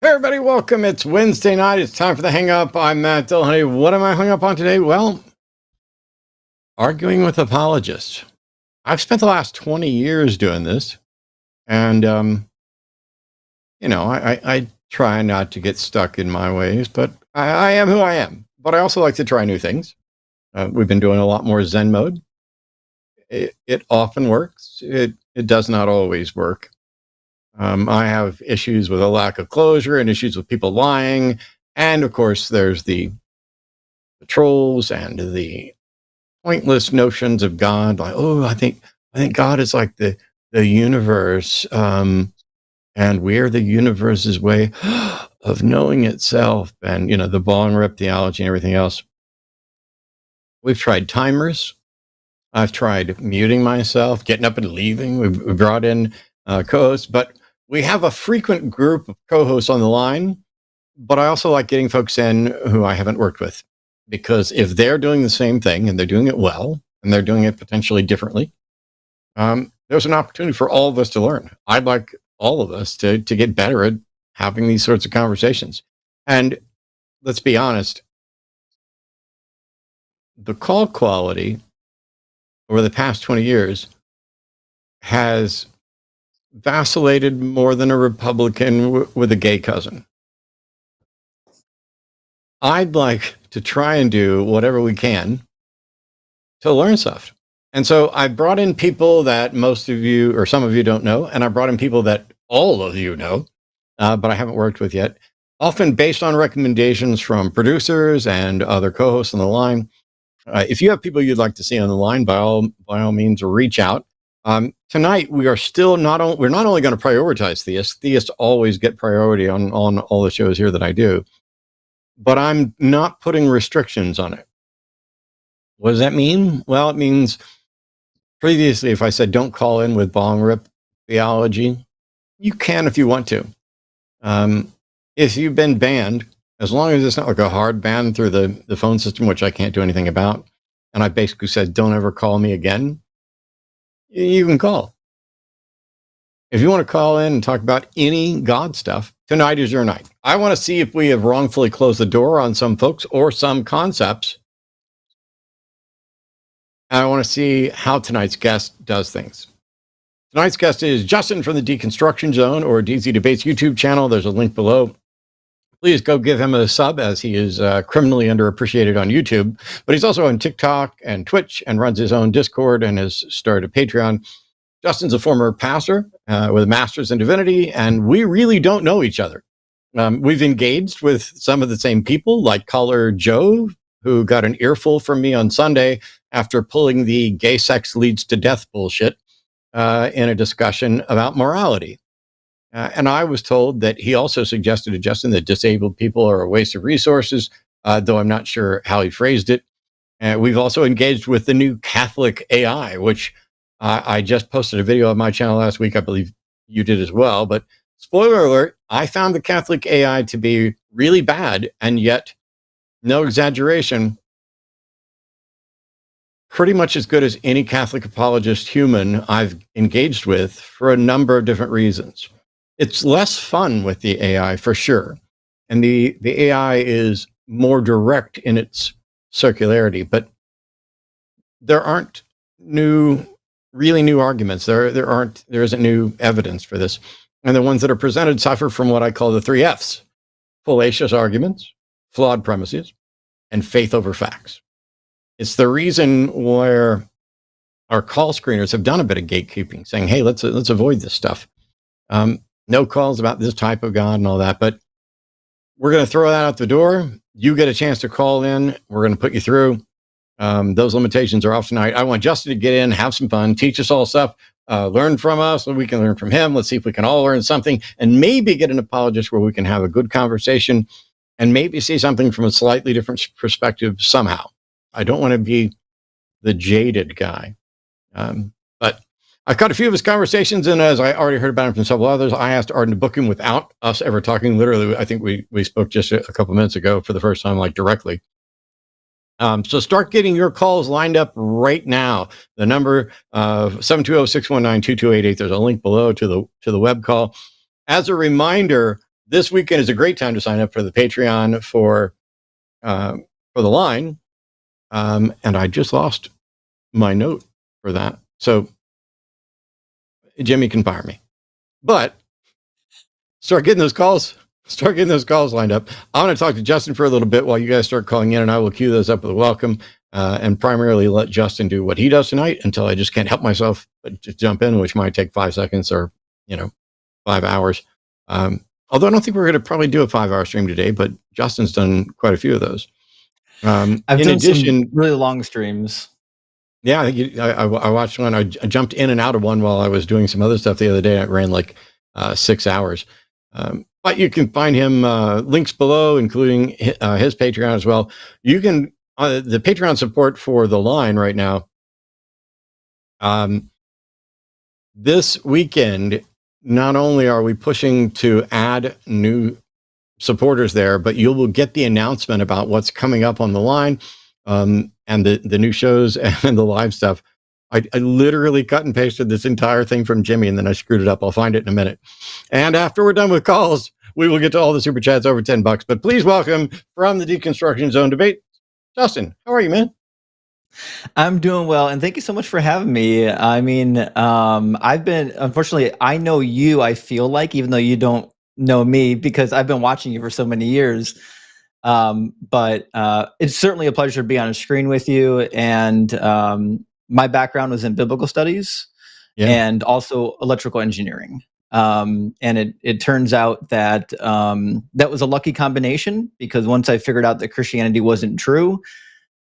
Hey everybody, welcome. It's Wednesday night. It's time for the hang up. I'm Matt Dillahunty. What am I hung up on today? Well, arguing with apologists. I've spent the last 20 years doing this, and I try not to get stuck in my ways, but I am who I am. But I also like to try new things. We've been doing a lot more Zen mode. It often works. It does not always work. I have issues with a lack of closure and issues with people lying. And of course, there's the trolls and the pointless notions of God. Like, oh, I think God is like the universe, and we're the universe's way of knowing itself. And the bong rip theology and everything else. We've tried timers. I've tried muting myself, getting up and leaving. We've brought in co-hosts, but we have a frequent group of co-hosts on the line, but I also like getting folks in who I haven't worked with, because if they're doing the same thing and they're doing it well and they're doing it potentially differently, there's an opportunity for all of us to learn. I'd like all of us to get better at having these sorts of conversations. And let's be honest, the call quality over the past 20 years has vacillated more than a Republican with a gay cousin. I'd like to try and do whatever we can to learn stuff. And so I brought in people that most of you or some of you don't know, and I brought in people that all of you know, but I haven't worked with yet, often based on recommendations from producers and other co-hosts on the line. If you have people you'd like to see on the line, by all means, reach out. Tonight, we are still we're not only going to prioritize theists. Theists always get priority on all the shows here that I do, but I'm not putting restrictions on it. What does that mean? Well, it means previously, if I said don't call in with bong rip theology, you can if you want to. If you've been banned, as long as it's not like a hard ban through the phone system, which I can't do anything about, and I basically said don't ever call me again, you can call. If you want to call in and talk about any God stuff, tonight is your night. I want to see if we have wrongfully closed the door on some folks or some concepts. And I want to see how tonight's guest does things. Tonight's guest is Justin from the Deconstruction Zone, or DZ Debates YouTube channel. There's a link below. Please go give him a sub, as he is criminally underappreciated on YouTube. But he's also on TikTok and Twitch and runs his own Discord and has started a Patreon. Justin's a former pastor with a master's in divinity, and we really don't know each other. We've engaged with some of the same people, like caller Joe, who got an earful from me on Sunday after pulling the gay sex leads to death bullshit in a discussion about morality. And I was told that he also suggested to Justin that disabled people are a waste of resources, though I'm not sure how he phrased it. We've also engaged with the new Catholic AI, which I just posted a video on my channel last week. I believe you did as well. But spoiler alert, I found the Catholic AI to be really bad, and yet, no exaggeration, pretty much as good as any Catholic apologist human I've engaged with for a number of different reasons. It's less fun with the AI for sure. And the AI is more direct in its circularity, but there aren't really new arguments. There isn't new evidence for this. And the ones that are presented suffer from what I call the 3 Fs: fallacious arguments, flawed premises, and faith over facts. It's the reason where our call screeners have done a bit of gatekeeping, saying, hey, let's avoid this stuff. No calls about this type of God and all that, but we're going to throw that out the door. You get a chance to call in. We're going to put you through. Those limitations are off tonight. I want Justin to get in, have some fun, teach us all stuff, learn from us, so we can learn from him. Let's see if we can all learn something, and maybe get an apologist where we can have a good conversation and maybe see something from a slightly different perspective somehow. I don't want to be the jaded guy. But I caught a few of his conversations, and as I already heard about him from several others, I asked Arden to book him without us ever talking. Literally, I think we spoke just a couple minutes ago for the first time, like directly. So start getting your calls lined up right now. The number 720-619-2288. There's a link below to the web call. As a reminder, this weekend is a great time to sign up for the Patreon for the line. And I just lost my note for that. So Jimmy can fire me. But start getting those calls lined up. I want to talk to Justin for a little bit while you guys start calling in, and I will cue those up with a welcome and primarily let Justin do what he does tonight until I just can't help myself but just jump in, which might take 5 seconds or 5 hours. Although I don't think we're going to probably do a 5-hour stream today, but Justin's done quite a few of those. I've done some really long streams. Yeah, I watched one. I jumped in and out of one while I was doing some other stuff the other day. I ran like 6 hours. But you can find him links below, including his Patreon as well. You can the Patreon support for the line right now. This weekend, not only are we pushing to add new supporters there, but you will get the announcement about what's coming up on the line and the new shows and the live stuff. I literally cut and pasted this entire thing from Jimmy, and then I screwed it up. I'll find it in a minute. And after we're done with calls, we will get to all the super chats over $10. But please welcome from the Deconstruction Zone debate, Justin. How are you, man? I'm doing well, and thank you so much for having me. I mean, unfortunately, I know you, I feel like, even though you don't know me, because I've been watching you for so many years. But it's certainly a pleasure to be on a screen with you. And my background was in biblical studies and also electrical engineering. And it turns out that that was a lucky combination, because once I figured out that Christianity wasn't true,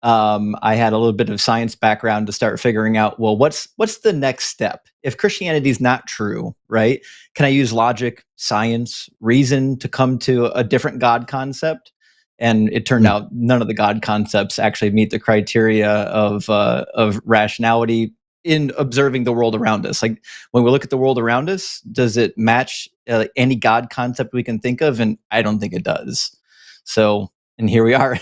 I had a little bit of science background to start figuring out, well, what's the next step? If Christianity is not true, right? Can I use logic, science, reason to come to a different God concept? And it turned out none of the God concepts actually meet the criteria of rationality in observing the world around us. Like, when we look at the world around us, does it match any God concept we can think of? And I don't think it does. So, and here we are.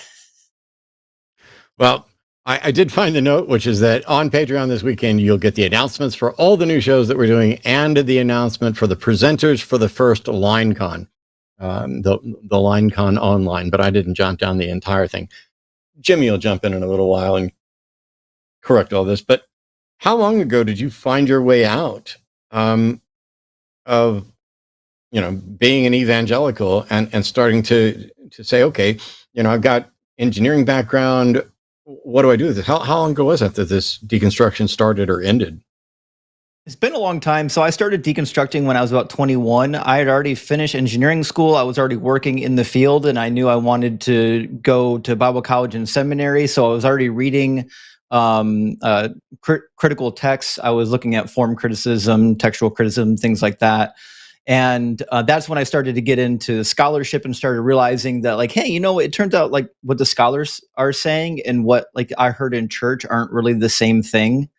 Well, I did find the note, which is that on Patreon this weekend, you'll get the announcements for all the new shows that we're doing and the announcement for the presenters for the first LineCon, the LineCon online, but I didn't jot down the entire thing. Jimmy will jump in a little while and correct all this, but how long ago did you find your way out of, being an evangelical and starting to say, okay, I've got engineering background. What do I do with this? How long ago was that this deconstruction started or ended? It's been a long time. So I started deconstructing when I was about 21. I had already finished engineering school. I was already working in the field, and I knew I wanted to go to Bible college and seminary. So I was already reading critical texts. I was looking at form criticism, textual criticism, things like that. And that's when I started to get into scholarship and started realizing that, like, hey, it turns out like what the scholars are saying and what like I heard in church aren't really the same thing.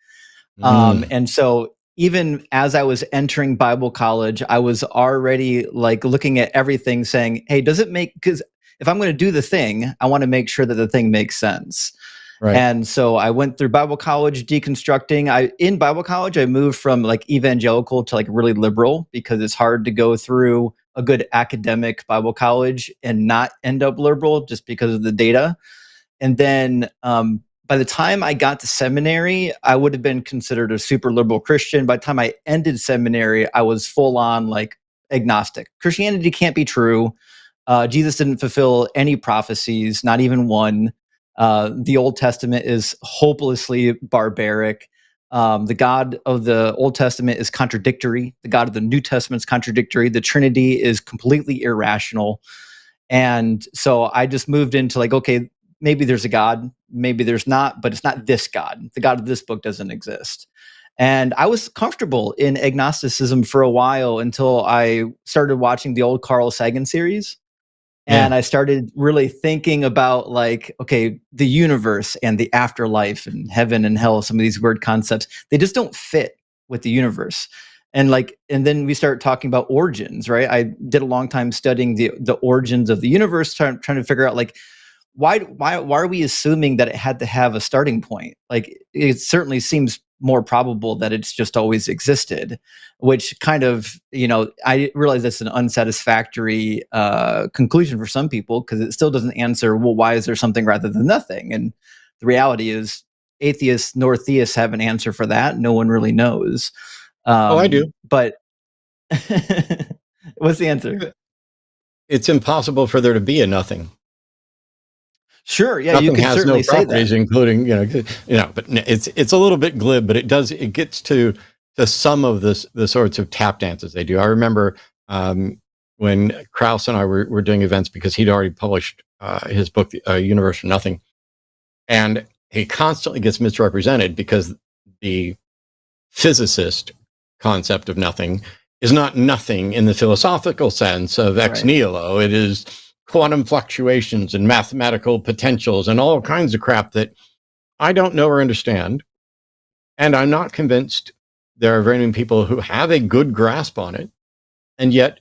And so even as I was entering Bible college, I was already like looking at everything saying, hey, does it make, because if I'm going to do the thing, I want to make sure that the thing makes sense. Right. And so I went through Bible college deconstructing. In Bible college, I moved from like evangelical to like really liberal, because it's hard to go through a good academic Bible college and not end up liberal just because of the data. And then by the time I got to seminary, I would have been considered a super liberal Christian. By the time I ended seminary, I was full on like agnostic. Christianity can't be true. Jesus didn't fulfill any prophecies, not even one. The Old Testament is hopelessly barbaric. The God of the Old Testament is contradictory. The God of the New Testament is contradictory. The Trinity is completely irrational. And so I just moved into like, okay, maybe there's a God, maybe there's not, but it's not this God. The God of this book doesn't exist. And I was comfortable in agnosticism for a while until I started watching the old Carl Sagan series. And I started really thinking about like, okay, the universe and the afterlife and heaven and hell, some of these weird concepts, they just don't fit with the universe. And then we start talking about origins, right? I did a long time studying the origins of the universe, trying to figure out like, why are we assuming that it had to have a starting point? Like, it certainly seems more probable that it's just always existed, which kind of, I realize that's an unsatisfactory conclusion for some people, because it still doesn't answer, well, why is there something rather than nothing? And the reality is, atheists nor theists have an answer for that. No one really knows. I do. But what's the answer? It's impossible for there to be a nothing. Sure, yeah, Nothing you can has certainly no say properties, that. including but it's a little bit glib, but it gets to some of the sorts of tap dances they do. I remember when Krauss and I were doing events, because he'd already published his book, Universe from Nothing, and he constantly gets misrepresented because the physicist concept of nothing is not nothing in the philosophical sense of ex nihilo. It is quantum fluctuations and mathematical potentials and all kinds of crap that I don't know or understand. And I'm not convinced there are very many people who have a good grasp on it. And yet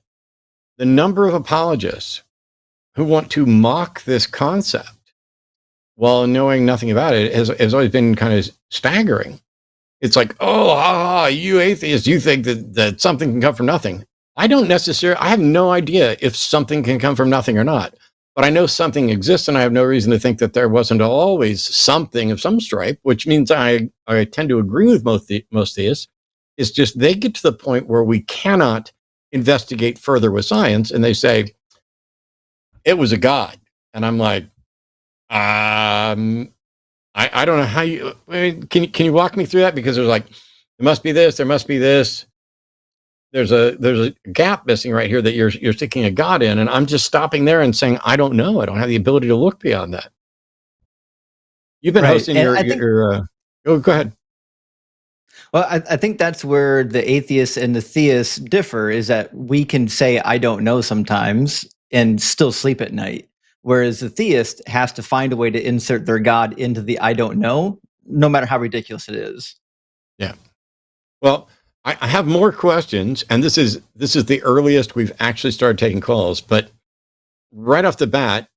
the number of apologists who want to mock this concept while knowing nothing about it has always been kind of staggering. It's like, you atheists, you think that something can come from nothing. I have no idea if something can come from nothing or not, but I know something exists, and I have no reason to think that there wasn't always something of some stripe, which means I tend to agree with most theists. It's just they get to the point where we cannot investigate further with science, and they say, it was a god. And I'm like, I don't know how you, can you walk me through that? Because there's like, there must be this, there must be this. There's a gap missing right here that you're sticking a God in, and I'm just stopping there and saying, I don't know. I don't have the ability to look beyond that. You've been hosting go ahead. Well, I think that's where the atheists and the theists differ, is that we can say, I don't know sometimes and still sleep at night. Whereas the theist has to find a way to insert their God into the I don't know, no matter how ridiculous it is. Yeah. Well, I have more questions, and this is the earliest we've actually started taking calls. But right off the bat,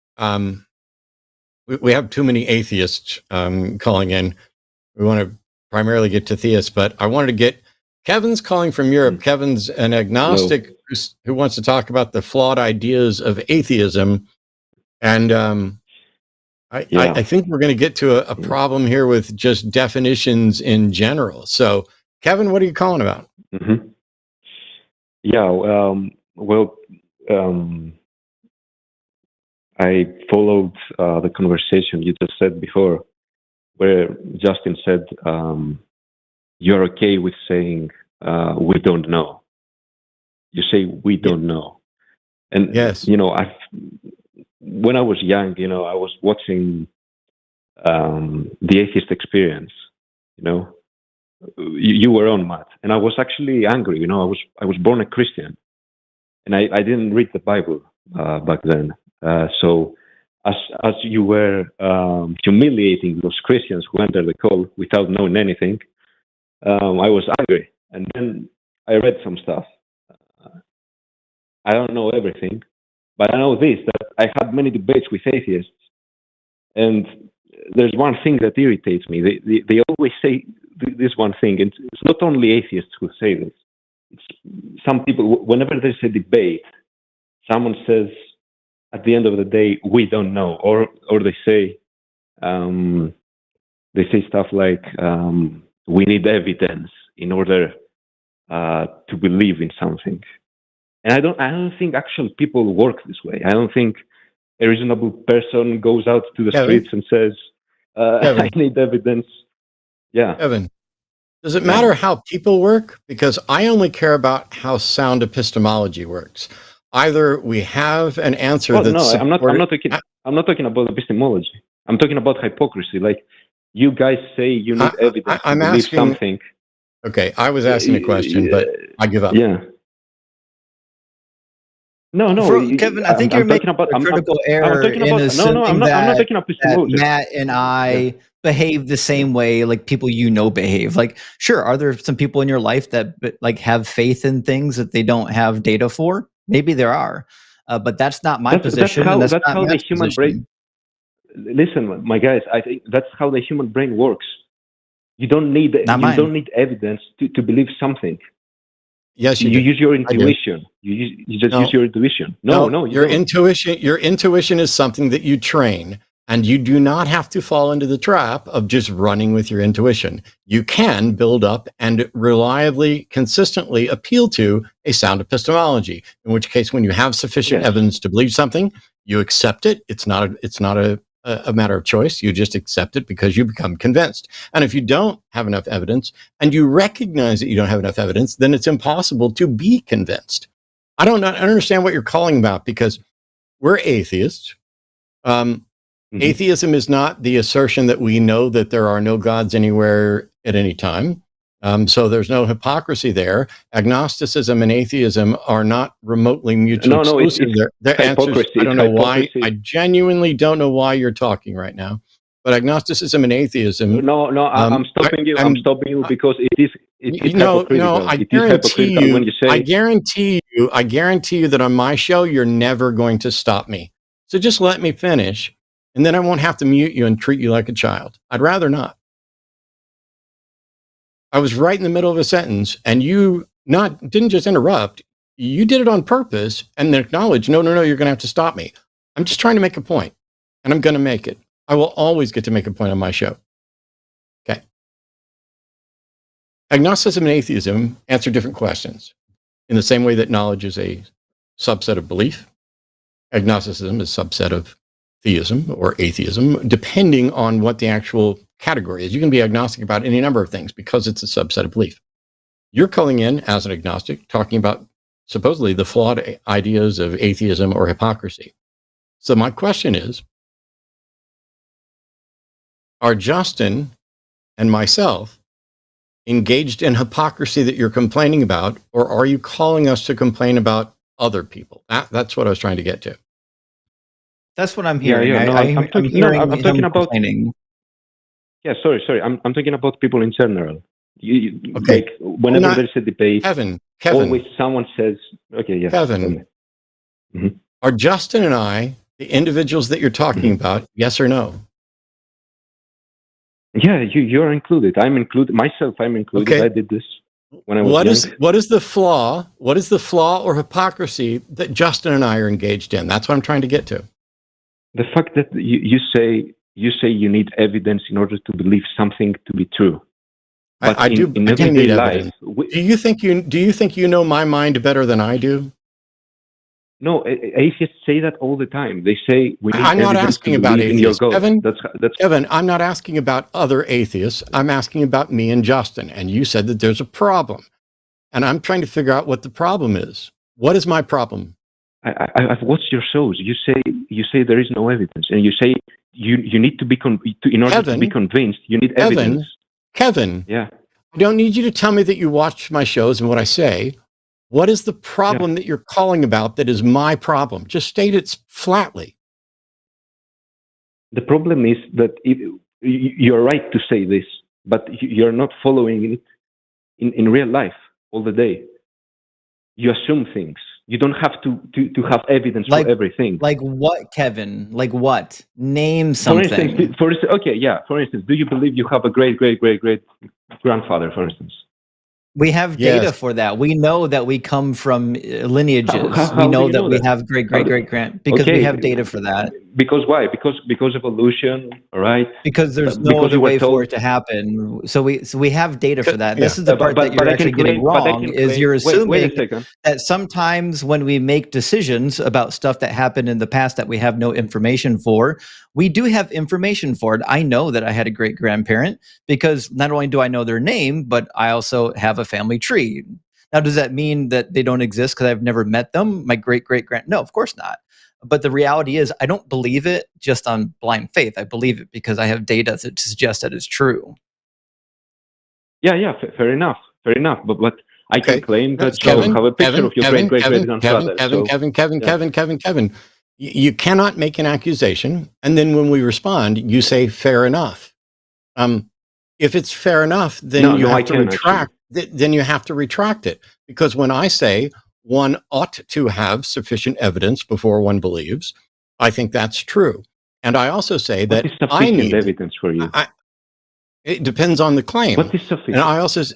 we have too many atheists calling in. We want to primarily get to theists, but I wanted to get Kevin's calling from Europe. Kevin's an agnostic who wants to talk about the flawed ideas of atheism, and I think we're going to get to a problem here with just definitions in general. So, Kevin, what are you calling about? Mm-hmm. I followed the conversation you just said before, where Justin said, you're okay with saying we don't know. You say we don't know. And, yes, when I was young, I was watching The Atheist Experience, you were on, Matt, and I was actually angry. I was born a Christian, and I didn't read the Bible back then. So as you were humiliating those Christians who entered the call without knowing anything, I was angry, and then I read some stuff. I don't know everything, but I know this, that I had many debates with atheists, and there's one thing that irritates me. They always say this one thing, and it's not only atheists who say this. It's some people, whenever there's a debate, someone says at the end of the day, we don't know, or they say stuff like we need evidence in order to believe in something. And I don't think actual people work this way. I don't think a reasonable person goes out to the streets and says, I need evidence. Yeah. Kevin, does it matter how people work? Because I only care about how sound epistemology works. Either we have an answer that's I'm not talking about epistemology. I'm talking about hypocrisy. Like, you guys say you need evidence to believe something. Okay, I was asking a question, but I give up. Yeah. No, Kevin, I think you're making a critical error in assuming that Matt and I behave the same way like people behave. Like, sure, are there some people in your life that have faith in things that they don't have data for? Maybe there are, but that's not my position. That's how the human brain. Listen, my guys, I think that's how the human brain works. You don't need Not mine. evidence to believe something. Yes, You do. use your I do. intuition. You just No. use your intuition. No, you your don't. intuition is something that you train, and you do not have to fall into the trap of just running with your intuition. You can build up and reliably, consistently appeal to a sound epistemology, in which case, when you have sufficient Yes. evidence to believe something, you accept it. It's not a matter of choice. You just accept it because you become convinced. And if you don't have enough evidence and you recognize that you don't have enough evidence, then it's impossible to be convinced. I don't understand what you're calling about, because we're atheists. Atheism is not the assertion that we know that there are no gods anywhere at any time. So there's no hypocrisy there. Agnosticism and atheism are not remotely mutually exclusive. Their answers, I don't know why. I genuinely don't know why you're talking right now. But agnosticism and atheism. No, I'm stopping you. I'm stopping you because it's hypocritical. No, I guarantee you. When you say, I guarantee you that on my show you're never going to stop me. So just let me finish, and then I won't have to mute you and treat you like a child. I'd rather not. I was right in the middle of a sentence, and you didn't just interrupt. You did it on purpose and then acknowledge, no, you're going to have to stop me. I'm just trying to make a point, and I'm going to make it. I will always get to make a point on my show. Okay. Agnosticism and atheism answer different questions. In the same way that knowledge is a subset of belief, agnosticism is a subset of theism or atheism, depending on what the actual category is. You can be agnostic about any number of things because it's a subset of belief. You're calling in as an agnostic, talking about supposedly the flawed ideas of atheism or hypocrisy. So my question is, are Justin and myself engaged in hypocrisy that you're complaining about, or are you calling us to complain about other people? That's what I was trying to get to. That's what I'm hearing. I'm talking about complaining. Yeah, sorry. I'm talking about people in general. Okay. Like whenever there's a debate, Kevin, always someone says, "Okay, yeah." Kevin, are Justin and I the individuals that you're talking about? Yes or no? Yeah, you're included. I'm included. Myself, I'm included. Okay. I did this when I was young. What is the flaw? What is the flaw or hypocrisy that Justin and I are engaged in? That's what I'm trying to get to. The fact that you say you need evidence in order to believe something to be true. But I do need evidence. Do you think you know my mind better than I do? No, atheists say that all the time. They say we need I'm not asking about atheists, Kevin. That's Kevin, I'm not asking about other atheists. I'm asking about me and Justin. And you said that there's a problem, and I'm trying to figure out what the problem is. What is my problem? I've watched your shows. You say there is no evidence, and you say you need to be in order to be convinced. You need evidence. Kevin. Yeah. I don't need you to tell me that you watch my shows and what I say. What is the problem that you're calling about that is my problem? Just state it flatly. The problem is that you're right to say this, but you're not following it in real life all the day. You assume things. You don't have to have evidence for everything. Like what, Kevin? Like what? Name something. For instance, do you believe you have a great grandfather, for instance? We have data for that. We know that we come from lineages. How we know do you that know we that? have great-great-grand because we have data for that. Because why? Because evolution, all right? Because there's no other way for it to happen. So we have data for that. This is the part that you're actually getting wrong, is you're assuming that sometimes when we make decisions about stuff that happened in the past that we have no information for, we do have information for it. I know that I had a great-grandparent because not only do I know their name, but I also have a family tree. Now, does that mean that they don't exist because I've never met them? My great-great-grand? No, of course not. But the reality is I don't believe it just on blind faith. I believe it because I have data that suggests that it's true. Yeah, fair enough. But I can claim that you have a picture of your great-great-grandfather. Kevin. You cannot make an accusation, and then when we respond, you say fair enough. If it's fair enough, then you have to retract. Then you have to retract it, because when I say one ought to have sufficient evidence before one believes, I think that's true. And I also say that I need evidence for you. It depends on the claim. What is sufficient? And I also, yes,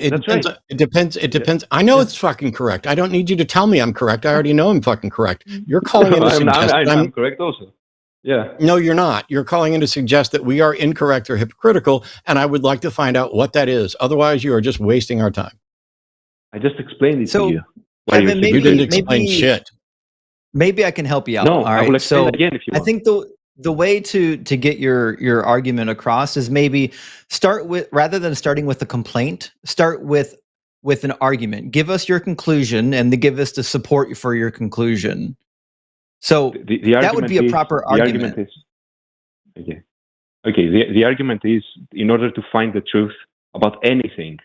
that's right. It depends. It depends. I know it's fucking correct. I don't need you to tell me I'm correct. I already know I'm fucking correct. You're calling in to suggest I'm correct also. Yeah. No, you're not. You're calling in to suggest that we are incorrect or hypocritical, and I would like to find out what that is. Otherwise, you are just wasting our time. I just explained it to you. Kevin, You didn't explain shit. Maybe I can help you out. No, all right. I will explain again if you want. I think the way to get your argument across is maybe start with, rather than starting with a complaint, start with an argument. Give us your conclusion and give us the support for your conclusion. So that would be a proper argument. Okay. The argument is, in order to find the truth about anything,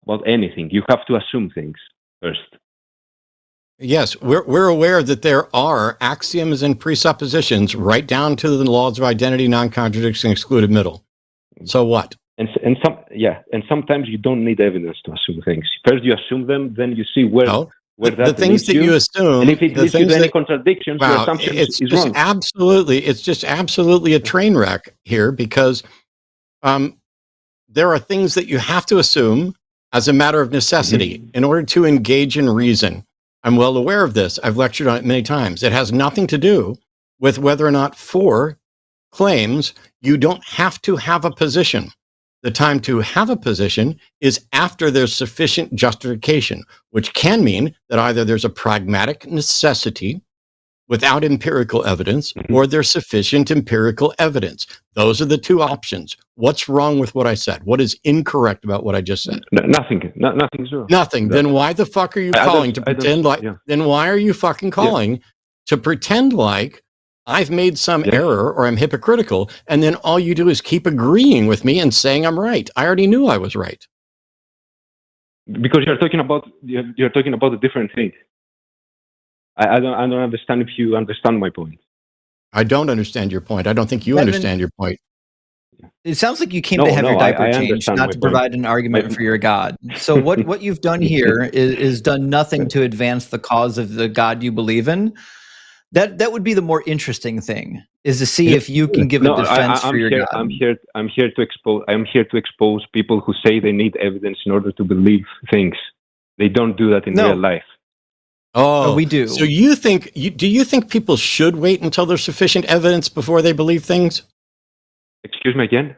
you have to assume things first. Yes, we're aware that there are axioms and presuppositions right down to the laws of identity, non-contradiction, excluded middle. So what? And sometimes you don't need evidence to assume things. First you assume them, then you see where the things that you assume, and if it leads you to any contradictions, your assumption is wrong. It's just absolutely a train wreck here, because there are things that you have to assume as a matter of necessity in order to engage in reason. I'm well aware of this. I've lectured on it many times. It has nothing to do with whether or not for claims you don't have to have a position. The time to have a position is after there's sufficient justification, which can mean that either there's a pragmatic necessity without empirical evidence, or there's sufficient empirical evidence. Those are the two options. What's wrong with what I said? What is incorrect about what I just said? Nothing. Nothing's wrong. Nothing. Then why the fuck are you calling to pretend like? Yeah. Then why are you fucking calling to pretend like I've made some error or I'm hypocritical, and then all you do is keep agreeing with me and saying I'm right? I already knew I was right. Because you're talking about a different thing. I don't understand if you understand my point. I don't understand your point. I don't think you understand your point. It sounds like you came to have your diaper changed, not to provide an argument for your God. So what you've done here is done nothing to advance the cause of the God you believe in. That would be the more interesting thing, is to see if you can give a defense for your God. I'm here to expose people who say they need evidence in order to believe things. They don't do that in real life. Oh, we do. So do you think people should wait until there's sufficient evidence before they believe things? Excuse me again?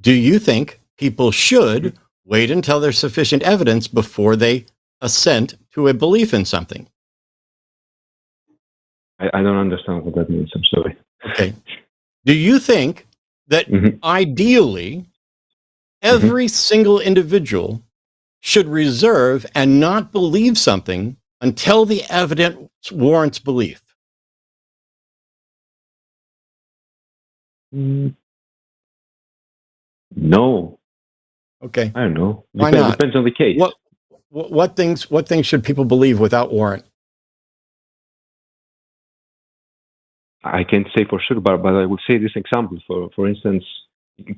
Do you think people should wait until there's sufficient evidence before they assent to a belief in something? I don't understand what that means. I'm sorry. Okay. Do you think that ideally every single individual should reserve and not believe something until the evidence warrants belief? No. Okay. I don't know. Why not? Depends on the case. What things should people believe without warrant? I can't say for sure, but I will say this example. For instance,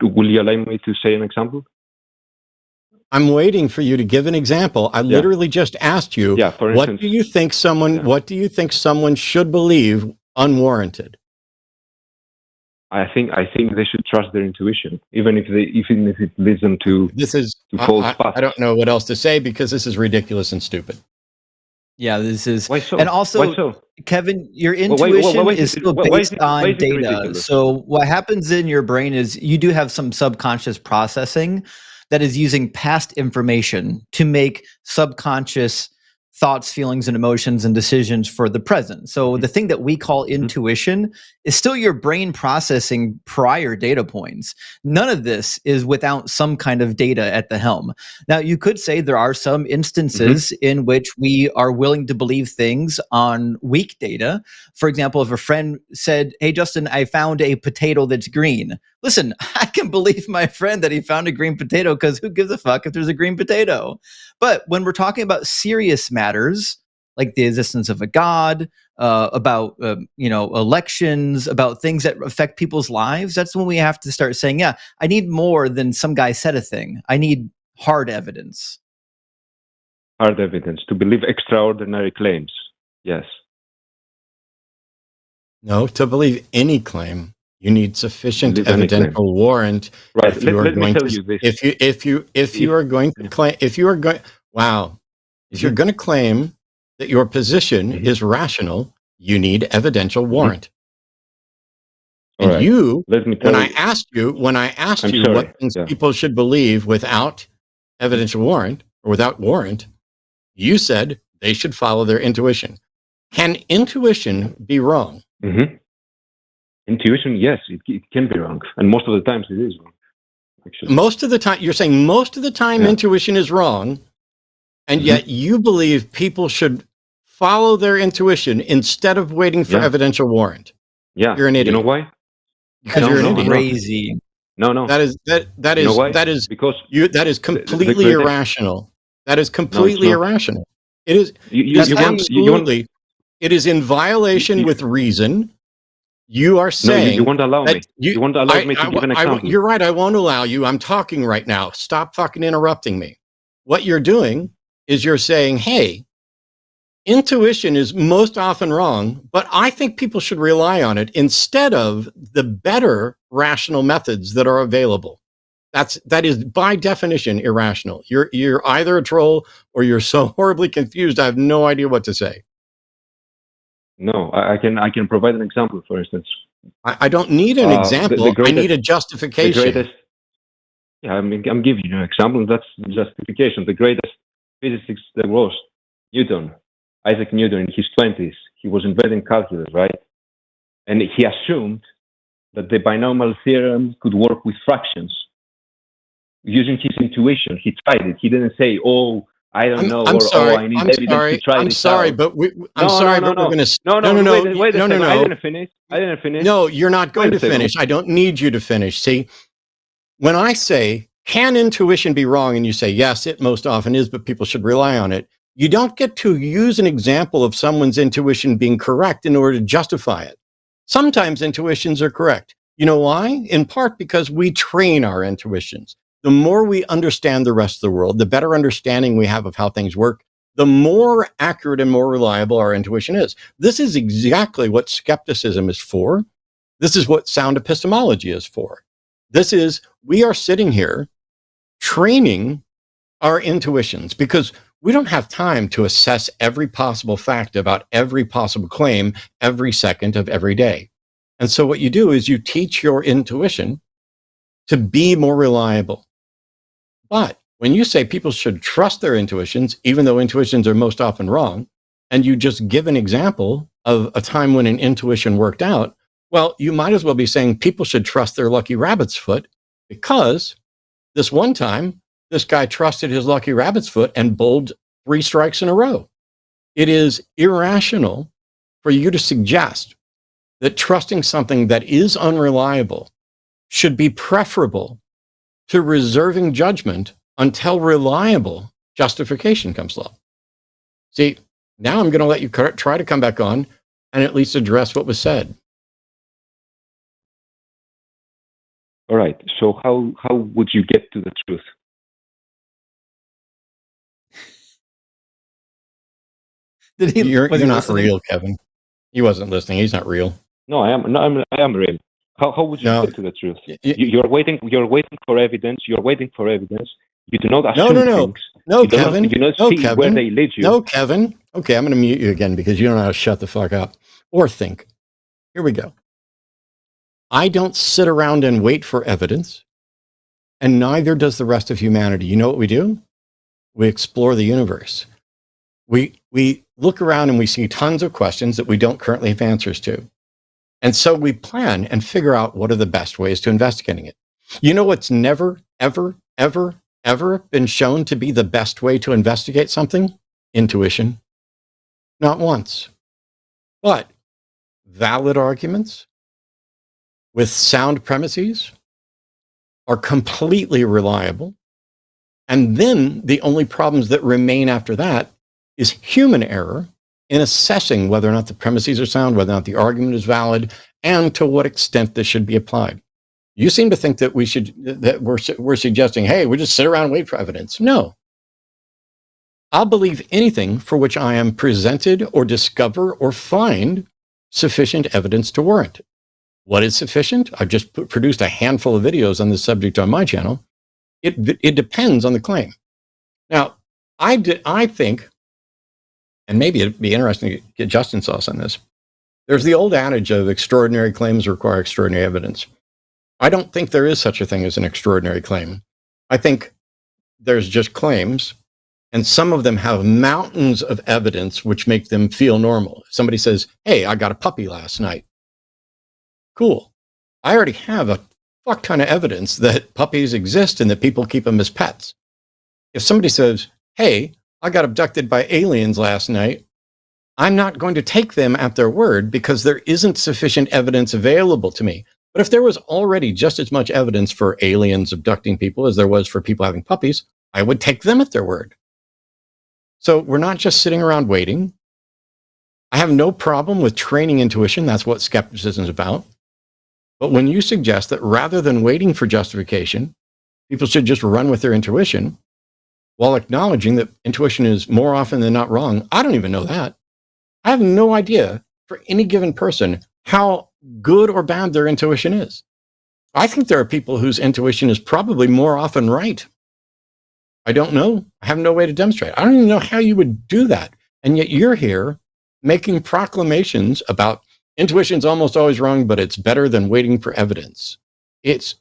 will you allow me to say an example? I'm waiting for you to give an example. I literally just asked you, for instance, what do you think someone should believe unwarranted? I think they should trust their intuition, even if it leads them to false paths. I don't know what else to say, because this is ridiculous and stupid. Yeah, this is. Why so? And also, Why so? Kevin, your intuition is still based on data. Ridiculous? So what happens in your brain is you do have some subconscious processing that is using past information to make subconscious thoughts, feelings, and emotions and decisions for the present. So the thing that we call intuition is still your brain processing prior data points. None of this is without some kind of data at the helm. Now, you could say there are some instances in which we are willing to believe things on weak data. For example, if a friend said, "Hey, Justin, I found a potato that's green." Listen, I can believe my friend that he found a green potato, because who gives a fuck if there's a green potato? But when we're talking about serious matters, like the existence of a God, about elections, about things that affect people's lives, that's when we have to start saying, yeah, I need more than some guy said a thing. I need hard evidence. Hard evidence to believe extraordinary claims. Yes. No, to believe any claim, You need sufficient Let me claim. evidential warrant. Right. If you are Let me going tell to, you this. if you are going to claim, if you are going, wow, if you're going to claim that your position is rational, you need evidential warrant. All And right. you, Let me tell when I you. asked you Sorry. what things people should believe without evidential warrant or without warrant, you said they should follow their intuition. Can intuition be wrong? Intuition, yes, it can be wrong, and most of the times it is wrong. Actually, most of the time, you're saying most of the time intuition is wrong, and yet you believe people should follow their intuition instead of waiting for evidential warrant. Yeah, you're an idiot. You know why? Because you're an idiot. Crazy. No. That is You know why? because that is completely irrational. That is completely irrational. It is. Absolutely. It is in violation with reason. You are saying you won't allow me. You won't allow me to give an example. You're right. I won't allow you. I'm talking right now. Stop fucking interrupting me. What you're doing is you're saying, hey, intuition is most often wrong, but I think people should rely on it instead of the better rational methods that are available. That is by definition irrational. You're either a troll or you're so horribly confused I have no idea what to say. No, I can provide an example, for instance. I don't need an example. I need a justification. I'm giving you an example. That's justification. The greatest physicist there was, Newton, Isaac Newton, in his 20s. He was inventing calculus, right? And he assumed that the binomial theorem could work with fractions. Using his intuition, he tried it. He didn't say, "Oh, I don't know," I'm or sorry, "Oh, I need evidence to try it." I'm sorry, but we're going to. Wait a second. I didn't finish. No, you're not going to finish. I don't need you to finish. See, when I say, can intuition be wrong? And you say, yes, it most often is, but people should rely on it. You don't get to use an example of someone's intuition being correct in order to justify it. Sometimes intuitions are correct. You know why? In part because we train our intuitions. The more we understand the rest of the world, the better understanding we have of how things work, the more accurate and more reliable our intuition is. This is exactly what skepticism is for. This is what sound epistemology is for. We are sitting here training our intuitions because we don't have time to assess every possible fact about every possible claim every second of every day. And so what you do is you teach your intuition to be more reliable. But when you say people should trust their intuitions, even though intuitions are most often wrong, and you just give an example of a time when an intuition worked out, well, you might as well be saying people should trust their lucky rabbit's foot because this one time, this guy trusted his lucky rabbit's foot and bowled 3 strikes in a row. It is irrational for you to suggest that trusting something that is unreliable should be preferable to reserving judgment until reliable justification comes along. See, now I'm going to let you try to come back on and at least address what was said. All right. So how would you get to the truth? You're not real, Kevin. He wasn't listening. He's not real. No, I am. No, I am real. How would you get to the truth? You're waiting for evidence. You're waiting for evidence. You do not assume things. No, Kevin. You do not see where they lead you. No, Kevin. Okay, I'm going to mute you again because you don't know how to shut the fuck up or think. Here we go. I don't sit around and wait for evidence, and neither does the rest of humanity. You know what we do? We explore the universe. We look around and we see tons of questions that we don't currently have answers to. And so we plan and figure out what are the best ways to investigating it. You know what's never, ever, ever, ever been shown to be the best way to investigate something? Intuition. Not once. But valid arguments with sound premises are completely reliable. And then the only problems that remain after that is human error in assessing whether or not the premises are sound, whether or not the argument is valid, and to what extent this should be applied. You seem to think that we're suggesting, hey, we just sit around and wait for evidence. No. I'll believe anything for which I am presented or discover or find sufficient evidence to warrant it. What is sufficient? I've just produced a handful of videos on this subject on my channel. It depends on the claim. Now, I think, and maybe it'd be interesting to get Justin's thoughts on this. There's the old adage of extraordinary claims require extraordinary evidence. I don't think there is such a thing as an extraordinary claim. I think there's just claims, and some of them have mountains of evidence which make them feel normal. If somebody says, hey, I got a puppy last night. Cool. I already have a fuck ton of evidence that puppies exist and that people keep them as pets. If somebody says, hey, I got abducted by aliens last night, I'm not going to take them at their word because there isn't sufficient evidence available to me. But if there was already just as much evidence for aliens abducting people as there was for people having puppies, I would take them at their word. So we're not just sitting around waiting. I have no problem with training intuition. That's what skepticism is about. But when you suggest that rather than waiting for justification, people should just run with their intuition while acknowledging that intuition is more often than not wrong, I don't even know that. I have no idea for any given person how good or bad their intuition is. I think there are people whose intuition is probably more often right. I don't know. I have no way to demonstrate. I don't even know how you would do that. And yet you're here making proclamations about intuition's almost always wrong, but it's better than waiting for evidence. It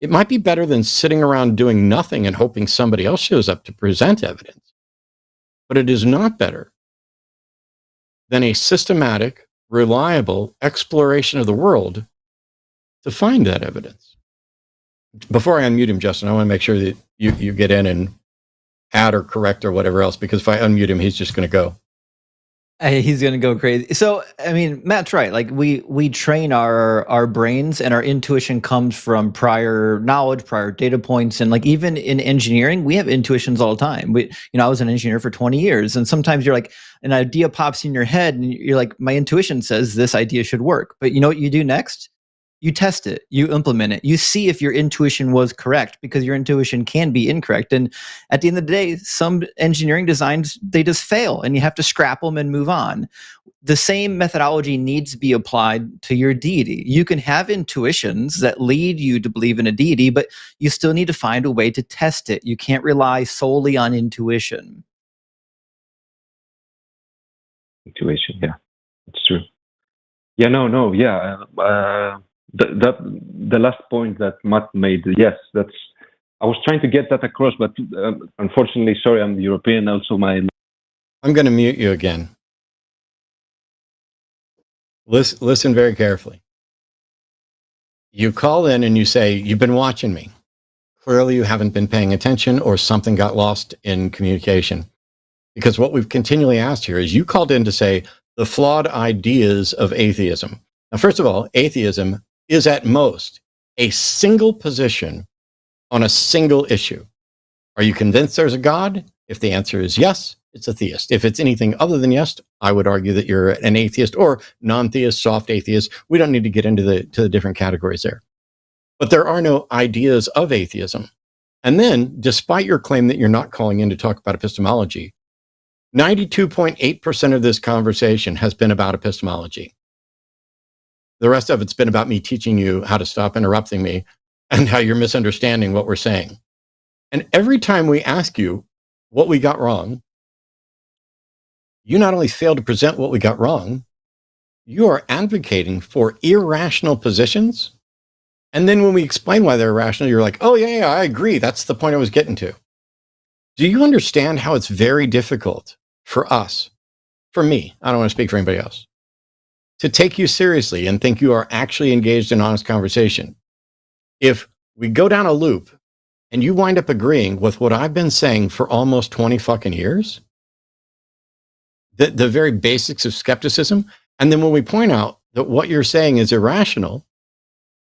might be better than sitting around doing nothing and hoping somebody else shows up to present evidence. But it is not better than a systematic, reliable exploration of the world to find that evidence. Before I unmute him, Justin, I want to make sure that you get in and add or correct or whatever else, because if I unmute him, he's just going to go. He's going to go crazy. So, I mean, Matt's right. Like we train our brains, and our intuition comes from prior knowledge, prior data points. And like, even in engineering, we have intuitions all the time. I was an engineer for 20 years. And sometimes you're like, an idea pops in your head and you're like, my intuition says this idea should work. But you know what you do next? You test it, you implement it, you see if your intuition was correct, because your intuition can be incorrect. And at the end of the day, some engineering designs, they just fail and you have to scrap them and move on. The same methodology needs to be applied to your deity. You can have intuitions that lead you to believe in a deity, but you still need to find a way to test it. You can't rely solely on intuition. Intuition, yeah, it's true. Yeah, no, yeah. The last point that Matt made, yes, I was trying to get that across, but unfortunately, sorry, I'm European. Also, I'm going to mute you again. Listen very carefully. You call in and you say, you've been watching me. Clearly, you haven't been paying attention, or something got lost in communication. Because what we've continually asked here is, you called in to say the flawed ideas of atheism. Now, first of all, atheism is at most a single position on a single issue. Are you convinced there's a God? If the answer is yes, it's a theist. If it's anything other than yes, I would argue that you're an atheist or non-theist, soft atheist. We don't need to get into the different categories there. But there are no ideas of atheism. And then, despite your claim that you're not calling in to talk about epistemology, 92.8% of this conversation has been about epistemology. The rest of it's been about me teaching you how to stop interrupting me and how you're misunderstanding what we're saying. And every time we ask you what we got wrong, you not only fail to present what we got wrong, you are advocating for irrational positions. And then when we explain why they're irrational, you're like, oh, yeah, I agree. That's the point I was getting to. Do you understand how it's very difficult for us, for me, I don't want to speak for anybody else, to take you seriously and think you are actually engaged in honest conversation if we go down a loop and you wind up agreeing with what I've been saying for almost 20 fucking years, the very basics of skepticism, and then when we point out that what you're saying is irrational,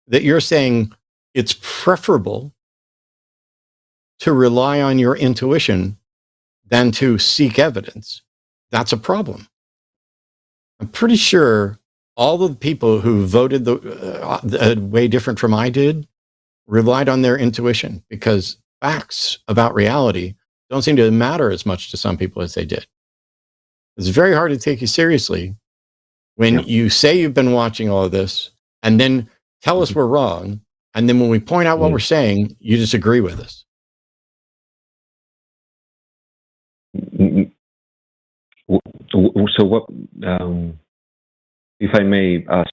that you're saying it's preferable to rely on your intuition than to seek evidence, that's a problem. I'm pretty sure all of the people who voted the way different from I did relied on their intuition, because facts about reality don't seem to matter as much to some people as they did. It's very hard to take you seriously when you say you've been watching all of this, and then tell us we're wrong. And then when we point out what we're saying, you disagree with us. So what, if I may ask,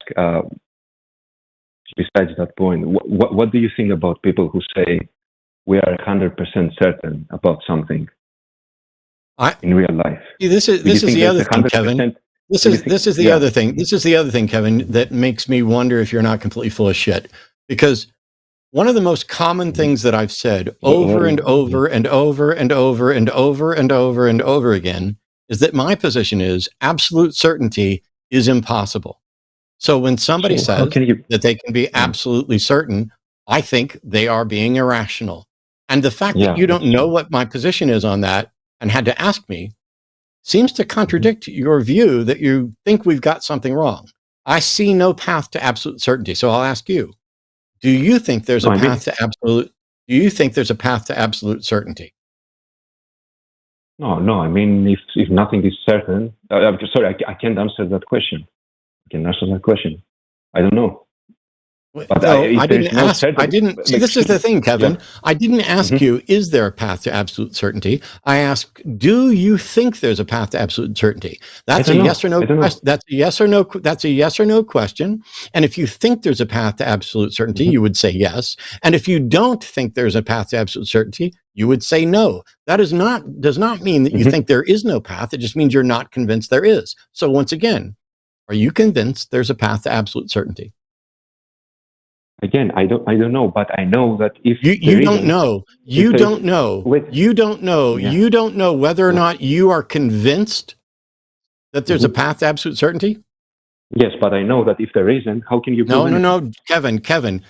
besides that point, what do you think about people who say we are 100% certain about something in real life? This is the other thing, Kevin. This is the other thing. This is the other thing, Kevin, that makes me wonder if you're not completely full of shit. Because one of the most common things that I've said over and over and over and over and over and over and over again is that my position is absolute certainty is impossible. So when somebody says that they can be absolutely certain, I think they are being irrational. And the fact that you don't know what my position is on that and had to ask me seems to contradict your view that you think we've got something wrong. I see no path to absolute certainty. So I'll ask you, do you think there's a path to absolute? Do you think there's a path to absolute certainty? No. I mean, if nothing is certain, I'm sorry, I can't answer that question. I don't know. But no, I didn't ask. I didn't. See, this is the thing, Kevin. I didn't ask you, is there a path to absolute certainty? I asked, do you think there's a path to absolute certainty? That's a yes or no question. That's a yes or no. That's a yes or no question. And if you think there's a path to absolute certainty, you would say yes. And if you don't think there's a path to absolute certainty, you would say no. That does not mean that you think there is no path. It just means you're not convinced there is. So once again, are you convinced there's a path to absolute certainty? Again, I don't know, but I know that if you don't know whether or not you are convinced that there's a path to absolute certainty. Yes, but I know that if there isn't, how can you? No, Kevin,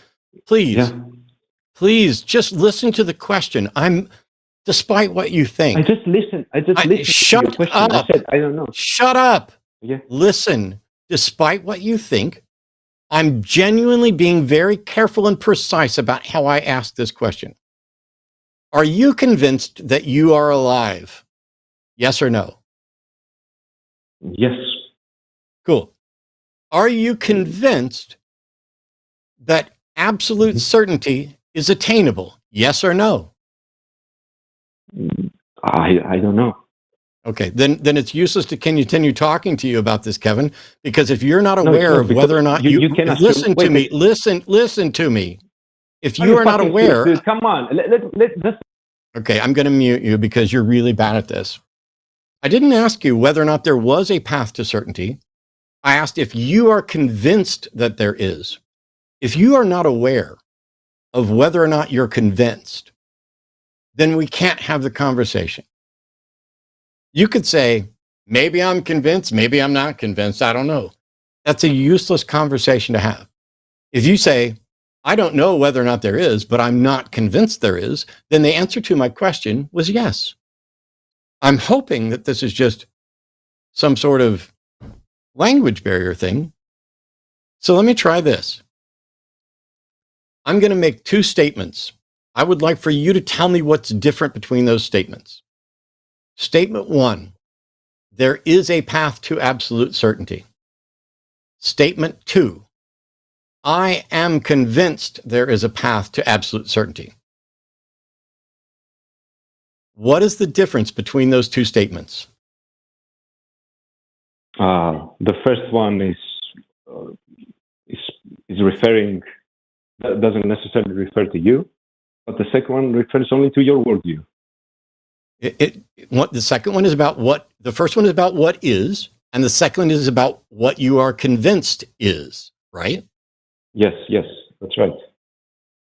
please just listen to the question. Despite what you think. I just listen. Shut up. I said, I don't know. Shut up. Yeah. Listen. Despite what you think, I'm genuinely being very careful and precise about how I ask this question. Are you convinced that you are alive? Yes or no? Yes. Cool. Are you convinced that absolute certainty is attainable? Yes or no? I don't know. Okay, then it's useless to continue talking to you about this, Kevin, because if you're not aware of whether or not you can listen to me, listen to me. If you are not aware, dude, come on, let's. Okay, I'm going to mute you because you're really bad at this. I didn't ask you whether or not there was a path to certainty. I asked if you are convinced that there is. If you are not aware of whether or not you're convinced, then we can't have the conversation. You could say, maybe I'm convinced, maybe I'm not convinced, I don't know. That's a useless conversation to have. If you say, I don't know whether or not there is, but I'm not convinced there is, then the answer to my question was yes. I'm hoping that this is just some sort of language barrier thing. So let me try this. I'm going to make two statements. I would like for you to tell me what's different between those statements. Statement one, there is a path to absolute certainty. Statement two, I am convinced there is a path to absolute certainty. What is the difference between those two statements? The first one is referring, that doesn't necessarily refer to you, but the second one refers only to your worldview. The second one is about what, the first one is about what is, and the second one is about what you are convinced is, right? Yes, that's right.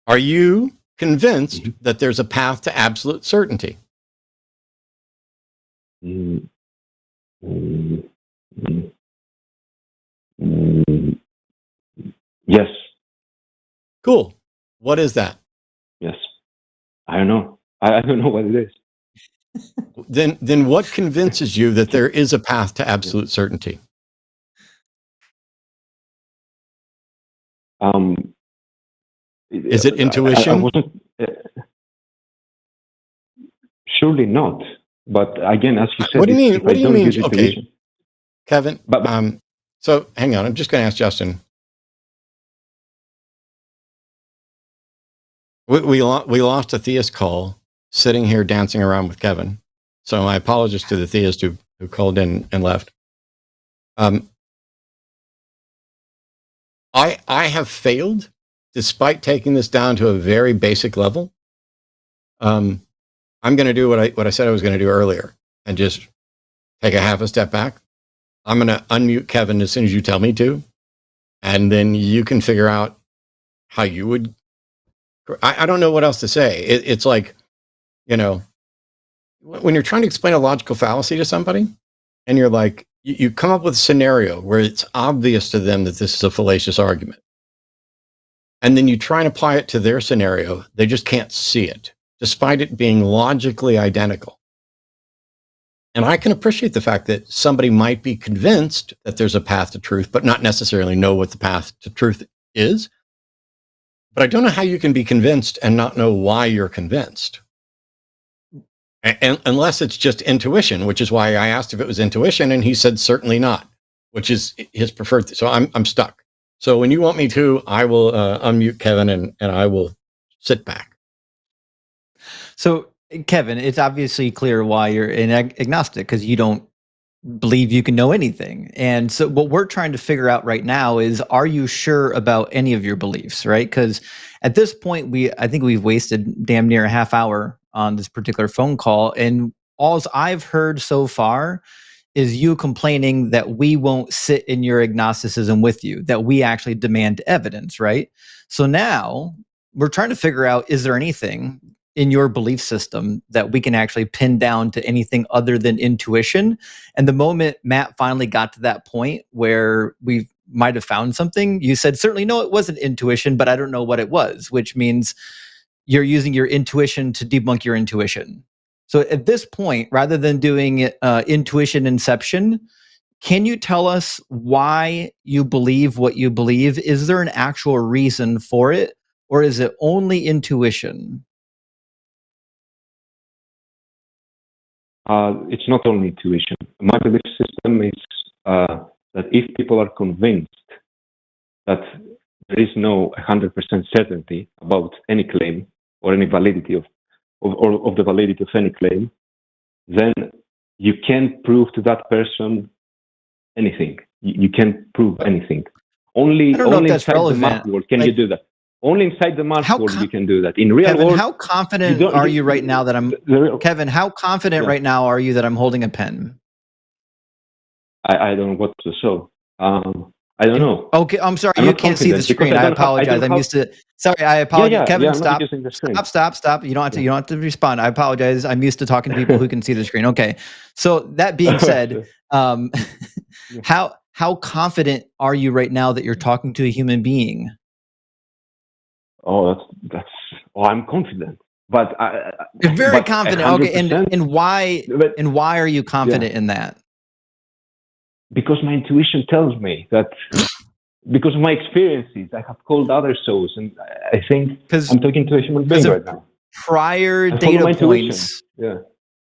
Are you convinced that there's a path to absolute certainty? Yes. Cool. What is that? Yes. I don't know. I don't know what it is. Then what convinces you that there is a path to absolute certainty? Is it intuition? I wasn't, surely not. But again, as you said, what do you mean? What do you mean? Okay, Kevin. But so hang on. I'm just going to ask Justin. We lost a theist call sitting here dancing around with Kevin. So my apologies to the theist who called in and left. I have failed, despite taking this down to a very basic level. I'm going to do what I said I was going to do earlier, and just take a half a step back. I'm going to unmute Kevin as soon as you tell me to, and then you can figure out how you would. I don't know what else to say. It's like, you know, when you're trying to explain a logical fallacy to somebody, and you're like, you come up with a scenario where it's obvious to them that this is a fallacious argument. And then you try and apply it to their scenario. They just can't see it, despite it being logically identical. And I can appreciate the fact that somebody might be convinced that there's a path to truth, but not necessarily know what the path to truth is. But I don't know how you can be convinced and not know why you're convinced. And unless it's just intuition, which is why I asked if it was intuition, and he said certainly not, which is his preferred. So I'm stuck. So when you want me to, I will unmute Kevin and I will sit back. So Kevin, it's obviously clear why you're an agnostic, because you don't believe you can know anything. And so what we're trying to figure out right now is, are you sure about any of your beliefs, right? Because at this point, I think we've wasted damn near a half hour on this particular phone call. And all I've heard so far is you complaining that we won't sit in your agnosticism with you, that we actually demand evidence, right? So now we're trying to figure out, is there anything in your belief system that we can actually pin down to anything other than intuition? And the moment Matt finally got to that point where we might have found something, you said, certainly no, it wasn't intuition, but I don't know what it was, which means you're using your intuition to debunk your intuition. So at this point, rather than doing intuition inception, can you tell us why you believe what you believe? Is there an actual reason for it, or is it only intuition? It's not only intuition. My belief system is that if people are convinced that there is no 100% certainty about any claim or any validity of the validity of any claim, then you can't prove to that person anything. You can't prove anything. Only inside the math world can you do that. Only inside the math world you can do that. In real Kevin, world, how confident are you right now that I'm Kevin? How confident right now are you that I'm holding a pen? I don't know what to show. I don't know. Okay, I'm sorry. You can't see the screen. I apologize. I'm used to. Sorry, I apologize. Kevin, stop. Stop. You don't have to respond. I apologize. I'm used to talking to people who can see the screen. Okay. So that being said, how confident are you right now that you're talking to a human being? Oh, that's. Oh, I'm confident, but you're very confident. Okay, and why? And why are you confident in that? Because my intuition tells me that. Because of my experiences, I have called other souls, and I think I'm talking to a human being right now. Prior data points.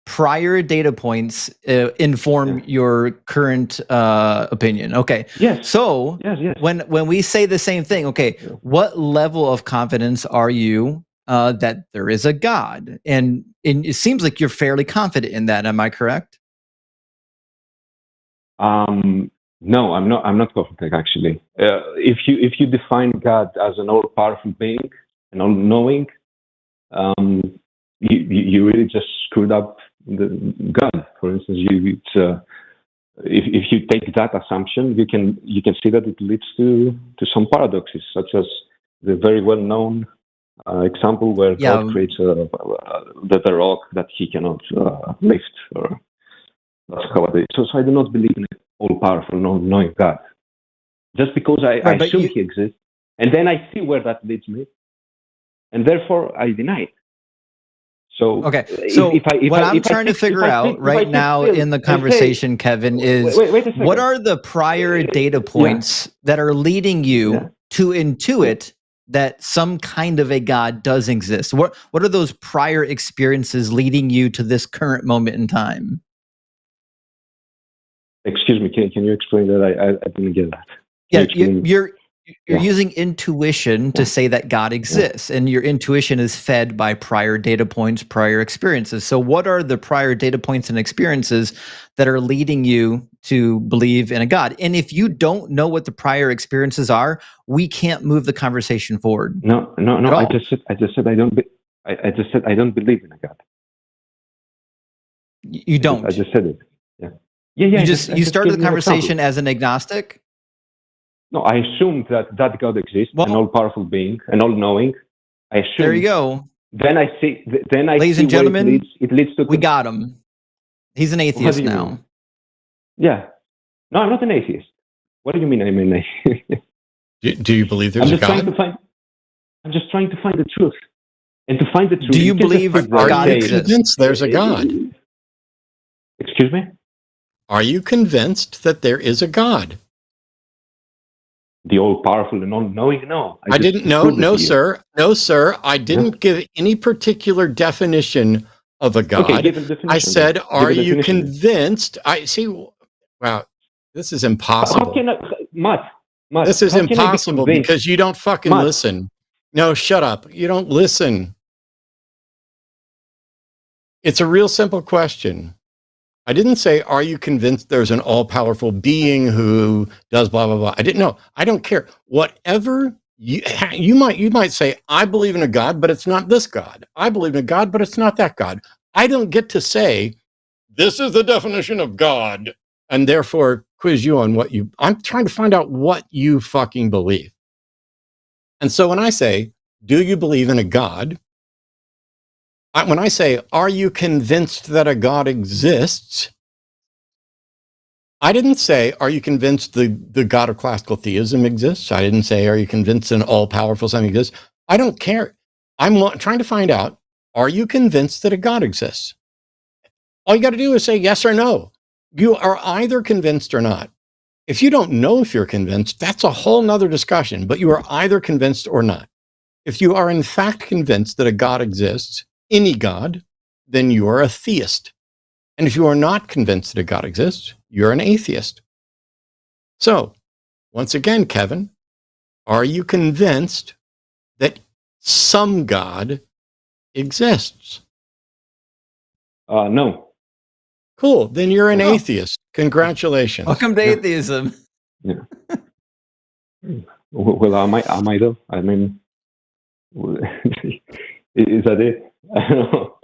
Prior data points inform your current opinion. Okay. Yes. So when we say the same thing, okay, what level of confidence are you that there is a God? And it seems like you're fairly confident in that. Am I correct? No, I'm not confident actually. If you define God as an all-powerful being, an all-knowing, you really just screwed up the God. For instance, if you take that assumption, you can see that it leads to some paradoxes, such as the very well-known example where God creates the rock that he cannot lift, or that's how it is. So I do not believe in an all-powerful, knowing God. Just because I assume he exists, and then I see where that leads me, and therefore I deny it. So okay. So what I'm trying to figure out right now in the conversation, Kevin, is what are the prior data points that are leading you to intuit that some kind of a God does exist? What are those prior experiences leading you to this current moment in time? Excuse me, can you explain that? I didn't get that. Yeah, You're using intuition to say that God exists, and your intuition is fed by prior data points, prior experiences. So what are the prior data points and experiences that are leading you to believe in a God? And if you don't know what the prior experiences are, we can't move the conversation forward. No. I just said I don't. I just said I don't believe in a God. You don't. I just said it. Yeah. You started the conversation as an agnostic. No, I assumed that God exists, an all-powerful being, an all-knowing. I assume. There you go. Then I see. Ladies see and gentlemen, it leads to. We got him. He's an atheist now. Mean? Yeah. No, I'm not an atheist. What do you mean I'm an atheist? Do you believe there's a God? I'm just trying to find the truth. And to find the truth. Do you believe God exists? There's a God. Excuse me? Are you convinced that there is a God? The all-powerful and all-knowing? No. I didn't know. No, sir. No, sir. I didn't give any particular definition of a God. Okay, give a definition. I said, are you convinced? I see. Wow. This is impossible. How can I, Matt, this is impossible because you don't fucking listen. No, shut up. You don't listen. It's a real simple question. I didn't say, are you convinced there's an all-powerful being who does blah, blah, blah. I didn't know. I don't care. Whatever you might say, I believe in a God, but it's not this God. I believe in a God, but it's not that God. I don't get to say, this is the definition of God, and therefore quiz you on what you, I'm trying to find out what you fucking believe. And so when I say, do you believe in a God? When I say, are you convinced that a God exists? I didn't say, are you convinced the God of classical theism exists? I didn't say, are you convinced an all-powerful something exists? I don't care. I'm trying to find out, are you convinced that a God exists? All you got to do is say yes or no. You are either convinced or not. If you don't know if you're convinced, that's a whole nother discussion, but you are either convinced or not. If you are in fact convinced that a God exists, any God, then you are a theist. And if you are not convinced that a God exists, you're an atheist. So, once again, Kevin, are you convinced that some God exists? No. Cool. Then you're an atheist. Congratulations. Welcome to atheism. Yeah. Well, am I though? I mean, is that it? I don't know.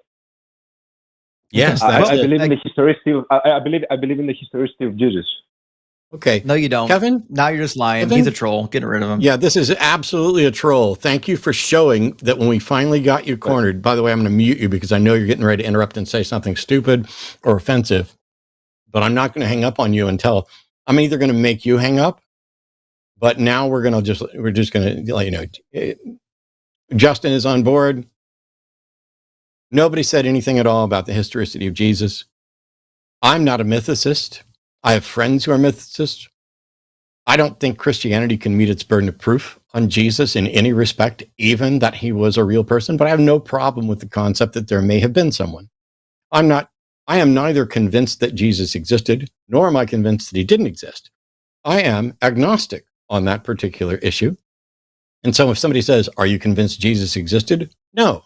Yes, I believe in the historicity. I believe in the historicity of Jesus. Okay. No, you don't. Kevin? Now you're just lying. Kevin? He's a troll. Getting rid of him. Yeah, this is absolutely a troll. Thank you for showing that when we finally got you cornered. By the way, I'm going to mute you because I know you're getting ready to interrupt and say something stupid or offensive. But I'm not going to hang up on you until I'm either going to make you hang up. But now we're just going to let you know. Justin is on board. Nobody said anything at all about the historicity of Jesus. I'm not a mythicist. I have friends who are mythicists. I don't think Christianity can meet its burden of proof on Jesus in any respect, even that he was a real person, but I have no problem with the concept that there may have been someone. I am neither convinced that Jesus existed, nor am I convinced that he didn't exist. I am agnostic on that particular issue. And so if somebody says, are you convinced Jesus existed? No.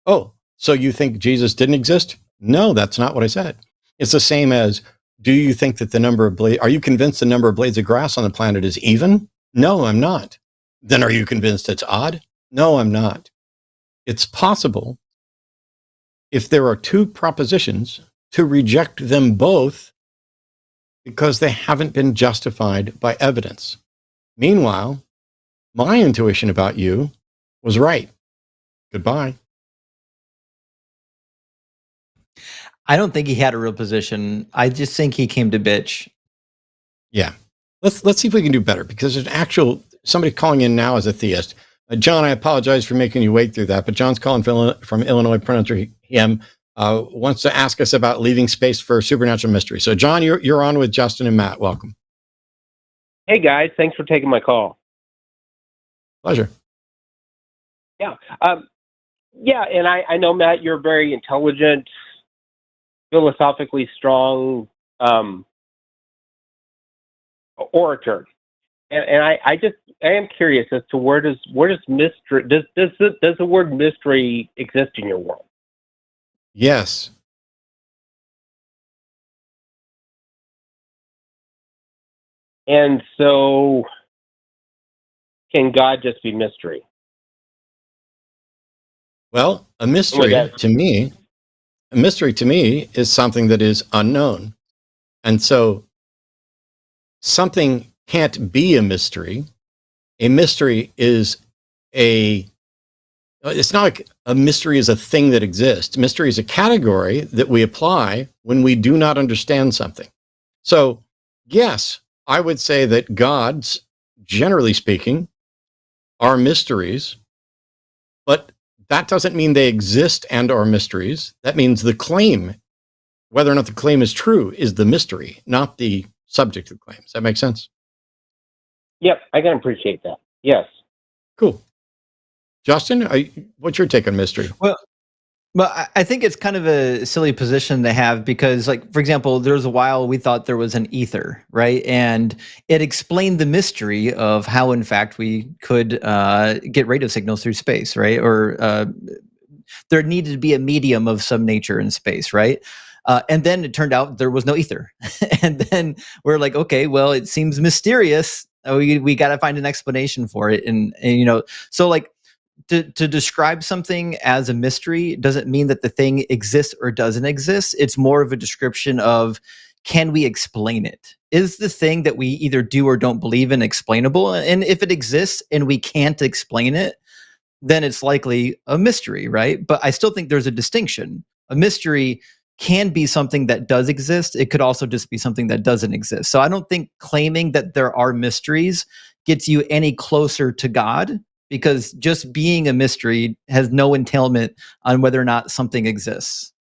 Oh, so you think Jesus didn't exist? No, that's not what I said. It's the same as, do you think that are you convinced the number of blades of grass on the planet is even? No, I'm not. Then are you convinced it's odd? No, I'm not. It's possible, if there are two propositions, to reject them both because they haven't been justified by evidence. Meanwhile, my intuition about you was right. Goodbye. I don't think he had a real position. I just think he came to bitch. Yeah. Let's see if we can do better, because there's somebody calling in now as a theist. John, I apologize for making you wait through that, but John's calling from Illinois, pronounce him, wants to ask us about leaving space for supernatural mystery. So John, you're on with Justin and Matt. Welcome. Hey guys, thanks for taking my call. Pleasure. Yeah. And I know, Matt, you're very intelligent, philosophically strong orator. And I am curious as to where does mystery does the word mystery exist in your world? Yes. And so, can God just be mystery? Well, a mystery to me is something that is unknown. And so something can't be a mystery. A mystery is it's not like a mystery is a thing that exists. Mystery is a category that we apply when we do not understand something. So, yes, I would say that gods, generally speaking, are mysteries, but that doesn't mean they exist and are mysteries. That means the claim, whether or not the claim is true, is the mystery, not the subject of the claim. Does that make sense? Yep, I can appreciate that. Yes. Cool. Justin, what's your take on mystery? Well, I think it's kind of a silly position to have because, like, for example, there was a while we thought there was an ether, right? And it explained the mystery of how, in fact, we could get radio signals through space, right? Or there needed to be a medium of some nature in space, right? And then it turned out there was no ether. And then we're like, okay, well, it seems mysterious. We got to find an explanation for it. And so like, to describe something as a mystery doesn't mean that the thing exists or doesn't exist. It's more of a description of, can we explain it? Is the thing that we either do or don't believe in explainable? And if it exists and we can't explain it, then it's likely a mystery, right? But I still think there's a distinction. A mystery can be something that does exist. It could also just be something that doesn't exist. So I don't think claiming that there are mysteries gets you any closer to God, because just being a mystery has no entailment on whether or not something exists.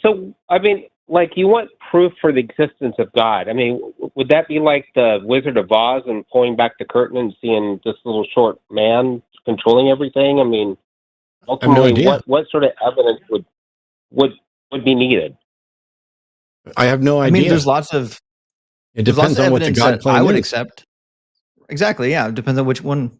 So I mean, like, you want proof for the existence of God. I mean, would that be like the Wizard of Oz and pulling back the curtain and seeing this little short man controlling everything? I mean, ultimately, what sort of evidence would be needed? I have no idea. I mean, there's lots of it depends on what the God claim I would is. accept. Exactly. Yeah. It depends on which one.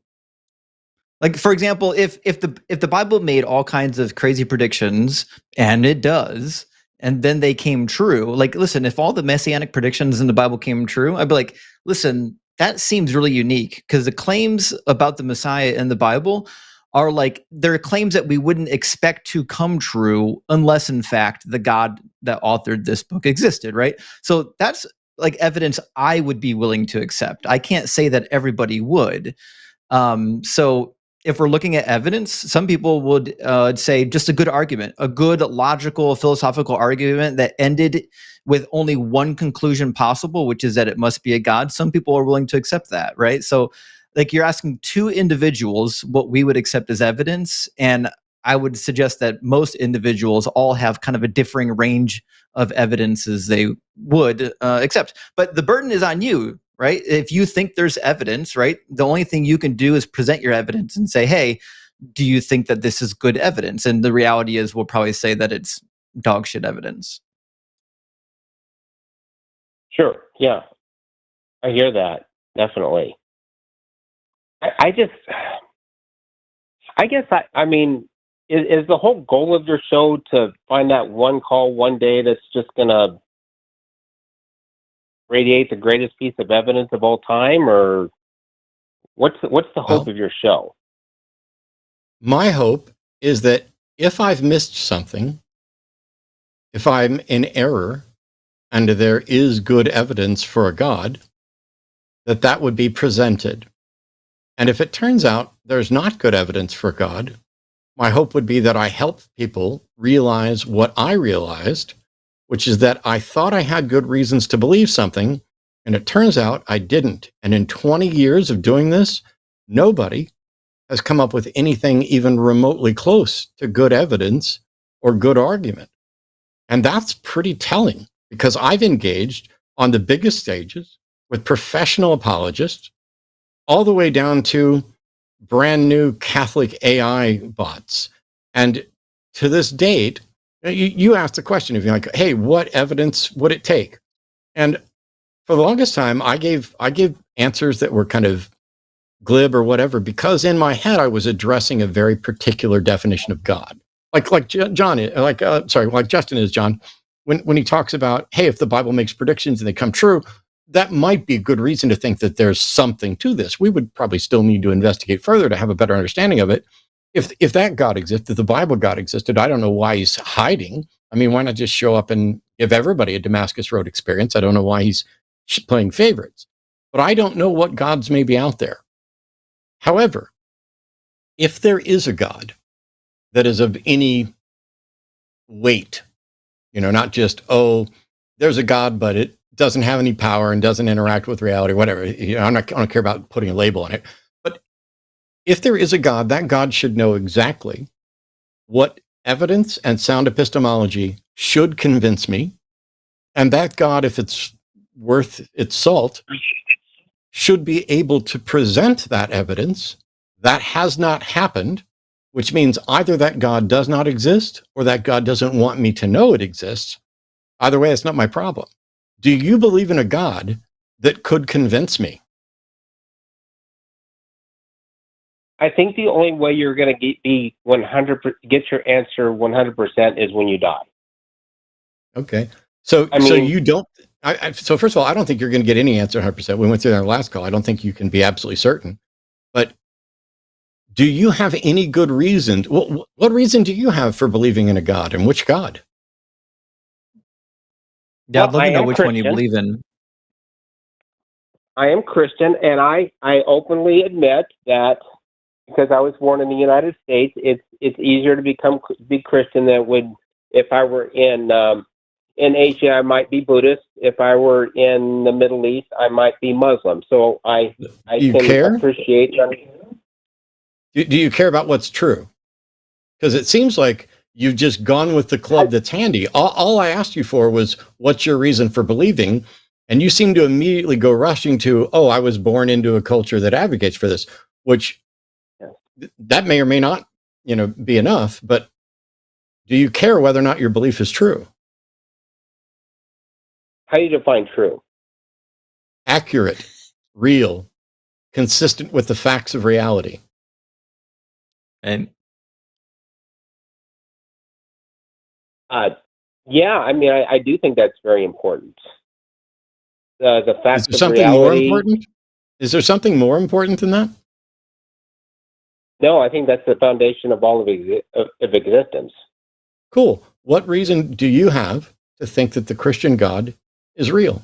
Like, for example, if the Bible made all kinds of crazy predictions, and it does, and then they came true, like, listen, if all the messianic predictions in the Bible came true, I'd be like, listen, that seems really unique, because the claims about the Messiah in the Bible are like, they're claims that we wouldn't expect to come true unless, in fact, the God that authored this book existed, right? So that's like evidence I would be willing to accept. I can't say that everybody would. So if we're looking at evidence, some people would say just a good argument, a good logical philosophical argument that ended with only one conclusion possible, which is that it must be a God. Some people are willing to accept that, right? So like, you're asking two individuals what we would accept as evidence, and I would suggest that most individuals all have kind of a differing range of evidences they would accept. But the burden is on you, right? If you think there's evidence, right, the only thing you can do is present your evidence and say, hey, do you think that this is good evidence? And the reality is, we'll probably say that it's dog shit evidence. Sure. Yeah. I hear that. Definitely. I mean, is the whole goal of your show to find that one call one day that's just going to radiate the greatest piece of evidence of all time, or what's the hope of your show? My hope is that if I've missed something, if I'm in error, and there is good evidence for a God, that would be presented. And if it turns out there's not good evidence for God, my hope would be that I help people realize what I realized, which is that I thought I had good reasons to believe something, and it turns out I didn't. And in 20 years of doing this, nobody has come up with anything even remotely close to good evidence or good argument. And that's pretty telling, because I've engaged on the biggest stages with professional apologists, all the way down to brand new Catholic AI bots. And to this date, you asked the question, if you're like, hey, what evidence would it take? And for the longest time, I gave answers that were kind of glib or whatever, because in my head I was addressing a very particular definition of God. Like John, like Justin is, John, when he talks about, hey, if the Bible makes predictions and they come true, that might be a good reason to think that there's something to this. We would probably still need to investigate further to have a better understanding of it. If that God existed, if the Bible God existed, I don't know why he's hiding. I mean, why not just show up and give everybody a Damascus Road experience? I don't know why he's playing favorites, but I don't know what gods may be out there. However, if there is a God that is of any weight, not just, oh, there's a God, but it doesn't have any power and doesn't interact with reality, whatever. I don't care about putting a label on it. But if there is a God, that God should know exactly what evidence and sound epistemology should convince me. And that God, if it's worth its salt, should be able to present that evidence. That has not happened, which means either that God does not exist or that God doesn't want me to know it exists. Either way, it's not my problem. Do you believe in a God that could convince me? I think the only way you're going to get your answer 100% is when you die. Okay. So you don't. So first of all, I don't think you're going to get any answer 100%. We went through that in our last call. I don't think you can be absolutely certain. But do you have any good reason? What reason do you have for believing in a God, and which God? Yeah, I'd love to know which Christian. one you believe in. I am Christian, and I openly admit that because I was born in the United States, it's easier to be Christian than it would if I were in Asia. I might be Buddhist. If I were in the Middle East, I might be Muslim. So I can appreciate. Do you care about what's true? Because it seems like you've just gone with the club that's handy. All I asked you for was, what's your reason for believing? And you seem to immediately go rushing to, oh, I was born into a culture that advocates for this, which that may or may not, be enough. But do you care whether or not your belief is true? How do you define true? Accurate, real, consistent with the facts of reality. And yeah, I mean, I do think that's very important. The facts Is there of something reality. more important? Is there something more important than that? No, I think that's the foundation of all of existence. Cool. What reason do you have to think that the Christian God is real?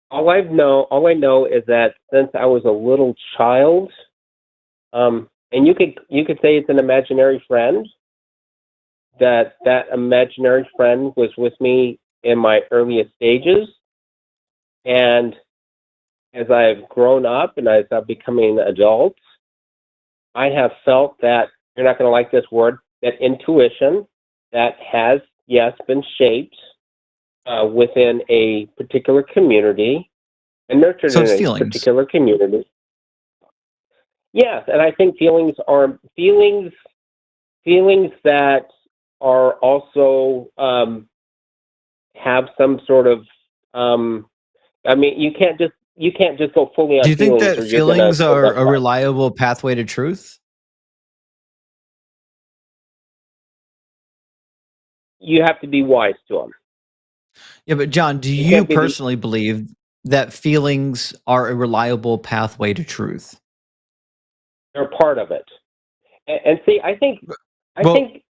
All I know is that since I was a little child, and you could say it's an imaginary friend, that imaginary friend was with me in my earliest stages, and as I've grown up and as I'm becoming an adult, I have felt that, you're not going to like this word, that intuition that has, yes, been shaped within a particular community and nurtured in a particular community. Yes, and I think feelings that are also have some sort of. I mean, you can't just go fully on. Do you think feelings that feelings are a reliable pathway to truth? You have to be wise to them. Yeah, but John, do you personally believe that feelings are a reliable pathway to truth? They're part of it. And see, I think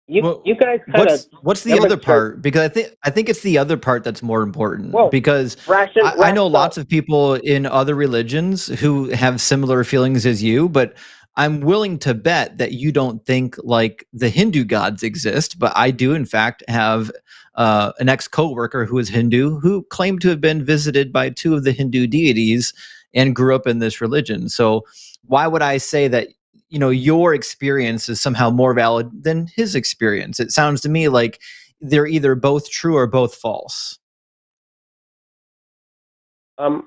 you guys kind of. What's the other part? Because I think it's the other part that's more important. Because I know lots of people in other religions who have similar feelings as you, but I'm willing to bet that you don't think like the Hindu gods exist. But I do, in fact, have an ex-coworker who is Hindu who claimed to have been visited by two of the Hindu deities and grew up in this religion. So why would I say that your experience is somehow more valid than his experience? It sounds to me like they're either both true or both false. I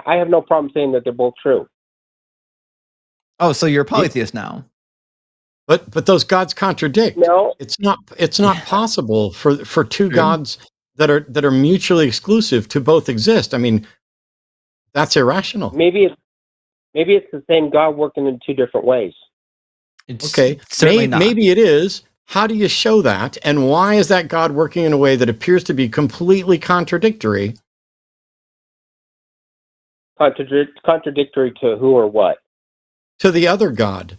have no problem saying that they're both true. Oh, so you're a polytheist now. But those gods contradict. No, it's not possible for two gods that are mutually exclusive to both exist. I mean, that's irrational. Maybe it's the same God working in two different ways. It's Okay, certainly not. maybe it is. How do you show that? And why is that God working in a way that appears to be completely contradictory? Contradictory to who or what? To the other God.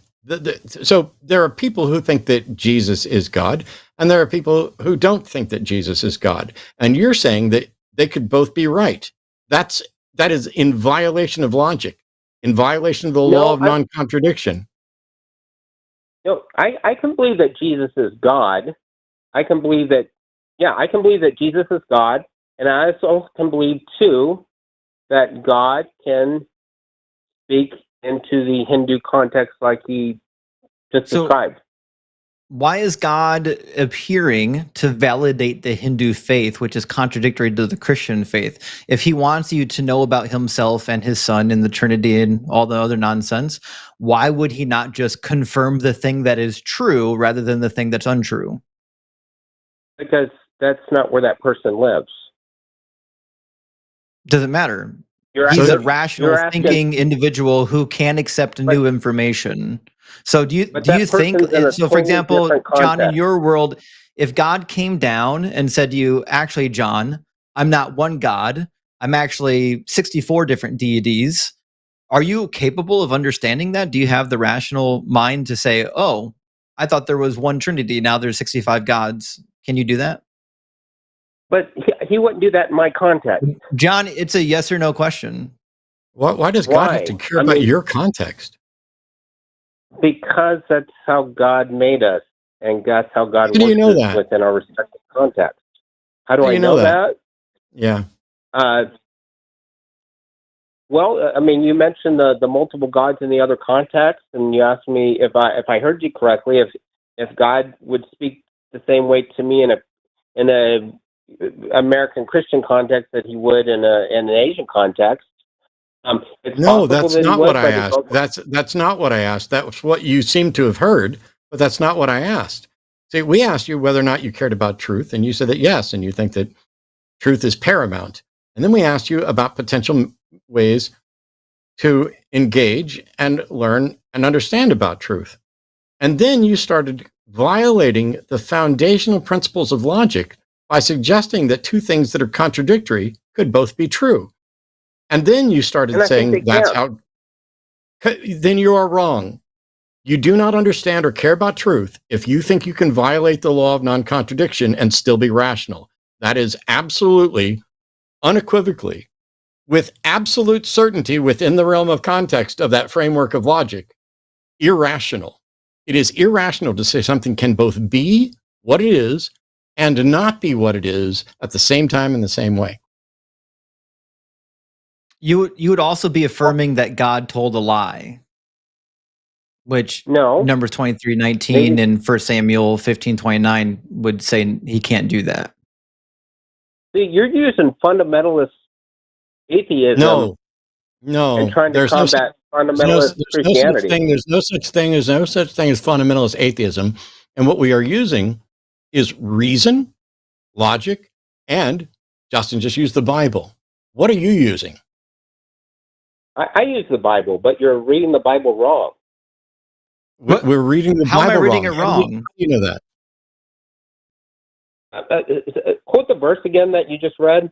So there are people who think that Jesus is God, and there are people who don't think that Jesus is God. And you're saying that they could both be right. That is in violation of logic, in violation of the law of non-contradiction. No, I can believe that Jesus is God. I can believe that Jesus is God, and I also can believe too that God can speak into the Hindu context like he just described. Why is God appearing to validate the Hindu faith, which is contradictory to the Christian faith? If he wants you to know about himself and his son and the Trinity and all the other nonsense, why would he not just confirm the thing that is true rather than the thing that's untrue? Because that's not where that person lives. Doesn't matter. He's a rational thinking individual who can accept new information. So do you think, so for example, John, in your world, if God came down and said to you, actually, John, I'm not one God, I'm actually 64 different deities, are you capable of understanding that? Do you have the rational mind to say, oh, I thought there was one Trinity, now there's 65 gods? Can you do that? But he wouldn't do that in my context. John, it's a yes or no question. Why does God have to care about your context? Because that's how God made us, and that's how God works within our respective contexts. How do I know that? Yeah. Well, I mean, you mentioned the multiple gods in the other context, and you asked me if I heard you correctly, if God would speak the same way to me in a American Christian context that he would in an Asian context. No, that's not what I asked. That's not what I asked. That's what you seem to have heard, but that's not what I asked. See, we asked you whether or not you cared about truth, and you said that yes, and you think that truth is paramount. And then we asked you about potential ways to engage and learn and understand about truth. And then you started violating the foundational principles of logic by suggesting that two things that are contradictory could both be true. And then you started saying that's how. Then you are wrong. You do not understand or care about truth if you think you can violate the law of non-contradiction and still be rational. That is absolutely, unequivocally, with absolute certainty within the realm of context of that framework of logic, irrational. It is irrational to say something can both be what it is and not be what it is at the same time in the same way. You would also be affirming that God told a lie, which Numbers 23:19 and 1 Samuel 15:29 would say he can't do that. See, you're using fundamentalist atheism. No, and trying to combat fundamentalist Christianity. There's no such thing as fundamentalist atheism, and what we are using is reason, logic, and Justin just used the Bible. What are you using? I use the Bible, but you're reading the Bible wrong. We're reading the Bible wrong. How am I reading it wrong? How do you know that? Quote the verse again that you just read.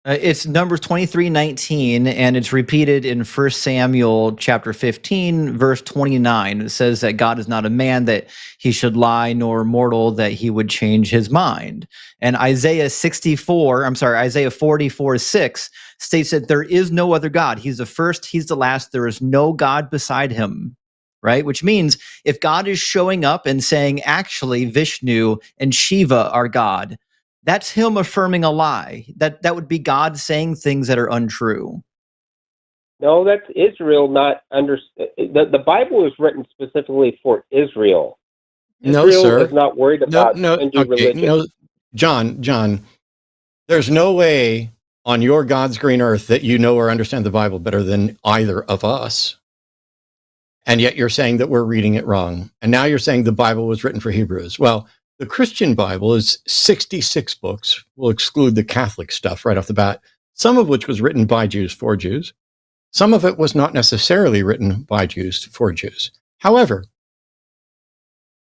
It's Numbers 23:19, and it's repeated in 1 Samuel chapter 15, verse 29. It says that God is not a man that he should lie, nor mortal that he would change his mind. And Isaiah 44:6 states that there is no other God. He's the first, he's the last. There is no God beside him. Right? Which means if God is showing up and saying, actually, Vishnu and Shiva are God, that's him affirming a lie. That would be God saying things that are untrue. No, that's Israel not the Bible is written specifically for Israel. No, Israel sir. is not worried about Hindu religion. No, John, there's no way on your God's green earth that you know or understand the Bible better than either of us. And yet you're saying that we're reading it wrong. And now you're saying the Bible was written for Hebrews. Well, The Christian Bible is 66 books. We'll exclude the Catholic stuff right off the bat, some of which was written by Jews for Jews. Some of it was not necessarily written by Jews for Jews. However,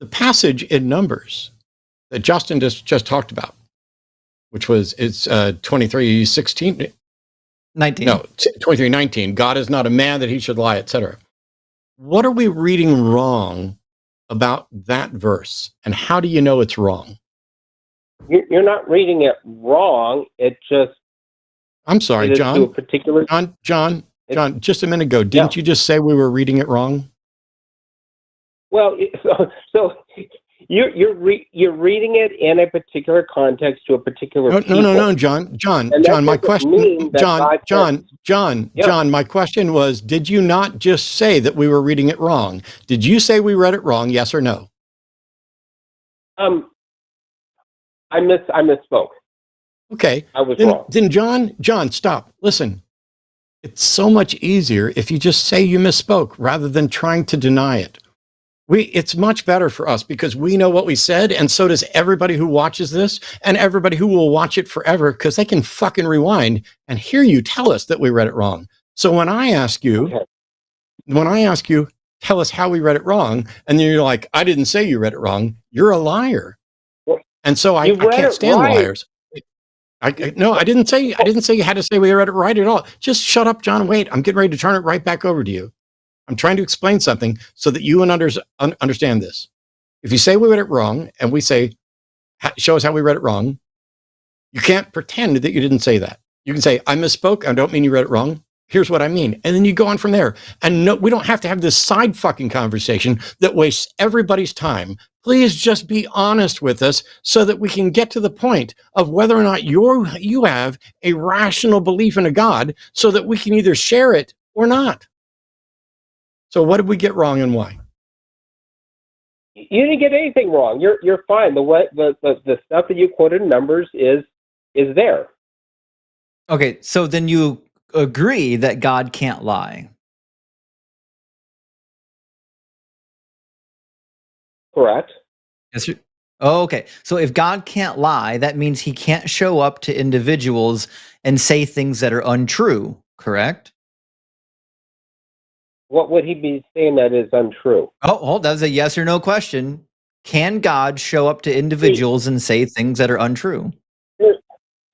the passage in Numbers that Justin just talked about, which was, it's 23:16, 19. no, 23:19, God is not a man that he should lie, etc. What are we reading wrong about that verse, and how do you know it's wrong? You're not reading it wrong. It just I'm sorry, it is to a John. particular. John, just a minute ago, didn't you just say we were reading it wrong? Well, so you're reading it in a particular context to a particular. No, John. My question, John. My question was: did you not just say that we were reading it wrong? Did you say we read it wrong? Yes or no? I misspoke. Okay, I was wrong. Then John, stop. Listen, it's so much easier if you just say you misspoke rather than trying to deny it. It's much better for us because we know what we said, and so does everybody who watches this and everybody who will watch it forever, because they can fucking rewind and hear you tell us that we read it wrong. So when I ask you, tell us how we read it wrong, and then you're like, I didn't say you read it wrong, you're a liar. And so I can't stand liars. No, I didn't say you had to say we read it right at all. Just shut up, John. Wait, I'm getting ready to turn it right back over to you. I'm trying to explain something so that you understand this. If you say we read it wrong and we say, show us how we read it wrong, you can't pretend that you didn't say that. You can say, I misspoke. I don't mean you read it wrong. Here's what I mean. And then you go on from there. And no, we don't have to have this side fucking conversation that wastes everybody's time. Please just be honest with us so that we can get to the point of whether or not you have a rational belief in a God so that we can either share it or not. So what did we get wrong and why? You didn't get anything wrong. You're fine. The stuff that you quoted in Numbers is there. Okay, so then you agree that God can't lie. Correct. Yes, sir. Oh, okay. So if God can't lie, that means he can't show up to individuals and say things that are untrue, correct? What would he be saying that is untrue? Oh, that's a yes or no question. Can God show up to individuals and say things that are untrue?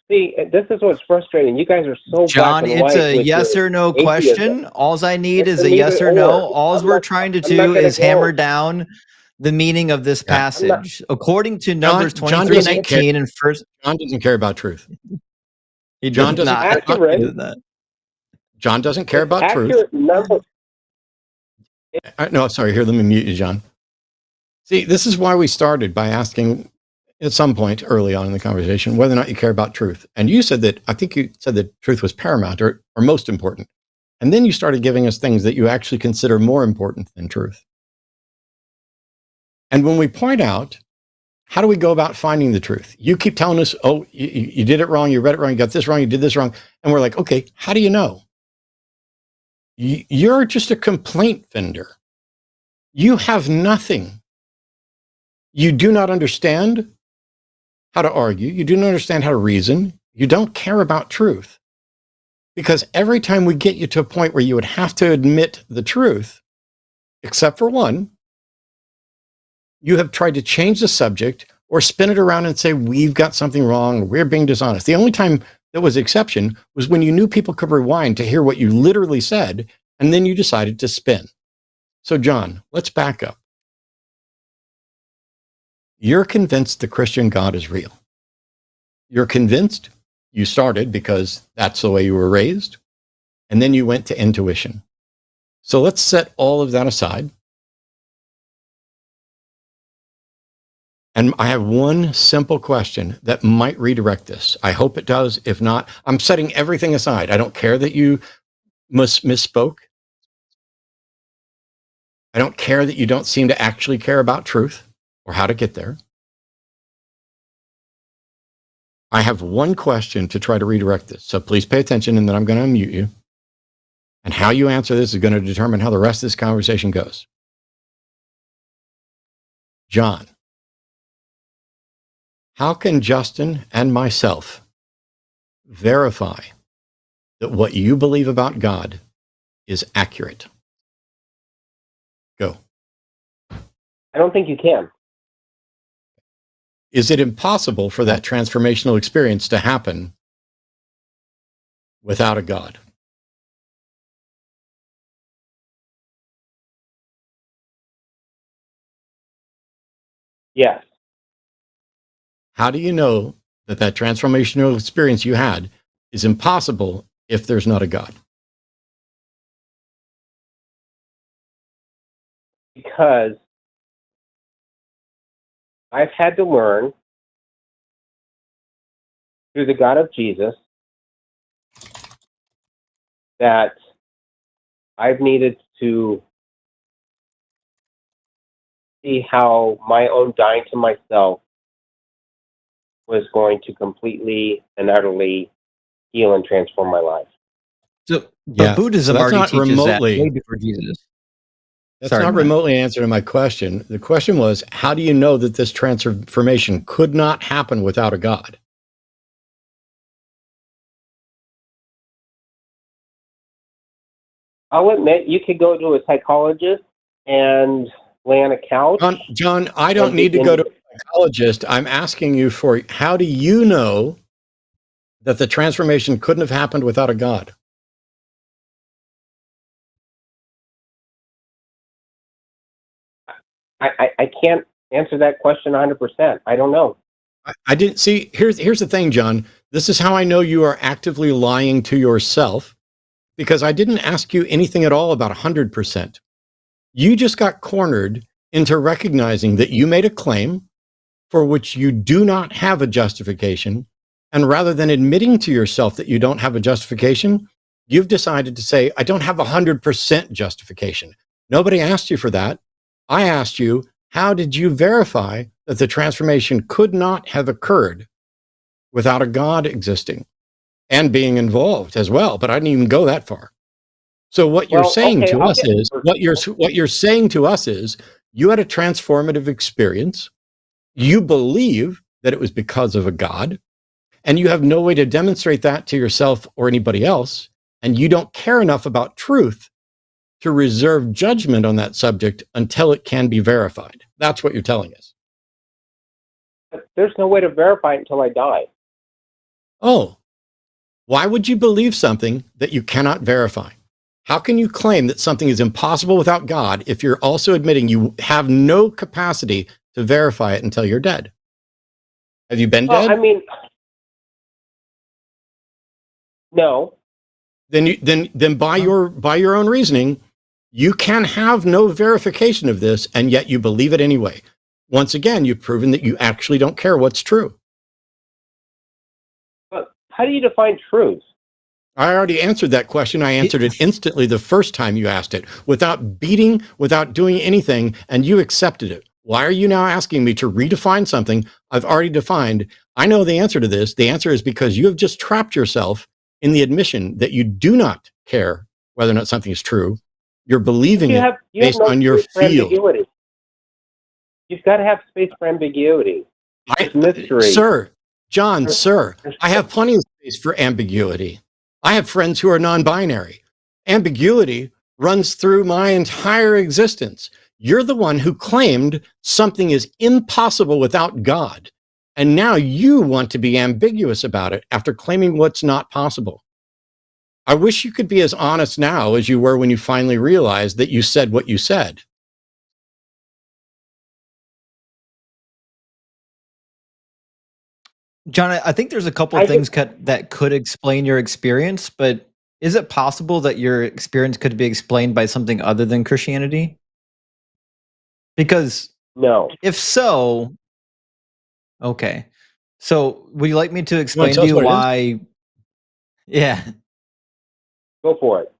See, this is what's frustrating. You guys are so John, black and it's white a with yes your or no atheism. question. All I need It's is a a yes neither or no. or. All we're trying to do is hammer down the meaning of this Yeah. passage. According to Numbers John 23:19 and first, John doesn't care about truth. he John does doesn't not. accurate. He does not. John doesn't care about truth. Accurate number. No, sorry. Here, let me mute you, John. See, this is why we started by asking at some point early on in the conversation whether or not you care about truth. And you said that, I think you said that truth was paramount or most important. And then you started giving us things that you actually consider more important than truth. And when we point out, how do we go about finding the truth? You keep telling us, oh, you did it wrong, you read it wrong, you got this wrong, you did this wrong. And we're like, okay, how do you know? You're just a complaint vendor. You have nothing. You do not understand how to argue. You do not understand how to reason. You don't care about truth. Because every time we get you to a point where you would have to admit the truth, except for one, you have tried to change the subject or spin it around and say, we've got something wrong, or we're being dishonest. The only time that was exception was when you knew people could rewind to hear what you literally said, and then you decided to spin. So, John, let's back up. You're convinced the Christian God is real. You're convinced. You started because that's the way you were raised, and then you went to intuition. So let's set all of that aside. And I have one simple question that might redirect this. I hope it does. If not, I'm setting everything aside. I don't care that you misspoke. I don't care that you don't seem to actually care about truth or how to get there. I have one question to try to redirect this. So please pay attention, and then I'm going to unmute you. And how you answer this is going to determine how the rest of this conversation goes. John, How can Justin and myself verify that what you believe about God is accurate? Go. I don't think you can. Is it impossible for that transformational experience to happen without a God? Yes. How do you know that that transformational experience you had is impossible if there's not a God? Because I've had to learn through the God of Jesus that I've needed to see how my own dying to myself was going to completely and utterly heal and transform my life. So, Yeah, but Buddhism so that's already not teaches that remotely- way before Jesus. That's Sorry, not Matt. remotely answering my question. The question was, how do you know that this transformation could not happen without a God? I'll admit, you could go to a psychologist and lay on a couch. John, I don't and need to begin go to a psychologist. I'm asking you for, how do you know that the transformation couldn't have happened without a God? I can't answer that question 100%. I don't know. I didn't see. Here's the thing, John. This is how I know you are actively lying to yourself, because I didn't ask you anything at all about 100%. You just got cornered into recognizing that you made a claim for which you do not have a justification. And rather than admitting to yourself that you don't have a justification, you've decided to say, I don't have 100% justification. Nobody asked you for that. I asked you, how did you verify that the transformation could not have occurred without a God existing and being involved as well? But I didn't even go that far. So what you're saying to us is, what you're saying to us is, you had a transformative experience. You believe that it was because of a God, and you have no way to demonstrate that to yourself or anybody else. And you don't care enough about truth to reserve judgment on that subject until it can be verified. That's what you're telling us. There's no way to verify it until I die. Oh, why would you believe something that you cannot verify? How can you claim that something is impossible without God if you're also admitting you have no capacity to verify it until you're dead? Have you been dead? I mean, no. Then by your own reasoning, you can have no verification of this, and yet you believe it anyway. Once again, you've proven that you actually don't care what's true. But how do you define truth? I already answered that question. I answered it instantly the first time you asked it, without beating, without doing anything, and you accepted it. Why are you now asking me to redefine something I've already defined? I know the answer to this. The answer is because you have just trapped yourself in the admission that you do not care whether or not something is true. You're believing it based on your feel. Ambiguity. You've got to have space for ambiguity. Mystery. Sir, John, sir, I have plenty of space for ambiguity. I have friends who are non-binary. Ambiguity runs through my entire existence. You're the one who claimed something is impossible without God. And now you want to be ambiguous about it after claiming what's not possible. I wish you could be as honest now as you were when you finally realized that you said what you said. John, I think there's a couple of things that could explain your experience, but is it possible that your experience could be explained by something other than Christianity? Because no. If so, okay. So would you like me to explain tell to us you what it is? why? Yeah. Go for it.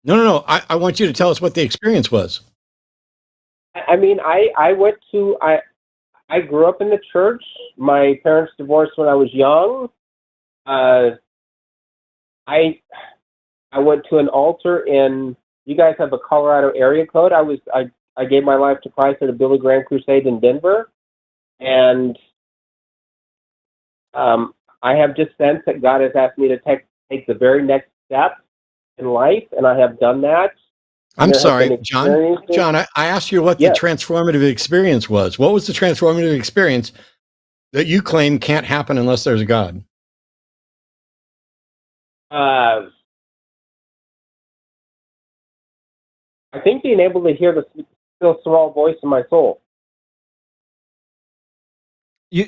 No. I want you to tell us what the experience was. I mean, I went to, I grew up in the church. My parents divorced when I was young. I went to an altar in, you guys have a Colorado area code. I gave my life to Christ at a Billy Graham crusade in Denver. And I have just sensed that God has asked me to take the very next step in life, and I have done that. I'm sorry, John. John, I asked you what the transformative experience was. What was the transformative experience that you claim can't happen unless there's a God? I think being able to hear the still small voice in my soul. You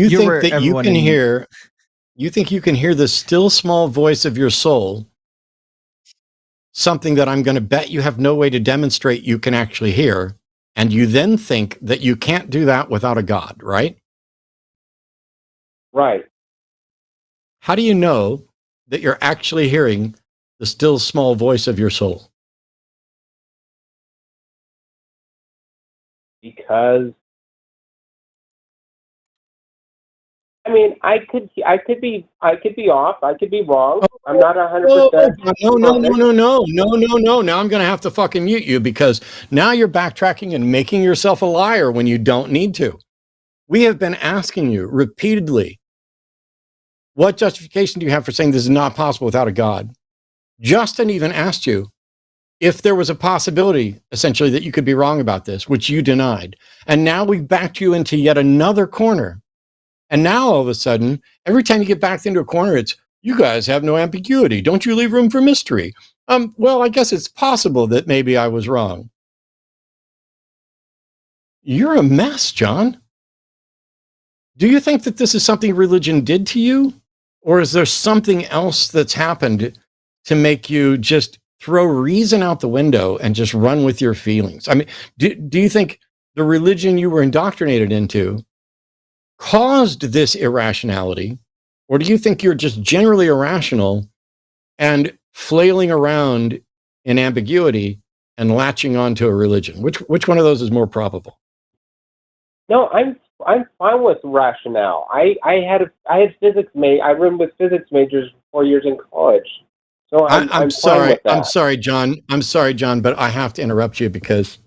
think that you can hear? You think you can hear the still small voice of your soul? Something that I'm going to bet you have no way to demonstrate you can actually hear, and you then think that you can't do that without a God, right? Right. How do you know that you're actually hearing the still small voice of your soul? Because I mean, I could be off. I could be wrong. I'm not 100%. No. Now I'm going to have to fucking mute you because now you're backtracking and making yourself a liar when you don't need to. We have been asking you repeatedly, what justification do you have for saying this is not possible without a God? Justin even asked you if there was a possibility, essentially, that you could be wrong about this, which you denied. And now we've backed you into yet another corner. And now all of a sudden, every time you get backed into a corner, it's, you guys have no ambiguity. Don't you leave room for mystery? Well, I guess it's possible that maybe I was wrong. You're a mess, John. Do you think that this is something religion did to you? Or is there something else that's happened to make you just throw reason out the window and just run with your feelings? I mean, do you think the religion you were indoctrinated into caused this irrationality? Or do you think you're just generally irrational and flailing around in ambiguity and latching onto a religion? Which one of those is more probable? No, I'm fine with rationale. I had physics I run with physics majors for 4 years in college. So I'm sorry. fine with that. I'm sorry, John, but I have to interrupt you because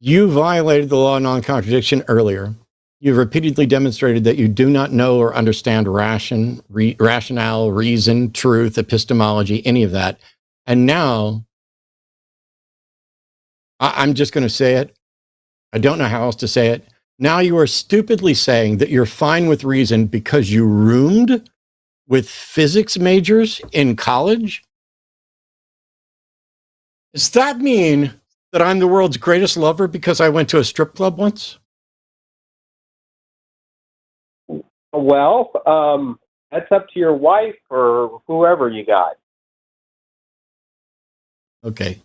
you violated the law of non-contradiction earlier. You've repeatedly demonstrated that you do not know or understand rationale, reason, truth, epistemology, any of that. And now, I'm just going to say it. I don't know how else to say it. Now you are stupidly saying that you're fine with reason because you roomed with physics majors in college? Does that mean that I'm the world's greatest lover because I went to a strip club once? Well, that's up to your wife or whoever you got. Okay.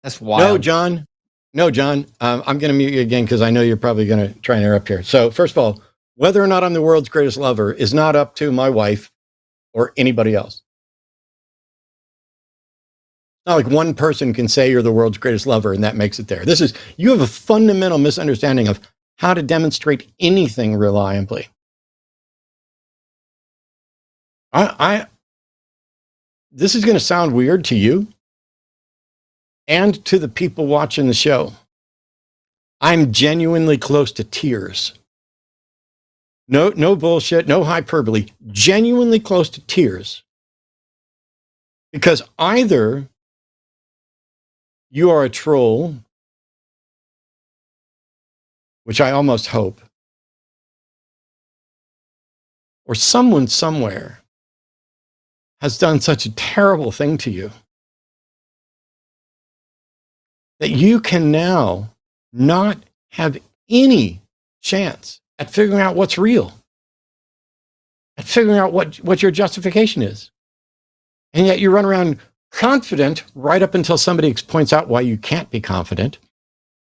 That's wild. No, John. I'm going to mute you again because I know you're probably going to try and interrupt here. So first of all, whether or not I'm the world's greatest lover is not up to my wife or anybody else. Not like one person can say you're the world's greatest lover and that makes it there. You have a fundamental misunderstanding of how to demonstrate anything reliably. This is going to sound weird to you and to the people watching the show. I'm genuinely close to tears. No bullshit, no hyperbole, genuinely close to tears. Because either you are a troll, which I almost hope, or someone somewhere has done such a terrible thing to you that you can now not have any chance at figuring out what's real, at figuring out what your justification is. And yet you run around confident right up until somebody points out why you can't be confident.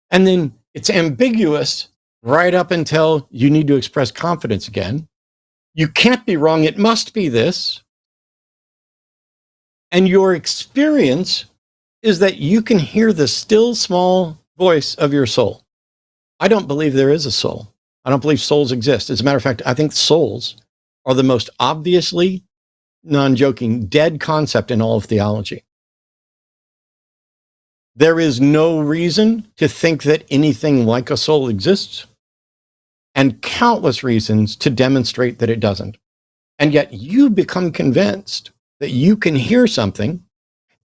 And then it's ambiguous right up until you need to express confidence again. You can't be wrong. It must be this. And your experience is that you can hear the still small voice of your soul. I don't believe there is a soul. I don't believe souls exist. As a matter of fact, I think souls are the most obviously, non-joking, dead concept in all of theology. There is no reason to think that anything like a soul exists, and countless reasons to demonstrate that it doesn't. And yet you become convinced that you can hear something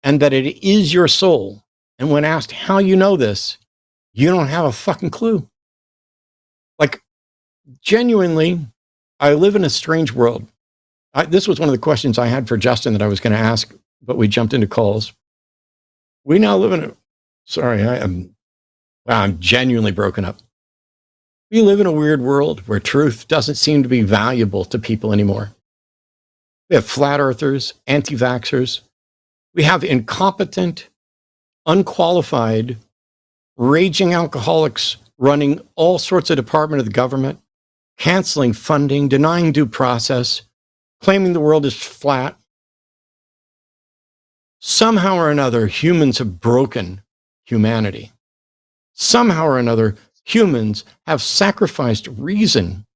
and that it is your soul. And when asked how you know this, you don't have a fucking clue. Like, genuinely, I live in a strange world. This was one of the questions I had for Justin that I was going to ask, but we jumped into calls. We now live in a, sorry, I'm genuinely broken up. We live in a weird world where truth doesn't seem to be valuable to people anymore. We have flat earthers, anti-vaxxers. We have incompetent, unqualified, raging alcoholics running all sorts of department of the government, canceling funding, denying due process, claiming the world is flat. Somehow or another, humans have broken humanity. Somehow or another, humans have sacrificed reason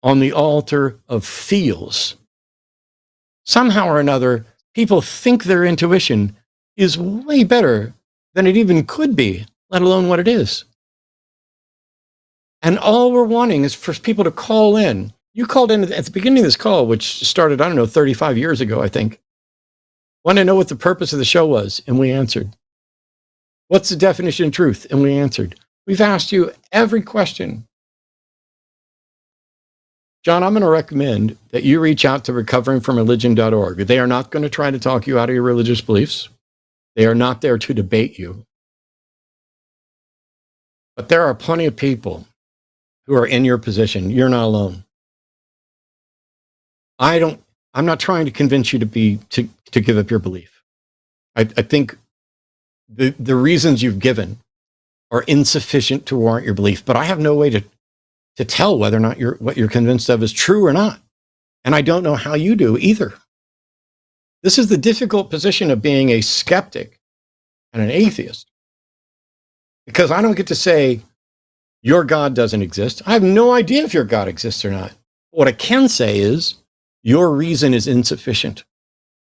on the altar of feels. Somehow or another, people think their intuition is way better than it even could be, let alone what it is. And all we're wanting is for people to call in. You called in at the beginning of this call, which started, 35 years ago, I think. Want to know what the purpose of the show was, and we answered. What's the definition of truth? And we answered. We've asked you every question. John, I'm going to recommend that you reach out to recoveringfromreligion.org. They are not going to try to talk you out of your religious beliefs. They are not there to debate you. But there are plenty of people who are in your position. You're not alone. I'm not trying to convince you to give up your belief. I think the reasons you've given are insufficient to warrant your belief, but I have no way to tell whether or not what you're convinced of is true or not. And I don't know how you do either. This is the difficult position of being a skeptic and an atheist. Because I don't get to say, your God doesn't exist. I have no idea if your God exists or not. What I can say is, your reason is insufficient.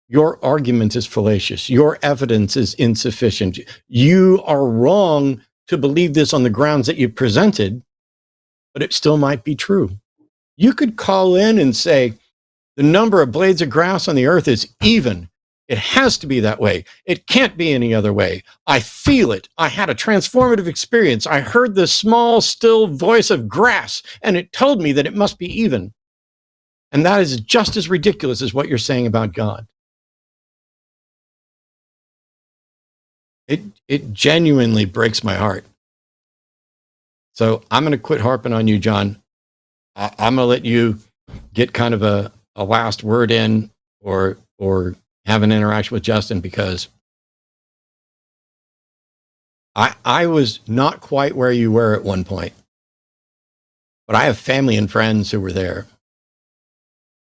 Your argument is fallacious. Your evidence is insufficient. You are wrong to believe this on the grounds that you presented, but it still might be true. You could call in and say, the number of blades of grass on the earth is even. It has to be that way. It can't be any other way. I feel it. I had a transformative experience. I heard the small, still voice of grass, and it told me that it must be even. And that is just as ridiculous as what you're saying about God. It genuinely breaks my heart. So I'm going to quit harping on you, John. I'm going to let you get kind of a last word in, or have an interaction with Justin, because I was not quite where you were at one point, but I have family and friends who were there.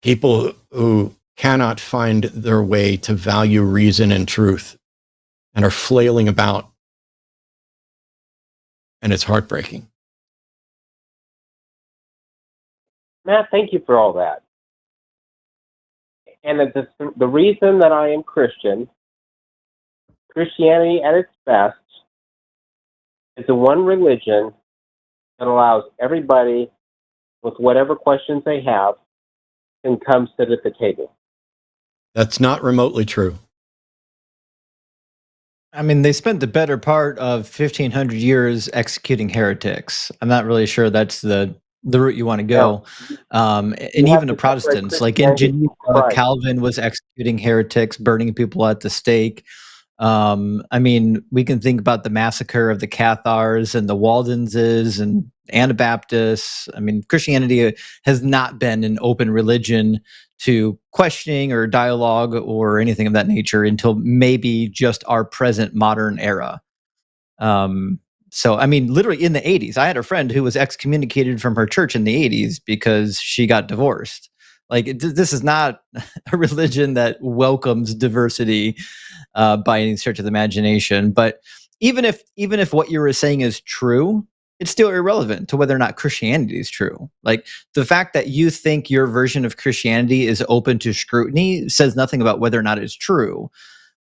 People who cannot find their way to value reason and truth and are flailing about. And it's heartbreaking. Matt, thank you for all that. And the reason that I am Christianity at its best, is the one religion that allows everybody with whatever questions they have can come sit at the table. That's not remotely true. I mean, they spent the better part of 1,500 years executing heretics. I'm not really sure that's the route you want to go. And even the Protestants, like in Geneva, Calvin was executing heretics, burning people at the stake. I mean, we can think about the massacre of the Cathars and the Waldenses and Anabaptists. I mean, Christianity has not been an open religion to questioning or dialogue or anything of that nature until maybe just our present modern era. So, I mean, literally in the 80s, I had a friend who was excommunicated from her church in the 80s because she got divorced. Like, this is not a religion that welcomes diversity by any stretch of the imagination. But even if what you were saying is true, it's still irrelevant to whether or not Christianity is true. Like, the fact that you think your version of Christianity is open to scrutiny says nothing about whether or not it's true.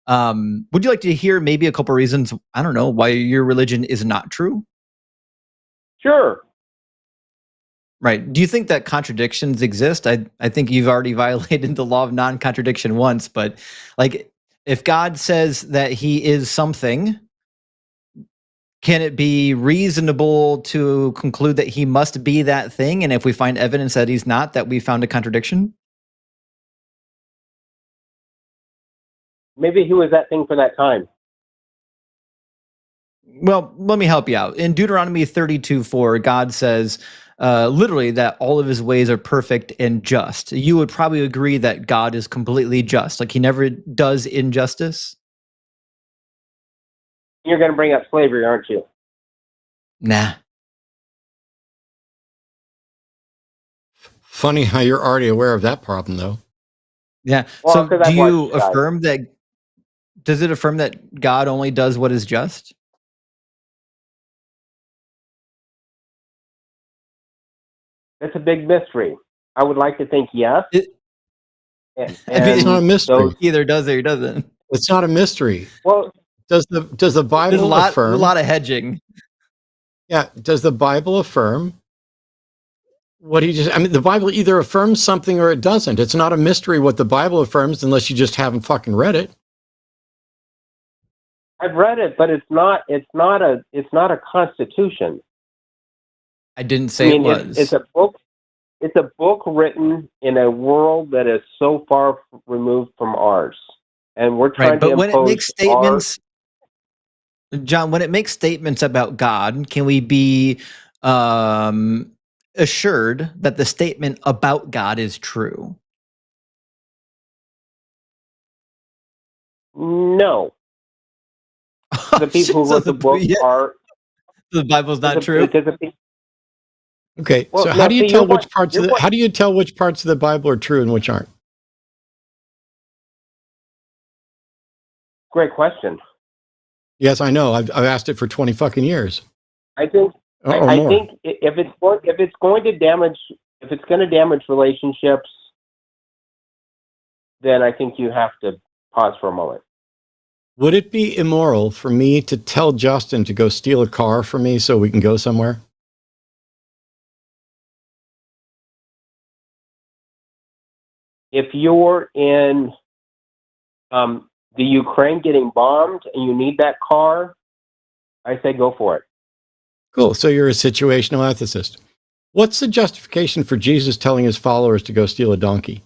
Would you like to hear maybe a couple reasons, I don't know, why your religion is not true? Sure. Right. Do you think that contradictions exist? I think you've already violated the law of non-contradiction once, but like if God says that he is something, can it be reasonable to conclude that he must be that thing? And if we find evidence that he's not, that we found a contradiction? Maybe he was that thing for that time. Well, let me help you out. In Deuteronomy 32:4, God says literally that all of his ways are perfect and just. You would probably agree that God is completely just, like he never does injustice. You're going to bring up slavery, aren't you? Nah. Funny how you're already aware of that problem, though. Yeah. Well, so 'cause do I've you watched guys. affirm that? Does it affirm that God only does what is just? It's a big mystery. I would like to think yes. I mean, It's not a mystery. Either does or he doesn't. It's not a mystery. Well, Does the There's Bible there's affirm? a lot of hedging. Yeah. Does the Bible affirm what he just? I mean, the Bible either affirms something or it doesn't. It's not a mystery what the Bible affirms unless you just haven't fucking read it. I've read it, but it's not a constitution. I didn't say it was. It's a book. It's a book written in a world that is so far removed from ours, and we're trying Right, but to when it impose makes statements, John, when it makes statements about God, can we be assured that the statement about God is true? No, the people who So wrote the book are. the Bible's not true. Okay. Well, So no, how do you see, tell you're which parts of the how do you tell which parts of the Bible are true and which aren't? Great question. Yes, I know. I've asked it for 20 fucking years. I think Or I more. think if it's going to damage relationships, then I think you have to pause for a moment. Would it be immoral for me to tell Justin to go steal a car for me so we can go somewhere? If you're in the Ukraine getting bombed and you need that car, I say go for it. Cool. So you're a situational ethicist. What's the justification for Jesus telling his followers to go steal a donkey?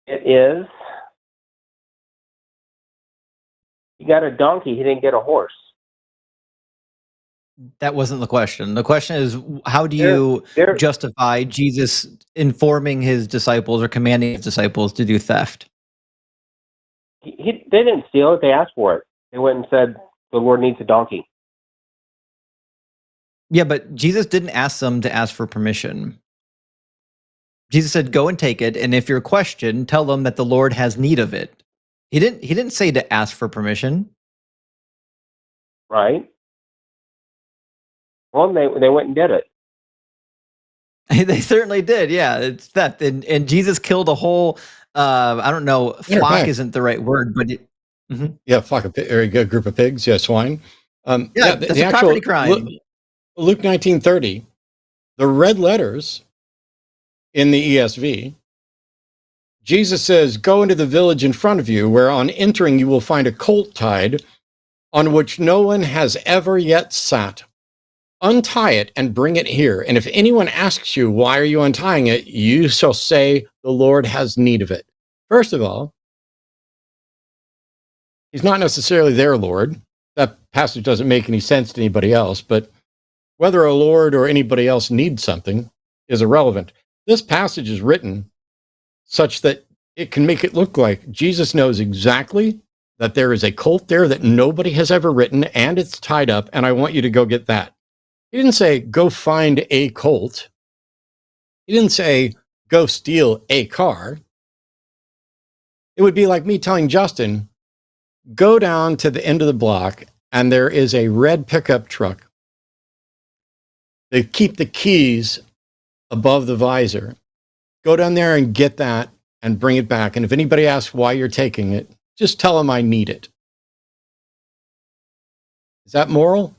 It is. He got a donkey. He didn't get a horse. That wasn't the question. The question is, how do you justify Jesus informing his disciples or commanding his disciples to do theft? They didn't steal it. They asked for it. They went and said, the Lord needs a donkey. Yeah, but Jesus didn't ask them to ask for permission. Jesus said, go and take it. And if you're questioned, tell them that the Lord has need of it. He didn't say to ask for permission. Right. Well, they went and did it. They certainly did. Yeah, it's theft. And Jesus killed a whole, I don't know, flock isn't the right word, but yeah, flock of or a group of pigs, yeah, swine. That's a property crime. Luke 19:30, the red letters in the ESV, Jesus says, "Go into the village in front of you, where on entering you will find a colt tied, on which no one has ever yet sat. Untie it and bring it here. And if anyone asks you, why are you untying it? You shall say, the Lord has need of it." First of all, he's not necessarily their Lord. That passage doesn't make any sense to anybody else, but whether a Lord or anybody else needs something is irrelevant. This passage is written such that it can make it look like Jesus knows exactly that there is a colt there that nobody has ever ridden and it's tied up, and I want you to go get that. He didn't say, go find a colt. He didn't say, go steal a car. It would be like me telling Justin, go down to the end of the block and there is a red pickup truck. They keep the keys above the visor. Go down there and get that and bring it back. And if anybody asks why you're taking it, just tell them I need it. Is that moral?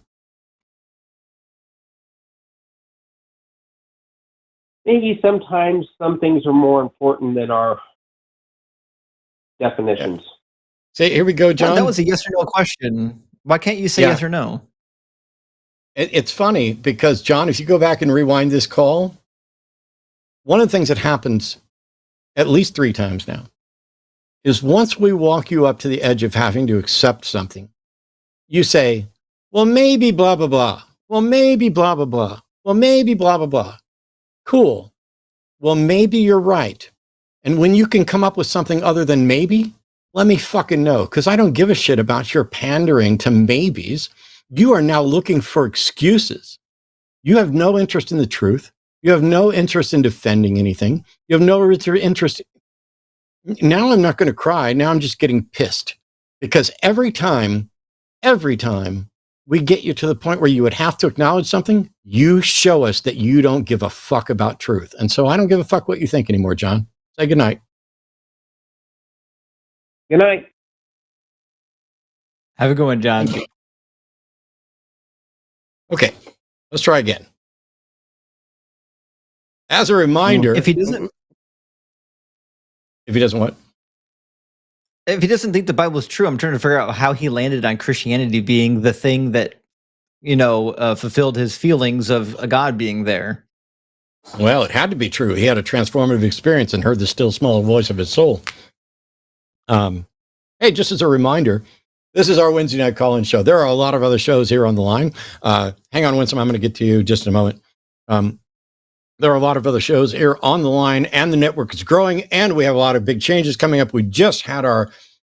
Maybe sometimes some things are more important than our definitions. Yeah. Say, here we go, John. Well, that was a yes or no question. Why can't you say yes or no? It's funny because, John, if you go back and rewind this call, one of the things that happens at least 3 times now is once we walk you up to the edge of having to accept something, you say, well, maybe blah, blah, blah. Well, maybe blah, blah, blah. Well, maybe blah, blah, blah. Cool. Well, maybe you're right. And when you can come up with something other than maybe, let me fucking know, because I don't give a shit about your pandering to maybes. You are now looking for excuses. You have no interest in the truth. You have no interest in defending anything. You have no interest. Now I'm not going to cry. Now I'm just getting pissed because every time we get you to the point where you would have to acknowledge something, you show us that you don't give a fuck about truth. And so I don't give a fuck what you think anymore, John. Say good night. Good night. Have a good one, John. Okay, let's try again. As a reminder, if he doesn't what? If he doesn't think the Bible is true, I'm trying to figure out how he landed on Christianity being the thing that, fulfilled his feelings of a God being there. Well, it had to be true. He had a transformative experience and heard the still small voice of his soul. Hey, just as a reminder, this is our Wednesday night call-in show. There are a lot of other shows here on the line. Hang on, Winsome. I'm going to get to you just in a moment. There are a lot of other shows here on the line, and the network is growing, and we have a lot of big changes coming up. We just had our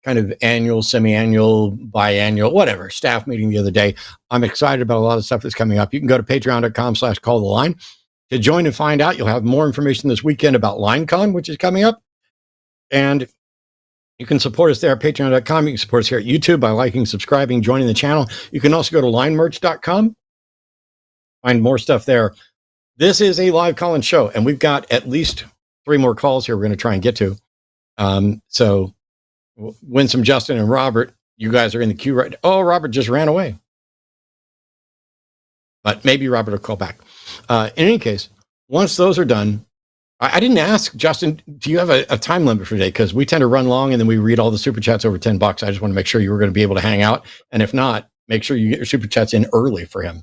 kind of annual, semi-annual, biannual, whatever, staff meeting the other day. I'm excited about a lot of stuff that's coming up. You can go to patreon.com/calltheline to join and find out. You'll have more information this weekend about LineCon, which is coming up. And you can support us there at patreon.com. You can support us here at YouTube by liking, subscribing, joining the channel. You can also go to linemerch.com, find more stuff there. This is a live call-in show, and we've got at least 3 more calls here we're going to try and get to. So Winsome, Justin, and Robert, you guys are in the queue right now. Oh, Robert just ran away. But maybe Robert will call back. In any case, once those are done, I didn't ask, Justin, do you have a time limit for today? Because we tend to run long, and then we read all the super chats over $10. I just want to make sure you were going to be able to hang out. And if not, make sure you get your super chats in early for him.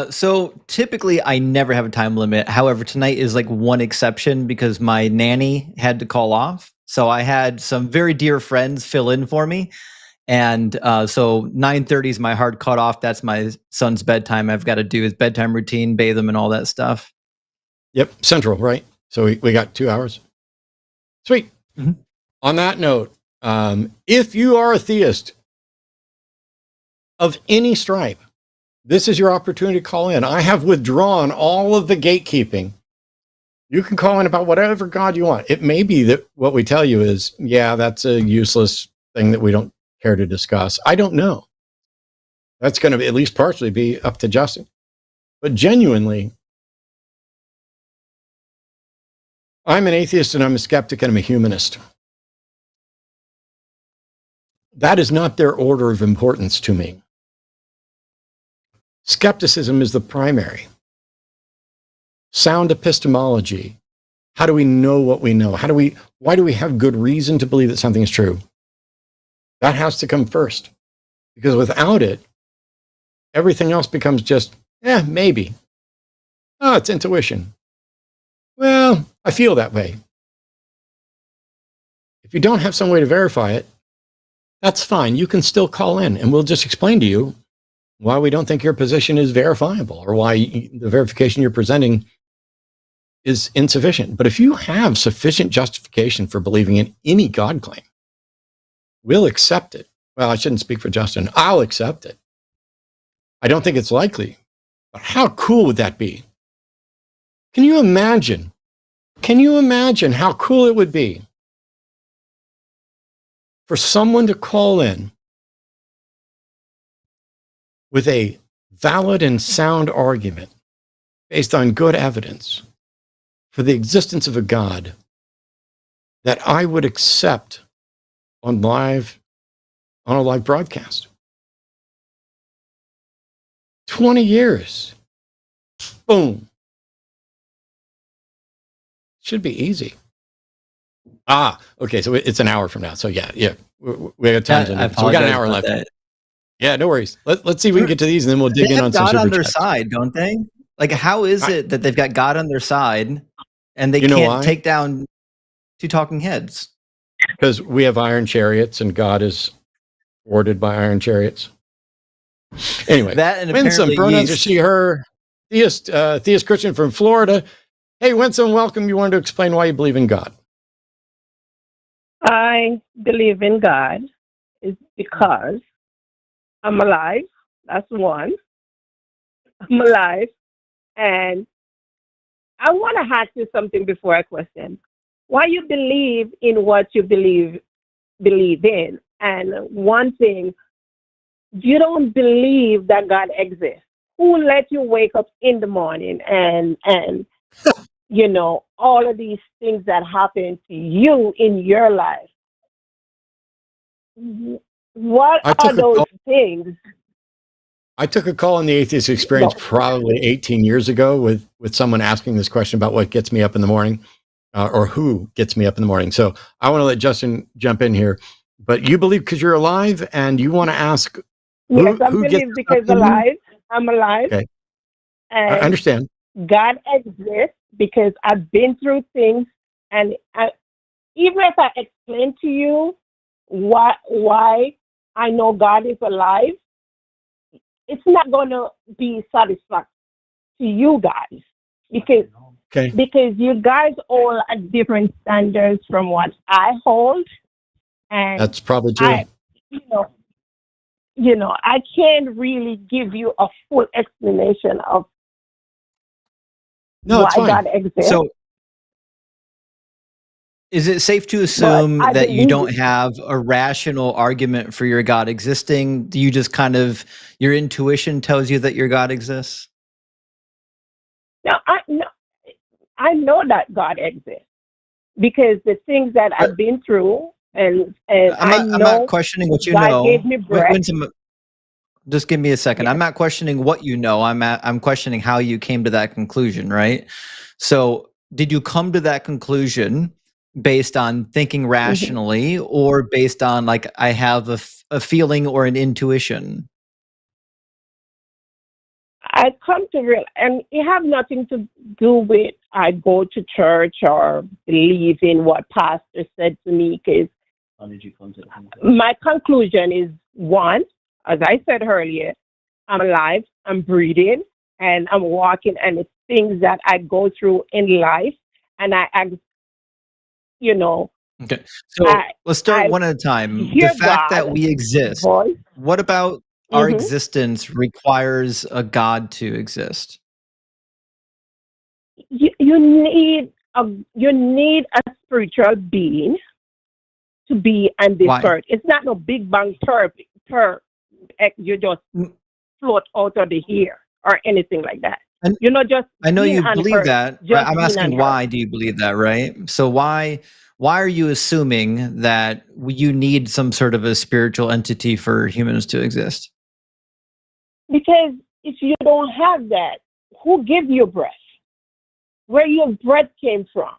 So typically I never have a time limit. However, tonight is like one exception because my nanny had to call off. So I had some very dear friends fill in for me. And so 9:30 is my hard cutoff. That's my son's bedtime. I've got to do his bedtime routine, bathe him and all that stuff. Yep. Central, right? So we got 2 hours. Sweet. Mm-hmm. On that note, if you are a theist of any stripe, this is your opportunity to call in. I have withdrawn all of the gatekeeping. You can call in about whatever God you want. It may be that what we tell you is, yeah, that's a useless thing that we don't care to discuss. I don't know. That's going to at least partially be up to Justin. But genuinely, I'm an atheist and I'm a skeptic and I'm a humanist. That is not their order of importance to me. Skepticism is the primary. Sound epistemology. How do we know what we know? Why do we have good reason to believe that something is true? That has to come first. Because without it, everything else becomes just, maybe. Oh, it's intuition. Well, I feel that way. If you don't have some way to verify it, that's fine. You can still call in and we'll just explain to you why we don't think your position is verifiable or why the verification you're presenting is insufficient. But if you have sufficient justification for believing in any God claim, we'll accept it. Well, I shouldn't speak for Justin. I'll accept it. I don't think it's likely, but how cool would that be? Can you imagine how cool it would be for someone to call in with a valid and sound argument based on good evidence for the existence of a God that I would accept on a live broadcast. 20 years. Boom. Should be easy. Okay. So it's an hour from now. So yeah. We got time. So we got an hour left. That. Yeah, no worries. Let's see if we can get to these, and then we'll dig in on some God super on their chats. side, don't they? Like, how is it that they've got God on their side and they can't take down two talking heads? Because we have iron chariots, and God is ordered by iron chariots. Anyway, that and Winsome, pronouns are she, her. Theist Christian from Florida. Hey, Winsome, welcome. You wanted to explain why you believe in God. I believe in God is because I'm alive. That's one. I'm alive. And I want to ask you something before I question. Why you believe in what you believe in? And one thing, you don't believe that God exists. Who let you wake up in the morning and you know, all of these things that happen to you in your life? What are those things? I took a call in the Atheist Experience probably 18 years ago with someone asking this question about what gets me up in the morning, or who gets me up in the morning. So I want to let Justin jump in here. But you believe because you're alive, and you want to ask yes, I believe because I'm alive. Okay. And I understand. God exists because I've been through things, and even if I explain to you why I know God is alive, it's not going to be satisfactory to you guys because you guys all at different standards from what I hold, and that's probably true. I can't really give you a full explanation of why God exists. So, is it safe to assume that you don't have a rational argument for your God existing? Do you just your intuition tells you that your God exists? No, I know that God exists because the things that I've been through, and I'm not questioning what you know. God gave me breath. Just give me a second. Yes. I'm not questioning what you know. I'm questioning how you came to that conclusion, right? So, did you come to that conclusion based on thinking rationally, or based on I have a feeling or an intuition? I come to real, and it have nothing to do with I go to church or believe in what pastor said to me. Because how did you come to that conclusion? My conclusion is one, as I said earlier, I'm alive, I'm breathing, and I'm walking, and it's things that I go through in life, and Okay, so let's start one at a time. The fact that we exist, what about our existence requires a God to exist? You need a spiritual being to be on this earth. It's not no Big Bang you just float out of the air or anything like that. I know you believe that. I'm asking why do you believe that, right? So why are you assuming that you need some sort of a spiritual entity for humans to exist? Because if you don't have that, who gave you breath? Where your breath came from?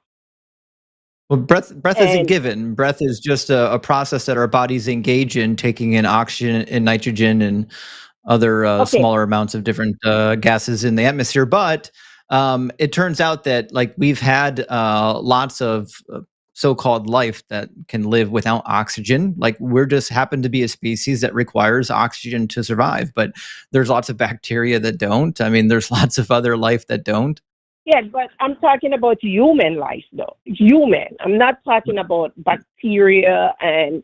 Well, breath isn't given. Breath is just a process that our bodies engage in, taking in oxygen and nitrogen and other smaller amounts of different gases in the atmosphere. But it turns out that we've had lots of so-called life that can live without oxygen. We're just happen to be a species that requires oxygen to survive. But there's lots of bacteria that don't. I mean, there's lots of other life that don't. Yeah, but I'm talking about human life, though. Human. I'm not talking about bacteria and,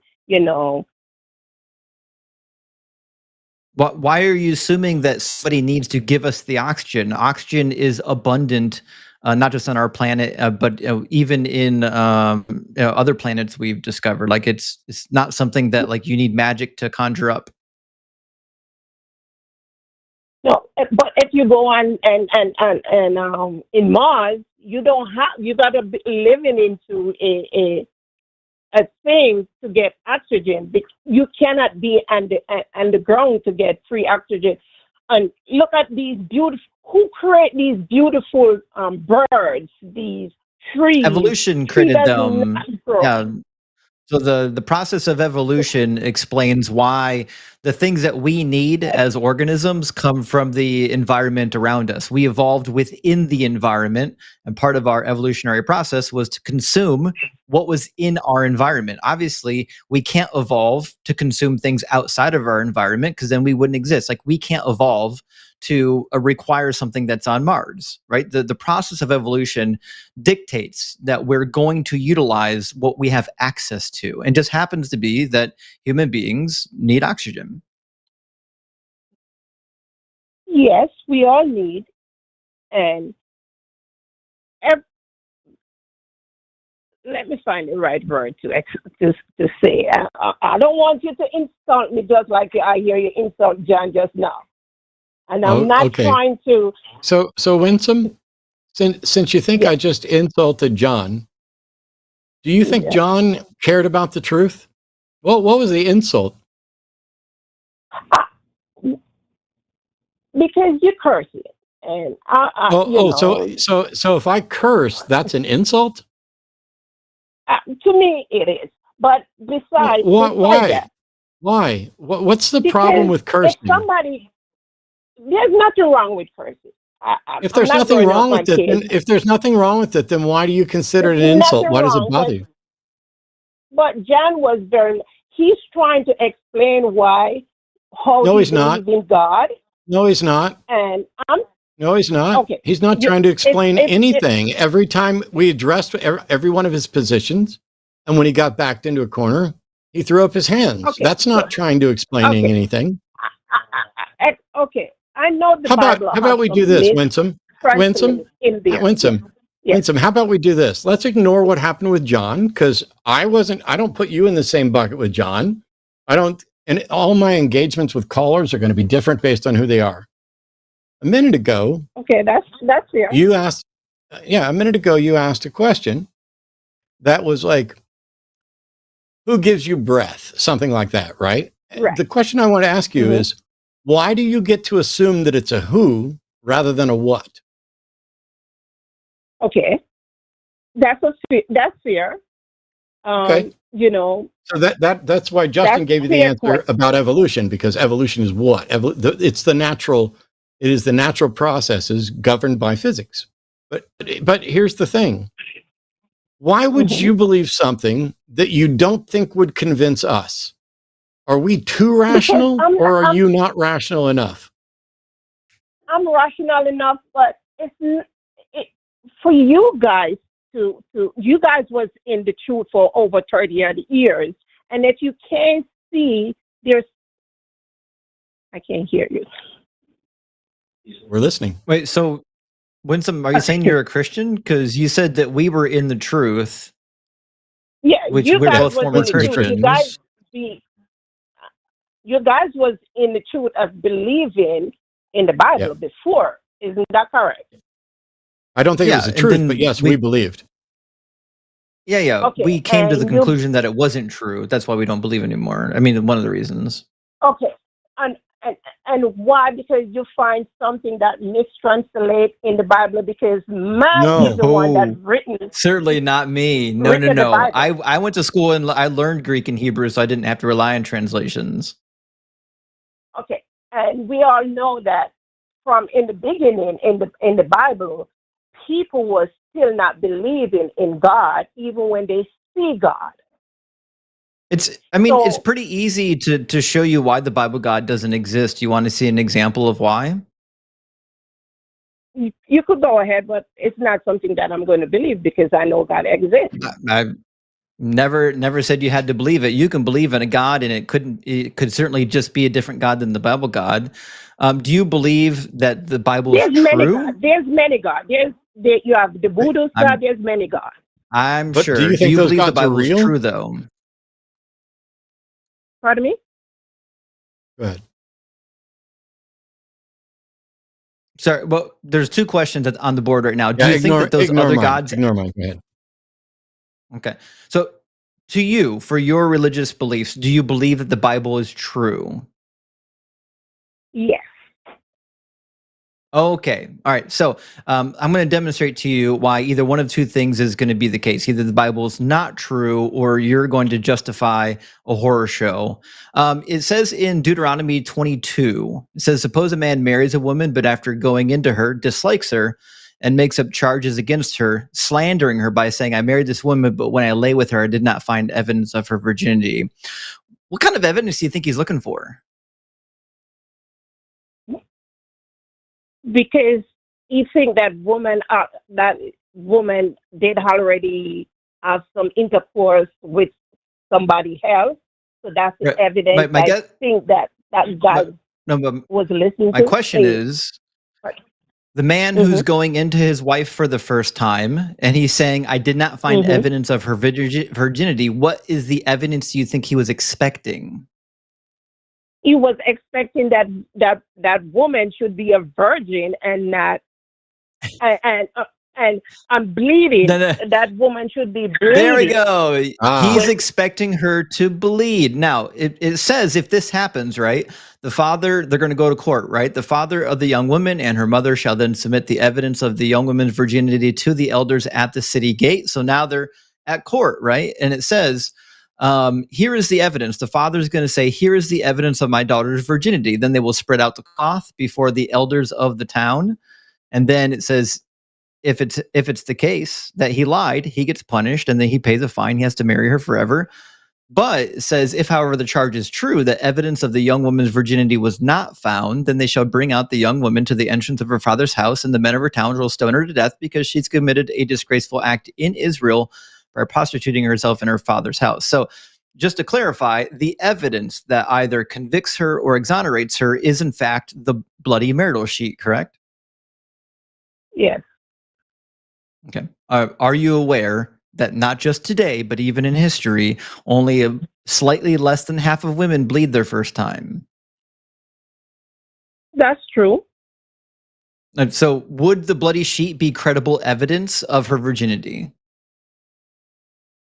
Why are you assuming that somebody needs to give us the oxygen? Oxygen is abundant, not just on our planet, but even in other planets we've discovered. It's not something that you need magic to conjure up. No, but if you go on and in Mars, you don't have, you got to be living into a thing to get oxygen. You cannot be on the ground to get free oxygen. And look at these beautiful. Who create these beautiful birds? These trees. Evolution created them. Yeah. So the process of evolution explains why the things that we need as organisms come from the environment around us. We evolved within the environment, and part of our evolutionary process was to consume what was in our environment. Obviously, we can't evolve to consume things outside of our environment because then we wouldn't exist. Like, we can't evolve to require something that's on Mars, right? The process of evolution dictates that we're going to utilize what we have access to, and just happens to be that human beings need oxygen. Yes, we all need, and let me find the right word to say. I don't want you to insult me just like I hear you insult John just now. And I'm not trying to. So Winsome, since you think I just insulted John, do you think John cared about the truth? What was the insult? Because you curse it, and so if I curse, that's an insult? To me, it is. But besides, why? Why? What's the problem with cursing? There's nothing wrong with cursing. If there's nothing wrong with it, then why do you consider it an insult? Why does it bother you? But John was he's trying to explain how he's not. In God. No, he's not. And no, he's not. Okay. He's not trying to explain anything. Every time we addressed every one of his positions, and when he got backed into a corner, he threw up his hands. Okay. That's not trying to explain anything. Okay. I know the Bible. How about we do this, Winsome? Winsome? How about we do this? Let's ignore what happened with John, because I don't put you in the same bucket with John. And all my engagements with callers are going to be different based on who they are. A minute ago, that's fair. You asked, a minute ago you asked a question that was like, who gives you breath? Something like that, right? The question I want to ask you is, why do you get to assume that it's a who rather than a what? Okay, that's fair. Okay. So that's why Justin gave you the answer about evolution, because evolution is what? It is the natural processes governed by physics. But here's the thing. Why would you believe something that you don't think would convince us? Are we too rational, or are you not rational enough? I'm rational enough, but for you guys you guys was in the truth for over 30 years, and if you can't see, I can't hear you. We're listening. Wait, so Winsome, are you saying you're a Christian? Because you said that we were in the truth. Yeah, which you we're guys both former Christians. You guys was in the truth of believing in the Bible before. Isn't that correct? I don't think it was the truth, but yes, we believed. Yeah. Okay. We came to the conclusion that it wasn't true. That's why we don't believe anymore. I mean, one of the reasons. Okay. And why? Because you find something that mistranslates in the Bible, because man is the one that's written. Certainly not me. No. I went to school and I learned Greek and Hebrew, so I didn't have to rely on translations. Okay. And we all know that from in the beginning in the Bible, people were still not believing in God, even when they see God. It's pretty easy to show you why the Bible God doesn't exist. You want to see an example of why? You could go ahead, but it's not something that I'm going to believe, because I know God exists. I never said you had to believe it. You can believe in a God, and it could certainly just be a different God than the Bible God. Do you believe that the Bible is true? There's many gods. You have the Buddhist God. There's many gods. I'm but sure. Do you think those believe gods the Bible are real? is true, though? Pardon me? Go ahead. Sorry, well, there's two questions on the board right now. Do you think that those other gods... Ignore mine. Go ahead. Okay. So to you, for your religious beliefs, do you believe that the Bible is true? Yes. Okay. All right. So I'm going to demonstrate to you why either one of two things is going to be the case. Either the Bible is not true or you're going to justify a horror show. It says in Deuteronomy 22, it says, suppose a man marries a woman, but after going into her, dislikes her and makes up charges against her, slandering her by saying, I married this woman, but when I lay with her, I did not find evidence of her virginity. What kind of evidence do you think he's looking for? Because you think that woman did already have some intercourse with somebody else, so that's the Right. evidence. My I guess, think that guy no, but was listening my to. question is, the man who's going into his wife for the first time and he's saying, I did not find evidence of her virginity. What is the evidence do you think he was expecting? He was expecting that woman should be a virgin and not and I'm bleeding. No. That woman should be bleeding. There we go. Ah. He's expecting her to bleed. Now, it says if this happens, right, the father, they're going to go to court, right? The father of the young woman and her mother shall then submit the evidence of the young woman's virginity to the elders at the city gate. So now they're at court, right? And it says, here is the evidence. The father's going to say, here is the evidence of my daughter's virginity. Then they will spread out the cloth before the elders of the town. And then it says, if it's the case that he lied, he gets punished and then he pays a fine. He has to marry her forever. But it says, if, however, the charge is true, that evidence of the young woman's virginity was not found, then they shall bring out the young woman to the entrance of her father's house, and the men of her town will stone her to death because she's committed a disgraceful act in Israel by prostituting herself in her father's house. So just to clarify, the evidence that either convicts her or exonerates her is in fact the bloody marital sheet, correct? Yes. Okay. Are you aware that not just today, but even in history, only slightly less than half of women bleed their first time? That's true. And so would the bloody sheet be credible evidence of her virginity?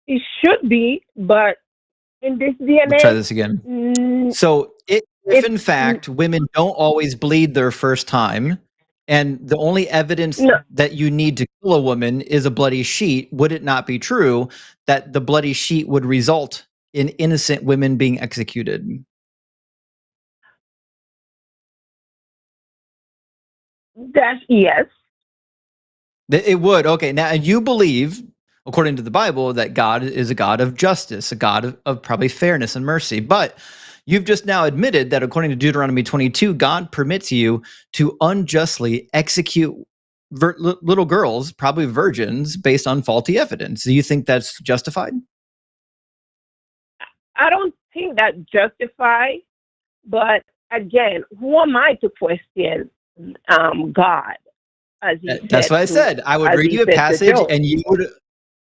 It should be, but in this DNA, Let's try this again. So if in fact women don't always bleed their first time, and the only evidence that you need to kill a woman is a bloody sheet, would it not be true that the bloody sheet would result in innocent women being executed? That's yes. It would. Okay. Now you believe, according to the Bible, that God is a God of justice, a God of probably fairness and mercy. But you've just now admitted that according to Deuteronomy 22, God permits you to unjustly execute little girls, probably virgins, based on faulty evidence. Do you think that's justified? I don't think that's justified, but again, who am I to question God? That's what I said. I would read you a passage and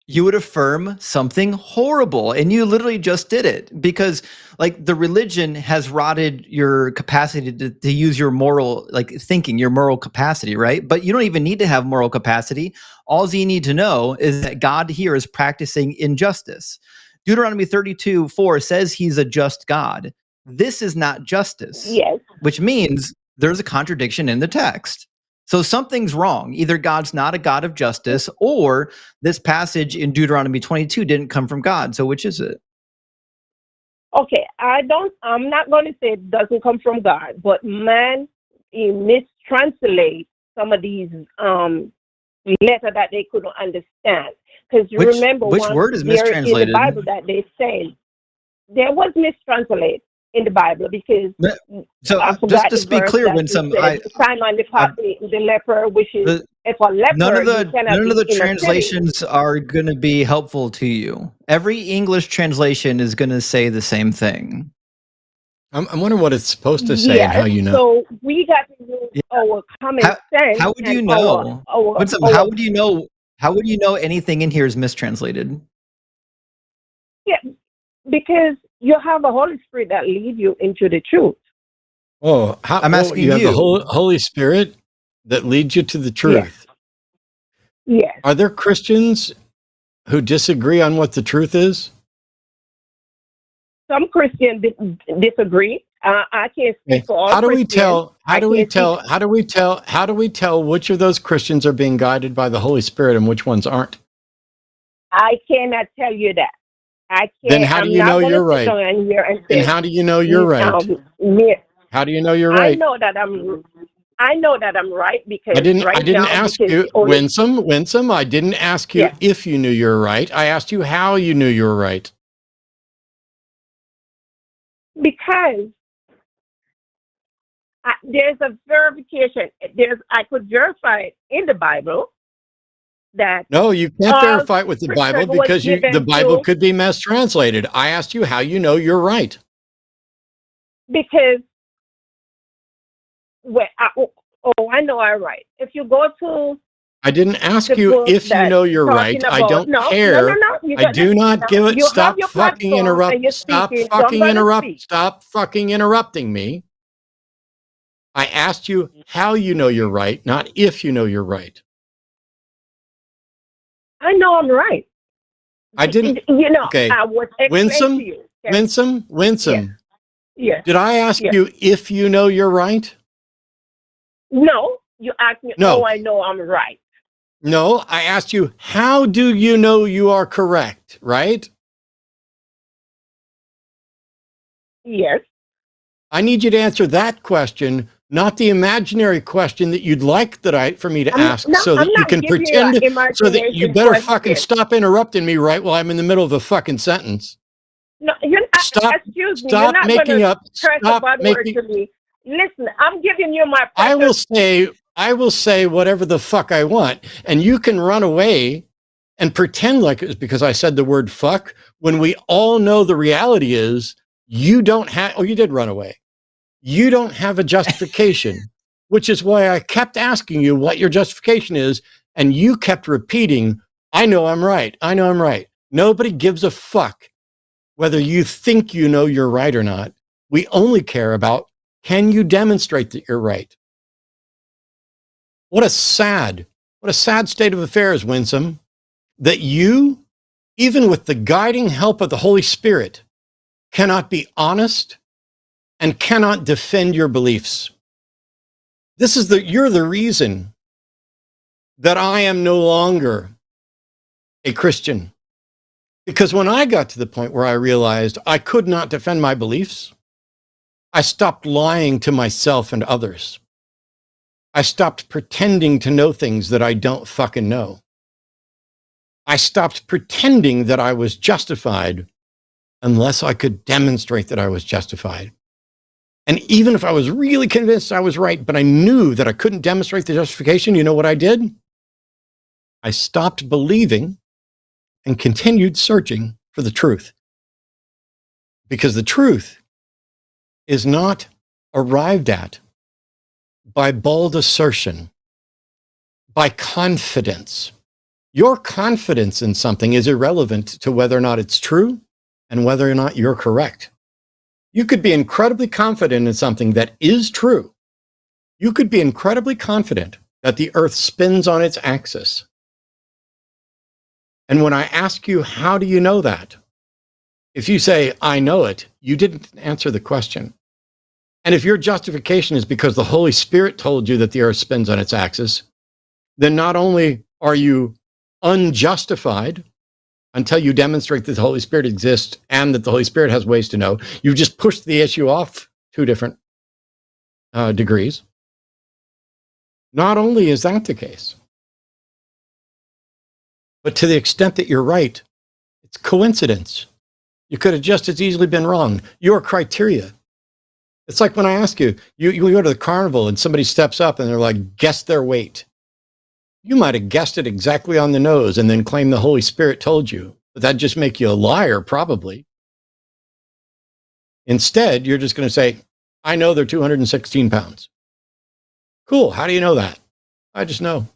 you would affirm something horrible, and you literally just did it because like the religion has rotted your capacity to use your moral thinking, your moral capacity, right? But you don't even need to have moral capacity. All you need to know is that God here is practicing injustice. Deuteronomy 32:4 says he's a just God. This is not justice. Yes. Which means there's a contradiction in the text. So something's wrong. Either God's not a God of justice, or this passage in Deuteronomy 22 didn't come from God. So which is it? Okay, I'm not going to say it doesn't come from God, but man, he mistranslate some of these letters that they couldn't understand. Because you remember which word is mistranslated in the Bible that they say there was mistranslated in the Bible because so just to be clear, when Simon the leper, which is if a leper, none of the translations are going to be helpful to you. Every English translation is going to say the same thing. I'm wondering what it's supposed to say and how you know. So we got to use our common sense. How would you know? How would you know? How would you know anything in here is mistranslated? Yeah, because you have a Holy Spirit that leads you into the truth. Oh, I'm asking you. Have the Holy Spirit that leads you to the truth. Yes. Are there Christians who disagree on what the truth is? some Christians disagree. I can't speak for all How do we Christians. tell? How I do we can't tell? speak- How do we tell? How do we tell which of those Christians are being guided by the Holy Spirit and which ones aren't? I cannot tell you that. I can't. Then how do I'm you not know gonna you're sit right? down here and Then say, how do you know you're right? me- How do you know you're I right? know that I'm right because I didn't now, ask because you, only- Winsome. I didn't ask you Yeah. if you knew you were right. I asked you how you knew you were right. because there's a verification. I could verify it in the Bible that No, you can't all verify it with the scripture Bible was because given the Bible to- could be mistranslated. I asked you how you know you're right. because I know I'm right. If you go to I didn't ask the you book if you that know you're talking right. I about- don't no, care. No. You I got- do not no, give it. you have Stop your fucking platform and interrupting. you're Stop speaking, so I'm fucking gonna interrupt. speak. Stop fucking interrupting me. I asked you how you know you're right, not if you know you're right. I know I'm right. I didn't. You know, Okay. I was explaining Winsome? to you. Winsome. Yes. Did I ask Yes. you if you know you're right? No, you asked me. No. Oh, I know I'm right. No, I asked you, how do you know you are correct, right? Yes. I need you to answer that question, not the imaginary question that you'd like for me to ask, so that you can pretend, so that you better fucking stop interrupting me right while I'm in the middle of a fucking sentence. No, Stop- excuse me. Stop You're not making gonna up. press a Stop bad word making. to me. Listen, I'm giving you my. I will say whatever the fuck I want, and you can run away and pretend like it's because I said the word fuck, when we all know the reality is you don't have. Oh, you did run away. You don't have a justification, which is why I kept asking you what your justification is, and you kept repeating, "I know I'm right. I know I'm right." Nobody gives a fuck whether you think you know you're right or not. We only care about, can you demonstrate that you're right? What a sad state of affairs, Winsome, that you, even with the guiding help of the Holy Spirit, cannot be honest and cannot defend your beliefs. You're the reason that I am no longer a Christian. Because when I got to the point where I realized I could not defend my beliefs, I stopped lying to myself and others. I stopped pretending to know things that I don't fucking know. I stopped pretending that I was justified unless I could demonstrate that I was justified. And even if I was really convinced I was right, but I knew that I couldn't demonstrate the justification, you know what I did? I stopped believing and continued searching for the truth. Because the truth is not arrived at by bald assertion, by confidence. Your confidence in something is irrelevant to whether or not it's true and whether or not you're correct. You could be incredibly confident in something that is true. You could be incredibly confident that the earth spins on its axis. And when I ask you, how do you know that? If you say, I know it, you didn't answer the question. And if your justification is because the Holy Spirit told you that the earth spins on its axis, then not only are you unjustified until you demonstrate that the Holy Spirit exists and that the Holy Spirit has ways to know, you've just pushed the issue off 2 different degrees. Not only is that the case, but to the extent that you're right, it's coincidence. You could have just as easily been wrong. Your criteria. It's like when I ask you, you go to the carnival and somebody steps up and they're like, guess their weight. You might have guessed it exactly on the nose and then claim the Holy Spirit told you. But that'd just make you a liar, probably. Instead, you're just going to say, I know they're 216 pounds. Cool. How do you know that? I just know.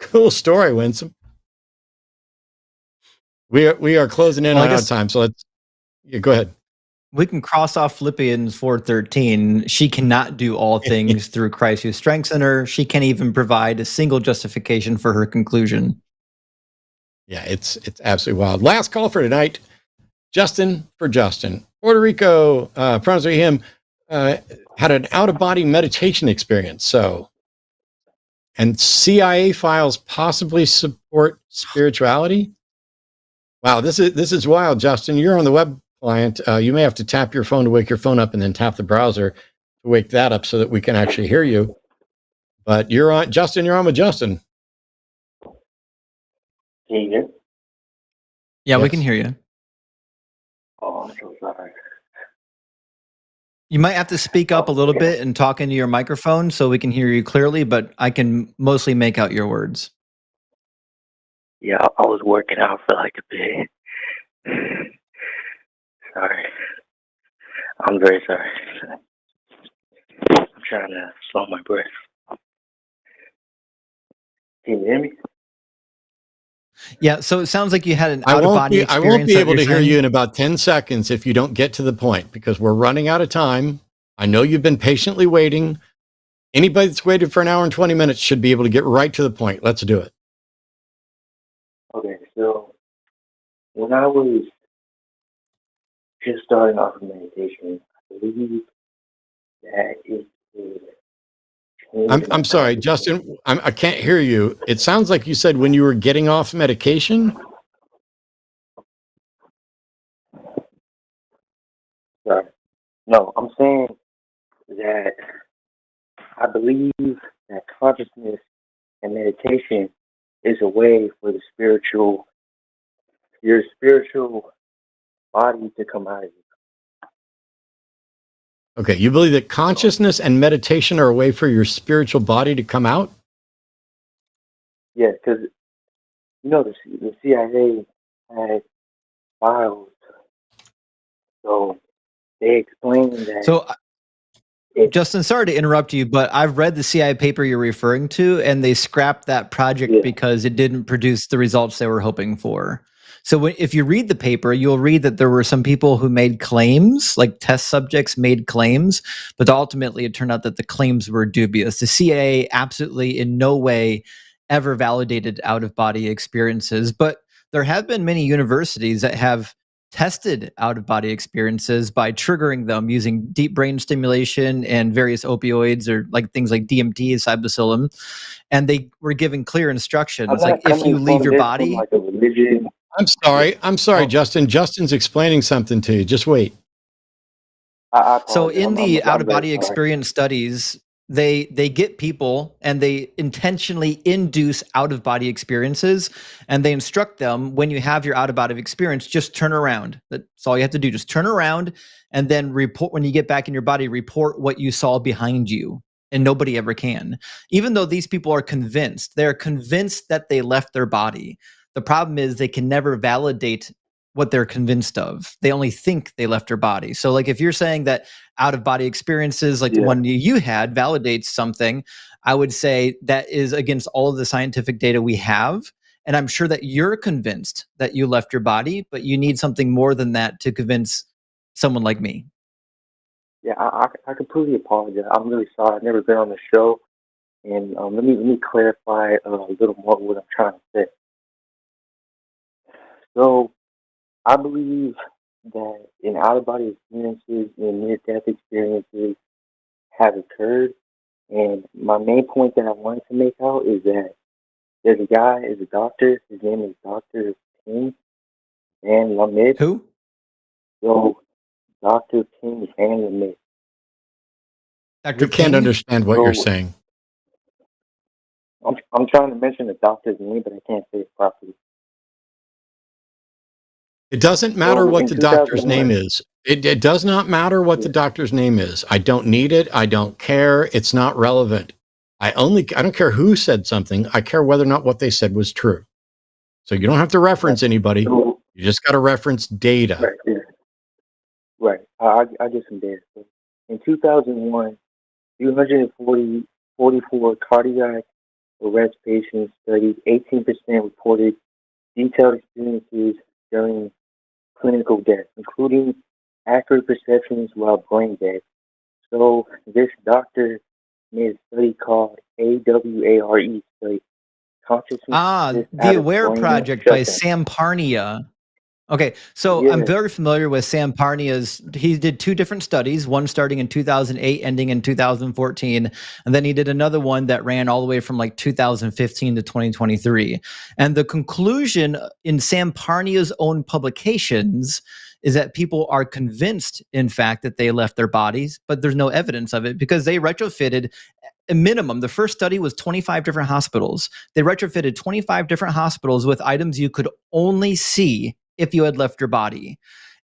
Cool story, Winsome. We are closing in on our time, so go ahead. We can cross off Philippians 4:13. She cannot do all things through Christ who strengthens her. She can't even provide a single justification for her conclusion. Yeah, it's absolutely wild. Last call for tonight. Justin for Justin. Puerto Rico, pronouns are him, had an out-of-body meditation experience. So, and CIA files possibly support spirituality. Wow, this is wild, Justin. You're on the web client. You may have to tap your phone to wake your phone up, and then tap the browser to wake that up so that we can actually hear you. But you're on, Justin. You're on with Justin. Can you hear? Yeah, we Yes. can hear you. Oh, I'm so sorry. You might have to speak up a little bit and talk into your microphone so we can hear you clearly, but I can mostly make out your words. Yeah, I was working out for like a bit. Sorry. I'm very sorry. I'm trying to slow my breath. Can you hear me? Yeah, so it sounds like you had an I out-of-body experience. won't be that able you're to hear saying? you in about 10 seconds if you don't get to the point, because we're running out of time. I know you've been patiently waiting. Anybody that's waited for an hour and 20 minutes should be able to get right to the point. Let's do it. Okay, so when I was just starting off with meditation, I believe that it would change I'm sorry, Justin. I can't hear you. It sounds like you said when you were getting off medication. Sorry. No, I'm saying that I believe that consciousness and meditation is a way for your spiritual body to come out of you. Okay, you believe that consciousness and meditation are a way for your spiritual body to come out? Yeah, because the CIA had files, so they explained that. So, Justin, sorry to interrupt you, but I've read the CIA paper you're referring to, and they scrapped that project because it didn't produce the results they were hoping for. So if you read the paper, you'll read that there were some people who made claims, like test subjects made claims, but ultimately it turned out that the claims were dubious. The CIA absolutely in no way ever validated out-of-body experiences, but there have been many universities that have tested out-of-body experiences by triggering them using deep brain stimulation and various opioids, or like things like DMT, psilocybin, and they were given clear instructions, like if you leave your body. Like a religion. I'm sorry, Justin. Justin's explaining something to you. Just wait. So in the out-of-body very sorry. experience studies, they get people and they intentionally induce out-of-body experiences, and they instruct them, when you have your out-of-body experience, just turn around. That's all you have to do. Just turn around and then report, when you get back in your body, report what you saw behind you. And nobody ever can. Even though these people are convinced, they're convinced that they left their body. The problem is they can never validate what they're convinced of. They only think they left their body. So like if you're saying that out-of-body experiences like the one you had validates something, I would say that is against all of the scientific data we have. And I'm sure that you're convinced that you left your body, but you need something more than that to convince someone like me. Yeah, I completely apologize. I'm really sorry. I've never been on the show. And let me clarify a little more what I'm trying to say. So I believe that in out-of-body experiences and near-death experiences have occurred. And my main point that I wanted to make out is that there's a guy, is a doctor. His name is Dr. King Van Lamid. Who? So Dr. King Van Lamid. We can't understand what you're saying. I'm trying to mention the doctor's name, but I can't say it properly. It doesn't matter what the doctor's name is. It does not matter what the doctor's name is. I don't need it. I don't care. It's not relevant. I don't care who said something. I care whether or not what they said was true. So you don't have to reference anybody. You just got to reference data. Right. Yeah. Right. I get some data. So in 2001, 244 cardiac arrest patients studied. 18% reported detailed experiences during clinical death, including accurate perceptions while brain dead. So this doctor made a study called AWARE study. Consciousness. The Aware Project by Sam Parnia. Okay, so I'm Yeah. very familiar with Sam Parnia's. He did 2 different studies, one starting in 2008, ending in 2014, and then he did another one that ran all the way from like 2015 to 2023. And the conclusion in Sam Parnia's own publications is that people are convinced, in fact, that they left their bodies, but there's no evidence of it because they retrofitted a minimum. The first study was 25 different hospitals. They retrofitted 25 different hospitals with items you could only see if you had left your body.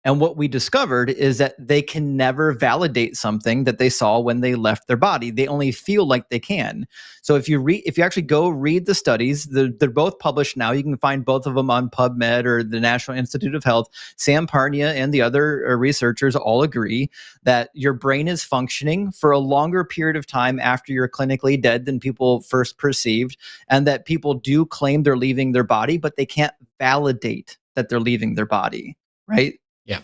And what we discovered is that they can never validate something that they saw when they left their body. They only feel like they can. So if you actually go read the studies, they're both published now. You can find both of them on PubMed or the National Institute of Health. Sam Parnia and the other researchers all agree that your brain is functioning for a longer period of time after you're clinically dead than people first perceived, and that people do claim they're leaving their body, but they can't validate that they're leaving their body, right? Yeah.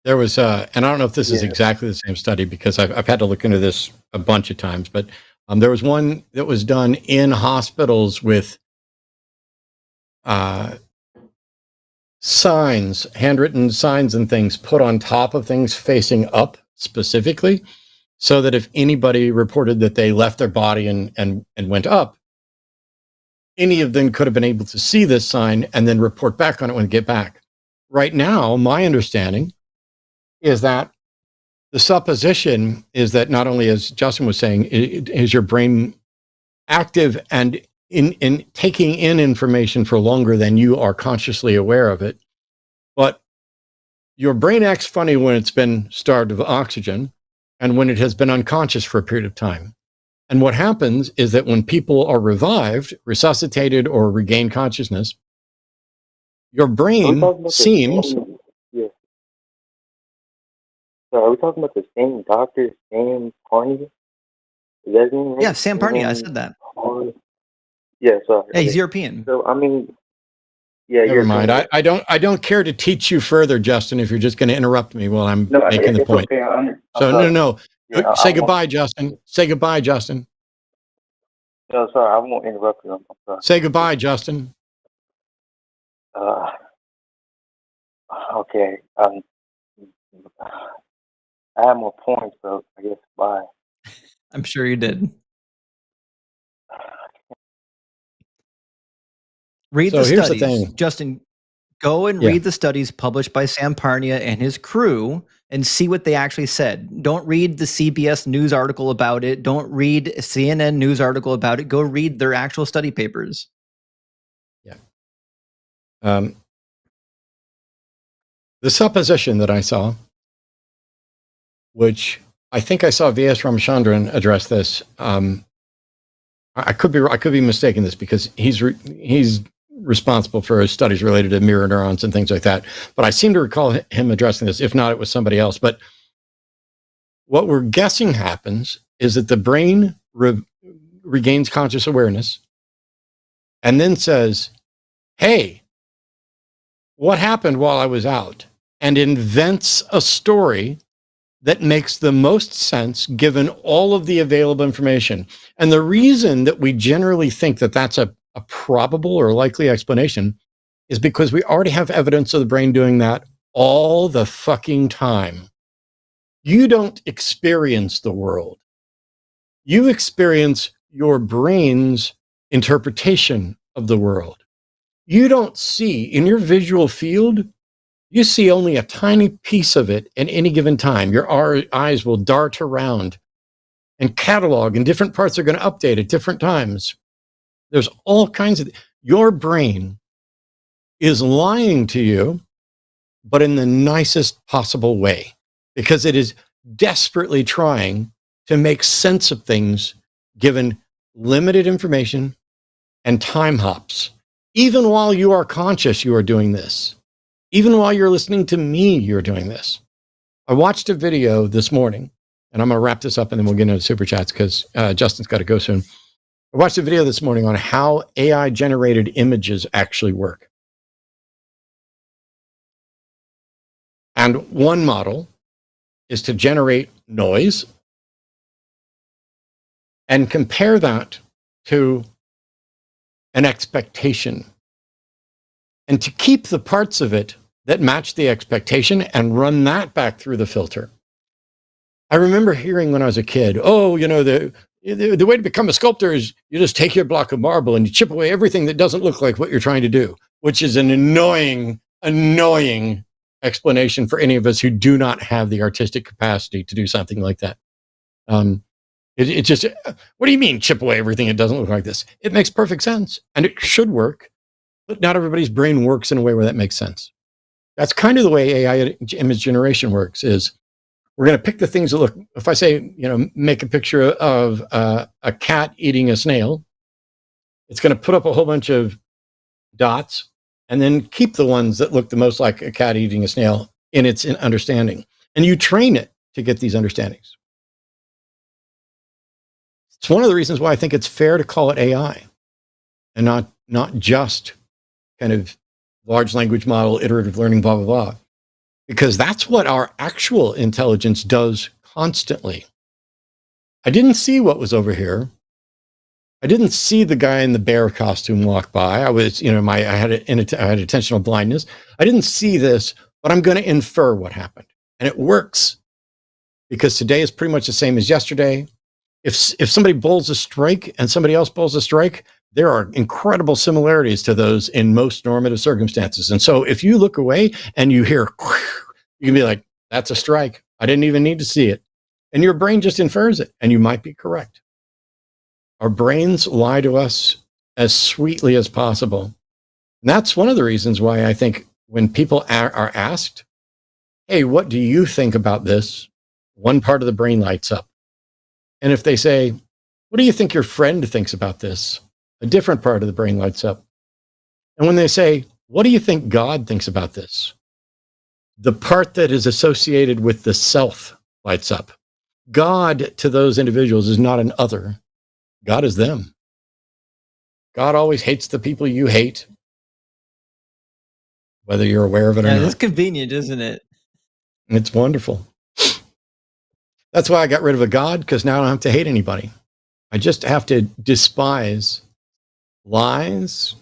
There was, and I don't know if this is Yeah. exactly the same study because I've had to look into this a bunch of times, but there was one that was done in hospitals with signs, handwritten signs and things put on top of things facing up specifically, so that if anybody reported that they left their body and went up, any of them could have been able to see this sign and then report back on it when they get back. Right now, my understanding is that the supposition is that not only, as Justin was saying, is your brain active and in taking in information for longer than you are consciously aware of it, but your brain acts funny when it's been starved of oxygen and when it has been unconscious for a period of time. And what happens is that when people are revived, resuscitated, or regain consciousness, your Are we brain talking about the seems, same? Yeah. So are we talking about the same doctor, Sam Parnia? Is that his name, right? Yeah, Sam Parnia, I Sam said that. Parnia? Yeah, sorry. Yeah, he's Okay. European. So I mean, yeah, never you're mind. saying I don't care to teach you further, Justin, if you're just going to interrupt me while I'm no, making the it's point. okay. I'm So sorry. no. Yeah, Say I won't. goodbye, Justin. Say goodbye, Justin. No, sorry, I won't interrupt you. I'm sorry. Say goodbye, Justin. Uh, okay. I have more points, so I guess bye. I'm sure you did. Read So the here's the studies. thing. Justin, go and Yeah. read the studies published by Sam Parnia and his crew and see what they actually said. Don't read the CBS News article about it. Don't read a CNN News article about it. Go read their actual study papers. The supposition that I saw, which I think I saw V.S. Ramachandran address this. I could be mistaken this because he's responsible for studies related to mirror neurons and things like that. But I seem to recall him addressing this. If not, it was somebody else. But what we're guessing happens is that the brain regains conscious awareness and then says, "Hey, what happened while I was out?" and invents a story that makes the most sense given all of the available information. And the reason that we generally think that that's a probable or likely explanation is because we already have evidence of the brain doing that all the fucking time. You don't experience the world. You experience your brain's interpretation of the world. You don't see in your visual field, you see only a tiny piece of it at any given time. Your eyes will dart around and catalog, and different parts are going to update at different times. There's all kinds of, your brain is lying to you, but in the nicest possible way, because it is desperately trying to make sense of things given limited information and time hops. Even while you are conscious, you are doing this. Even while you're listening to me, you're doing this. I watched a video this morning, and I'm going to wrap this up and then we'll get into super chats because Justin's got to go soon. I watched a video this morning on how AI generated images actually work. And one model is to generate noise and compare that to an expectation. and to keep the parts of it that match the expectation and run that back through the filter. I remember hearing when I was a kid, oh, the way to become a sculptor is you just take your block of marble and you chip away everything that doesn't look like what you're trying to do, which is an annoying explanation for any of us who do not have the artistic capacity to do something like that. It just, what do you mean chip away everything that doesn't look like this? It makes perfect sense and it should work, but not everybody's brain works in a way where that makes sense. That's kind of the way AI image generation works. Is we're going to pick the things that look, if I say, make a picture of a cat eating a snail, it's going to put up a whole bunch of dots and then keep the ones that look the most like a cat eating a snail in its understanding. And you train it to get these understandings. It's one of the reasons why I think it's fair to call it AI and not just kind of large language model, iterative learning, blah, blah, blah. Because that's what our actual intelligence does constantly. I didn't see what was over here. I didn't see the guy in the bear costume walk by. I was, I had attentional blindness. I didn't see this, but I'm going to infer what happened. And it works because today is pretty much the same as yesterday. If somebody bowls a strike and somebody else bowls a strike, there are incredible similarities to those in most normative circumstances. And so if you look away and you hear, you can be like, that's a strike. I didn't even need to see it. And your brain just infers it, and you might be correct. Our brains lie to us as sweetly as possible. And that's one of the reasons why I think when people are asked, hey, what do you think about this? One part of the brain lights up. And if they say, what do you think your friend thinks about this? A different part of the brain lights up. And when they say, what do you think God thinks about this? The part that is associated with the self lights up. God to those individuals is not an other. God is them. God always hates the people you hate, whether you're aware of it or not. It's convenient, isn't it? It's wonderful. That's why I got rid of a God, because now I don't have to hate anybody. I just have to despise lies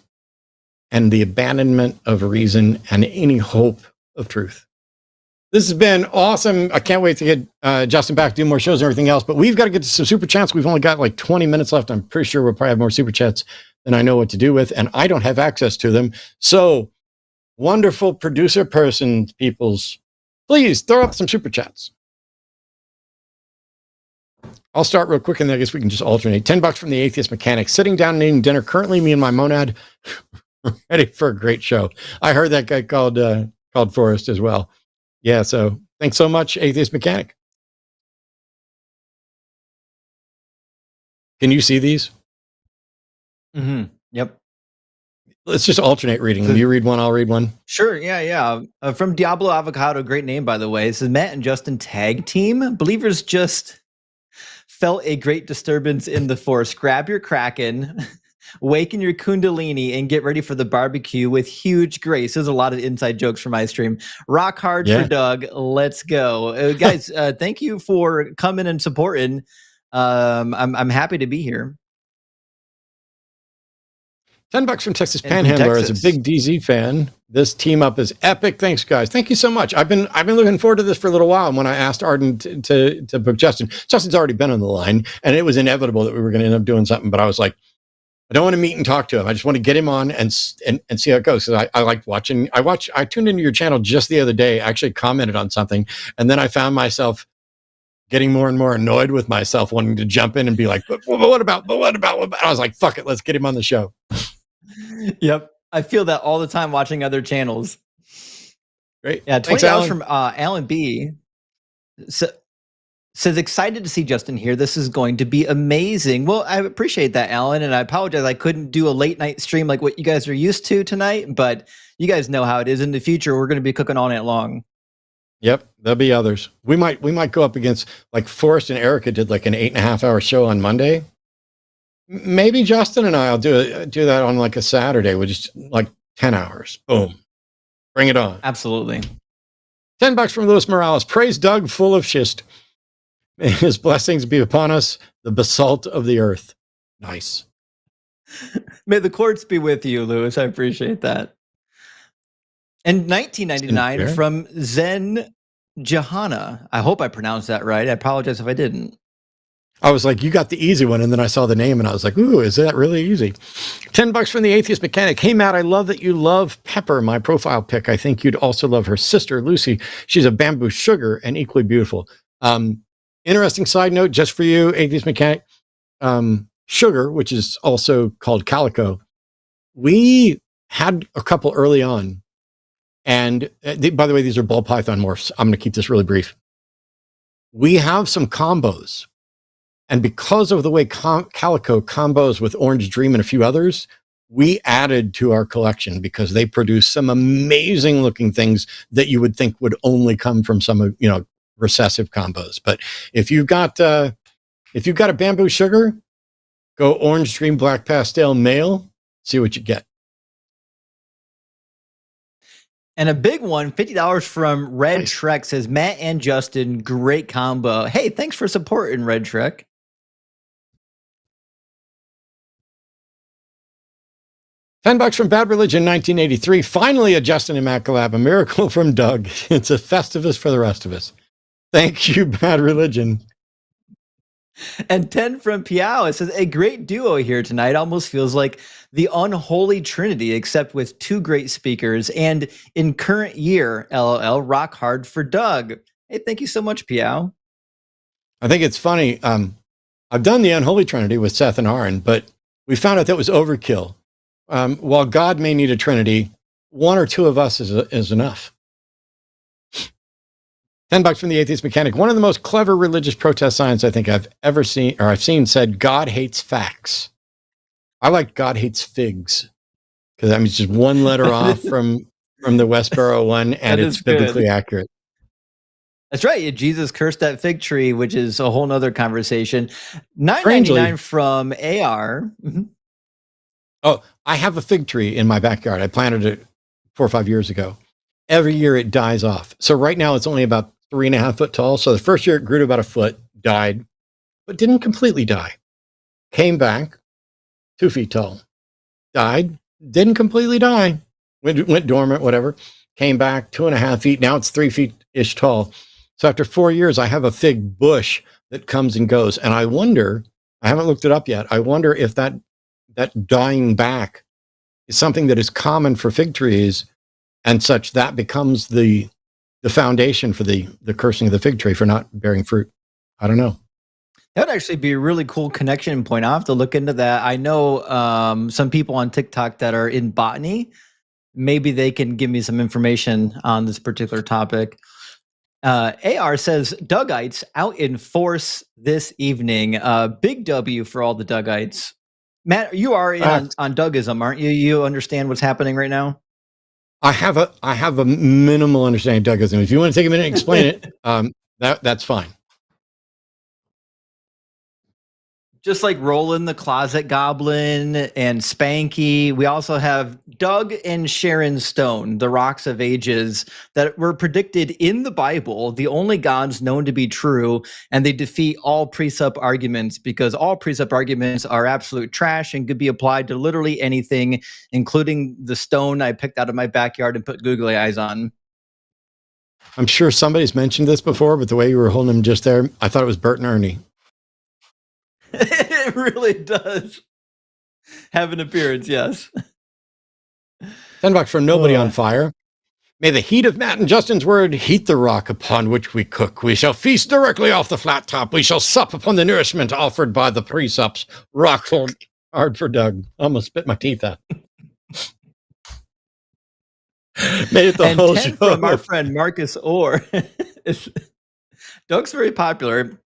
and the abandonment of reason and any hope of truth. This has been awesome. I can't wait to get Justin back, do more shows and everything else, but we've got to get to some super chats. We've only got like 20 minutes left. I'm pretty sure we'll probably have more super chats than I know what to do with, and I don't have access to them. So wonderful producer person, peoples, please throw up some super chats. I'll start real quick, and then I guess we can just alternate. $10 from the Atheist Mechanic. Sitting down and eating dinner. Currently, me and my monad ready for a great show. I heard that guy called Forrest as well. Yeah, so thanks so much, Atheist Mechanic. Can you see these? Mm-hmm. Yep. Let's just alternate reading. You read one, I'll read one. Sure, yeah. From Diablo Avocado, great name, by the way. It says, Matt and Justin tag team. Believers just felt a great disturbance in the force. Grab your Kraken, waken your Kundalini, and get ready for the barbecue with huge grace. There's a lot of inside jokes from my stream. Rock hard for Doug. Let's go. Guys, thank you for coming and supporting. I'm happy to be here. $10 from Texas Panhandler. As a big DZ fan, this team up is epic. Thanks, guys. Thank you so much. I've been looking forward to this for a little while. And when I asked Arden to book Justin's already been on the line, and it was inevitable that we were going to end up doing something. But I was like, I don't want to meet and talk to him. I just want to get him on and see how it goes. Because I like watching. I tuned into your channel just the other day. I actually commented on something, and then I found myself getting more and more annoyed with myself, wanting to jump in and be like, but what about? I was like, fuck it, let's get him on the show. Yep. I feel that all the time watching other channels. Great. Yeah. $20 from Alan B. Says, excited to see Justin here. This is going to be amazing. Well, I appreciate that, Alan. And I apologize. I couldn't do a late night stream like what you guys are used to tonight, but you guys know how it is in the future. We're going to be cooking all night long. Yep. There'll be others. We might go up against, like, Forrest and Erica did like an 8.5-hour show on Monday. Maybe Justin and I'll do that on like a Saturday with just like 10 hours. Boom. Bring it on. Absolutely. $10 from Luis Morales. Praise Doug, full of schist. May his blessings be upon us, the basalt of the earth. Nice. May the courts be with you, Lewis. I appreciate that. And 1999 Fair. from Zen Johanna. I hope I pronounced that right. I apologize if I didn't. I was like, you got the easy one. And then I saw the name and I was like, ooh, is that really easy? $10 from the Atheist Mechanic. Hey, Matt, I love that you love Pepper, my profile pic. I think you'd also love her sister, Lucy. She's a bamboo sugar and equally beautiful. Interesting side note, just for you, Atheist Mechanic. Sugar, which is also called calico. We had a couple early on. And by the way, these are ball python morphs. I'm going to keep this really brief. We have some combos. And because of the way Calico combos with Orange Dream and a few others, we added to our collection because they produce some amazing looking things that you would think would only come from some, recessive combos. But if you've got a bamboo sugar, go Orange Dream Black Pastel male, see what you get. And a big one, $50 from Red Nice. Trek says, Matt and Justin, great combo. Hey, thanks for supporting Red Trek. $10 from Bad Religion 1983. Finally, a Justin and Matt collab. A miracle from Doug. It's a Festivus for the rest of us. Thank you, Bad Religion. And 10 from Piao. It says, a great duo here tonight. Almost feels like the unholy trinity, except with two great speakers. And in current year, LOL, rock hard for Doug. Hey, thank you so much, Piao. I think it's funny. I've done the unholy trinity with Seth and Aaron, but we found out that was overkill. While God may need a trinity, one or two of us is enough. $10 from the Atheist Mechanic. One of the most clever religious protest signs I think I've ever seen, or I've seen, said, God hates facts. I like God hates figs. Because that means just one letter off from the Westboro one, and it's biblically accurate. That's right. Jesus cursed that fig tree, which is a whole nother conversation. $9.99 from AR. Mm-hmm. Oh, I have a fig tree in my backyard. I planted it 4 or 5 years ago. Every year it dies off. So right now it's only about 3.5 foot tall. So the first year it grew to about a foot, died, but didn't completely die. Came back 2 feet tall, died, didn't completely die, went dormant, whatever. Came back 2.5 feet. Now it's 3 feet-ish tall. So after 4 years, I have a fig bush that comes and goes. And I wonder, I haven't looked it up yet. I wonder if that dying back is something that is common for fig trees and such that becomes the foundation for the cursing of the fig tree for not bearing fruit. I don't know. That would actually be a really cool connection point. I'll have to look into that. I know some people on TikTok that are in botany. Maybe they can give me some information on this particular topic. AR says, Dougites out in force this evening. Big W for all the Dougites. Matt, you are in on Dougism, aren't you? You understand what's happening right now? I have a minimal understanding of Dougism. If you want to take a minute and explain it, that's fine. Just like Roland the Closet Goblin and Spanky. We also have Doug and Sharon Stone, the Rocks of Ages, that were predicted in the Bible, the only gods known to be true, and they defeat all precept arguments because all precept arguments are absolute trash and could be applied to literally anything, including the stone I picked out of my backyard and put googly eyes on. I'm sure somebody's mentioned this before, but the way you were holding them just there, I thought it was Bert and Ernie. It really does have an appearance, yes. $10 for Nobody on Fire. May the heat of Matt and Justin's word heat the rock upon which we cook. We shall feast directly off the flat top. We shall sup upon the nourishment offered by the precepts. Rock hard for Doug. Almost spit my teeth out. Made it the and whole 10 show. From our friend Marcus Orr. Doug's very popular.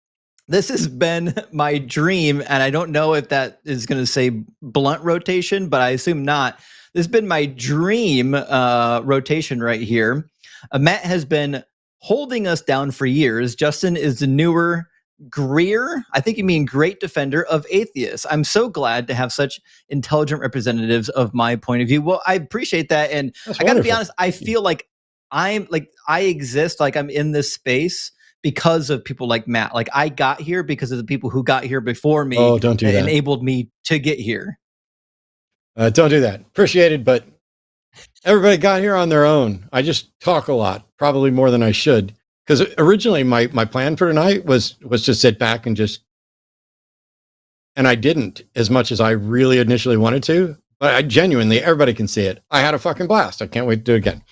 This has been my dream, and I don't know if that is going to say blunt rotation, but I assume not. This has been my dream rotation right here. Matt has been holding us down for years. Justin is the newer Greer, I think you mean great defender of atheists. I'm so glad to have such intelligent representatives of my point of view. Well, I appreciate that. And That's I got to be wonderful. honest, I feel like I exist, like I'm in this space because of people like Matt. Like I got here because of the people who got here before me. Oh, don't do that that. enabled me to get here. Don't do that. Appreciated, but Everybody got here on their own. I just talk a lot, probably more than I should. Because originally my plan for tonight was to sit back and I didn't as much as I really initially wanted to. But I genuinely, everybody can see it. I had a fucking blast. I can't wait to do it again.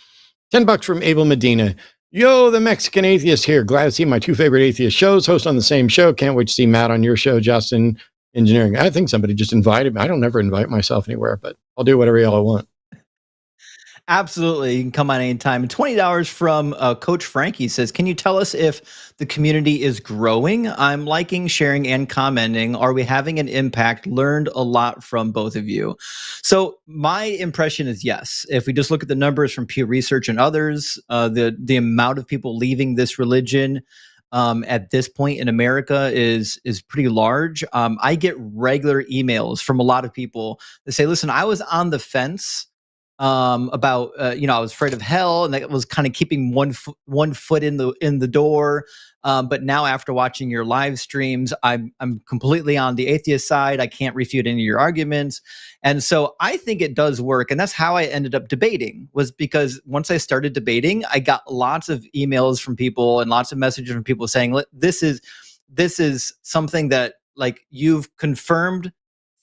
$10 from Abel Medina. Yo, the Mexican atheist here. Glad to see my two favorite atheist shows host on the same show. Can't wait to see Matt on your show, Justin. Engineering. I think somebody just invited me. I don't ever invite myself anywhere, but I'll do whatever y'all want. Absolutely. You can come on anytime. $20 from Coach Frankie says, can you tell us if the community is growing? I'm liking, sharing, and commenting. Are we having an impact? Learned a lot from both of you. So my impression is yes. If we just look at the numbers from Pew Research and others, the amount of people leaving this religion at this point in America is pretty large. I get regular emails from a lot of people that say, listen, I was on the fence about I was afraid of hell, and that was kind of keeping one foot in the door. But now, after watching your live streams, I'm completely on the atheist side. I can't refute any of your arguments, and so I think it does work. And that's how I ended up debating. Was because once I started debating, I got lots of emails from people and lots of messages from people saying, "This is something that like you've confirmed."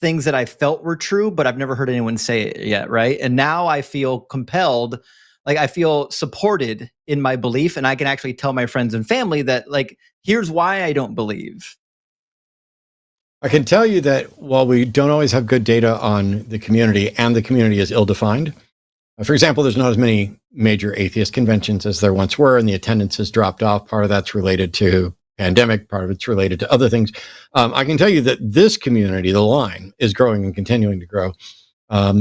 Things that I felt were true, but I've never heard anyone say it yet, right? And now I feel compelled, like I feel supported in my belief, and I can actually tell my friends and family that, like, here's why I don't believe. I can tell you that while we don't always have good data on the community, and the community is ill-defined, for example, there's not as many major atheist conventions as there once were, and the attendance has dropped off. Part of that's related to pandemic, part of it's related to other things. I can tell you that this community, the line, is growing and continuing to grow.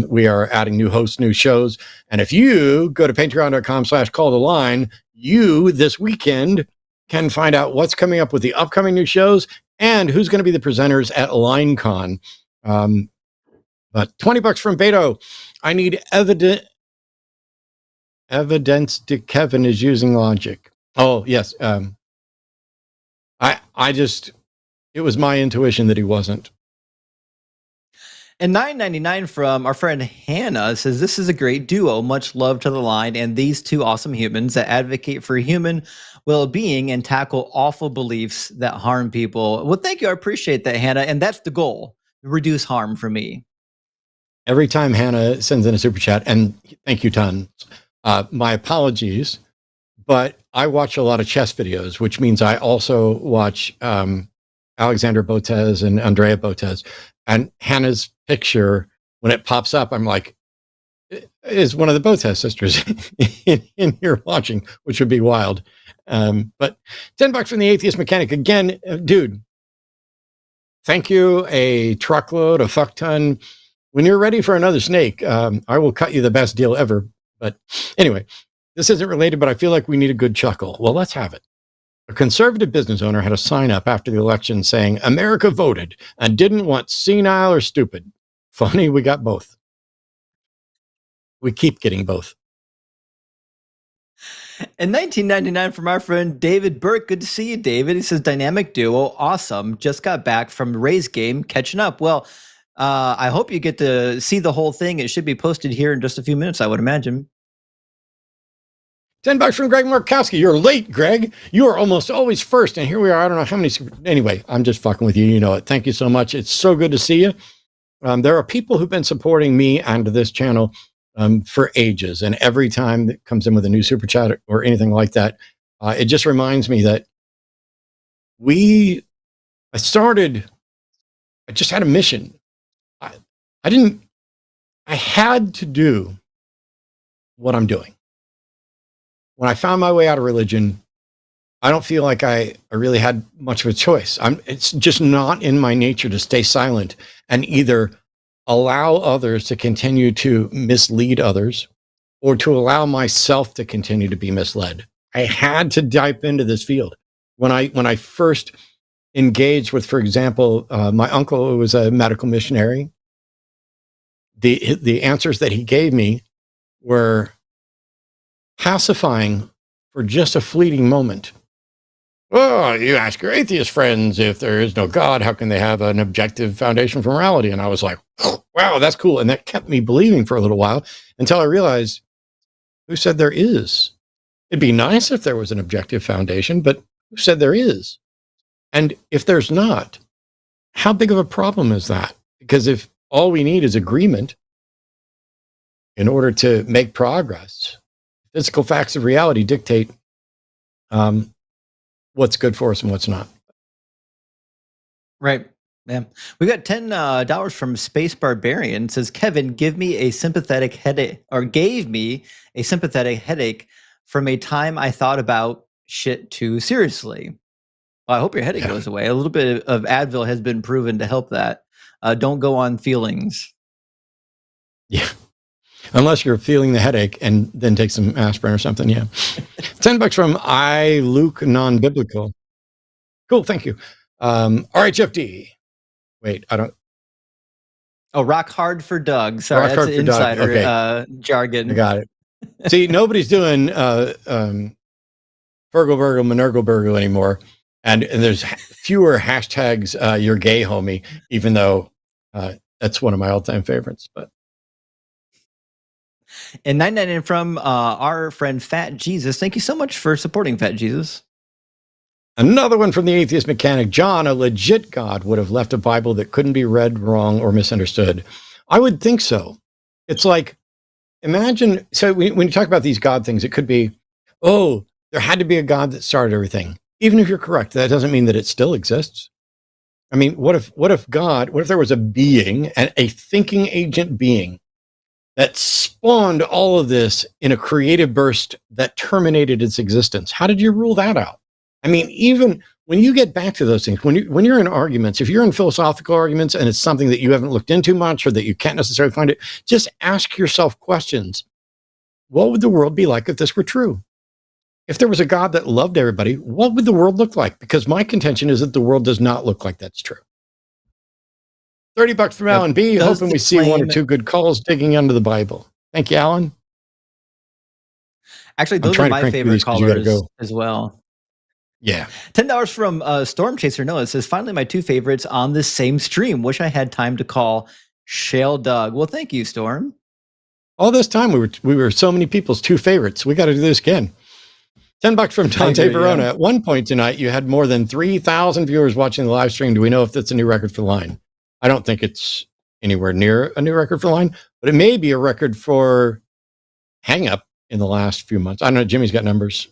We are adding new hosts, new shows. And if you go to patreon.com/calltheline, you this weekend can find out what's coming up with the upcoming new shows and who's going to be the presenters at LineCon. But $20 from Beto. I need evidence to Kevin is using logic. Oh, yes. It was my intuition that he wasn't. And $9.99 from our friend Hannah says, this is a great duo. Much love to the line and these two awesome humans that advocate for human well-being and tackle awful beliefs that harm people. Well, thank you. I appreciate that, Hannah. And that's the goal, reduce harm for me. Every time Hannah sends in a super chat, and thank you tons, my apologies, but I watch a lot of chess videos, which means I also watch Alexander Botez and Andrea Botez. And Hannah's picture, when it pops up, I'm like, is one of the Botez sisters in here watching, which would be wild. But $10 from the Atheist Mechanic. Again, dude, thank you. A truckload, a fuck ton. When you're ready for another snake, I will cut you the best deal ever. But anyway, this isn't related, but I feel like we need a good chuckle. Well, let's have it. A conservative business owner had a sign up after the election saying, America voted and didn't want senile or stupid. Funny, we got both. We keep getting both. In 1999 from our friend David Burke. Good to see you, David. He says, dynamic duo, awesome. Just got back from the Rays game, catching up. Well, I hope you get to see the whole thing. It should be posted here in just a few minutes, I would imagine. $10 from Greg Markowski. You're late, Greg. You are almost always first. And here we are. I don't know how many. Anyway, I'm just fucking with you. You know it. Thank you so much. It's so good to see you. There are people who've been supporting me and this channel for ages. And every time that comes in with a new super chat or anything like that, it just reminds me that I just had a mission. I had to do what I'm doing. When I found my way out of religion, I don't feel like I really had much of a choice. It's just not in my nature to stay silent and either allow others to continue to mislead others or to allow myself to continue to be misled. I had to dive into this field. When I first engaged with, for example, my uncle, who was a medical missionary, the answers that he gave me were pacifying for just a fleeting moment. Oh, you ask your atheist friends if there is no God, how can they have an objective foundation for morality? And I was like, oh, wow, that's cool. And that kept me believing for a little while until I realized, who said there is? It'd be nice if there was an objective foundation, but who said there is? And if there's not, how big of a problem is that? Because if all we need is agreement in order to make progress, physical facts of reality dictate what's good for us and what's not. Right. Yeah. We got $10 from Space Barbarian. It says, Kevin, give me a sympathetic headache, or gave me a sympathetic headache from a time I thought about shit too seriously. Well, I hope your headache goes away. A little bit of Advil has been proven to help that. Don't go on feelings. Yeah. Unless you're feeling the headache and then take some aspirin or something. Yeah. $10 from Luke Non-Biblical. Cool. Thank you. RHFD. Wait, I don't. Oh, rock hard for Doug. Sorry, Rock that's hard for Doug. insider jargon. I got it. See, nobody's doing Fergal Burgle, Minergal Burgle anymore. And there's fewer hashtags, you're gay, homie, even though that's one of my all-time favorites. But And 999 from our friend Fat Jesus. Thank you so much for supporting Fat Jesus. another one from the atheist mechanic. John, a legit God, would have left a Bible that couldn't be read wrong or misunderstood. I would think so. It's like, imagine, so when you talk about these God things, it could be, oh, there had to be a God that started everything. Even if you're correct, that doesn't mean that it still exists. I mean, what if there was a being, a thinking agent being that spawned all of this in a creative burst that terminated its existence? How did you rule that out? I mean, even when you get back to those things, when you're in arguments, if you're in philosophical arguments and it's something that you haven't looked into much or that you can't necessarily find it, just ask yourself questions. What would the world be like if this were true? If there was a God that loved everybody, what would the world look like? Because my contention is that the world does not look like that's true. $30 from Alan B. Hoping we see one or two good calls digging into the Bible. Thank you, Alan. Actually, those are my favorite callers as well. Yeah. $10 from Storm Chaser Noah. It says, finally, my two favorites on this same stream. Wish I had time to call Shale Doug. Well, thank you, Storm. All this time, we were so many people's two favorites. We got to do this again. $10 from Dante Verona. Yeah. At one point tonight, you had more than 3,000 viewers watching the live stream. Do we know if that's a new record for the line? I don't think it's anywhere near a new record for the line, but it may be a record for hang up in the last few months. I don't know. Jimmy's got numbers.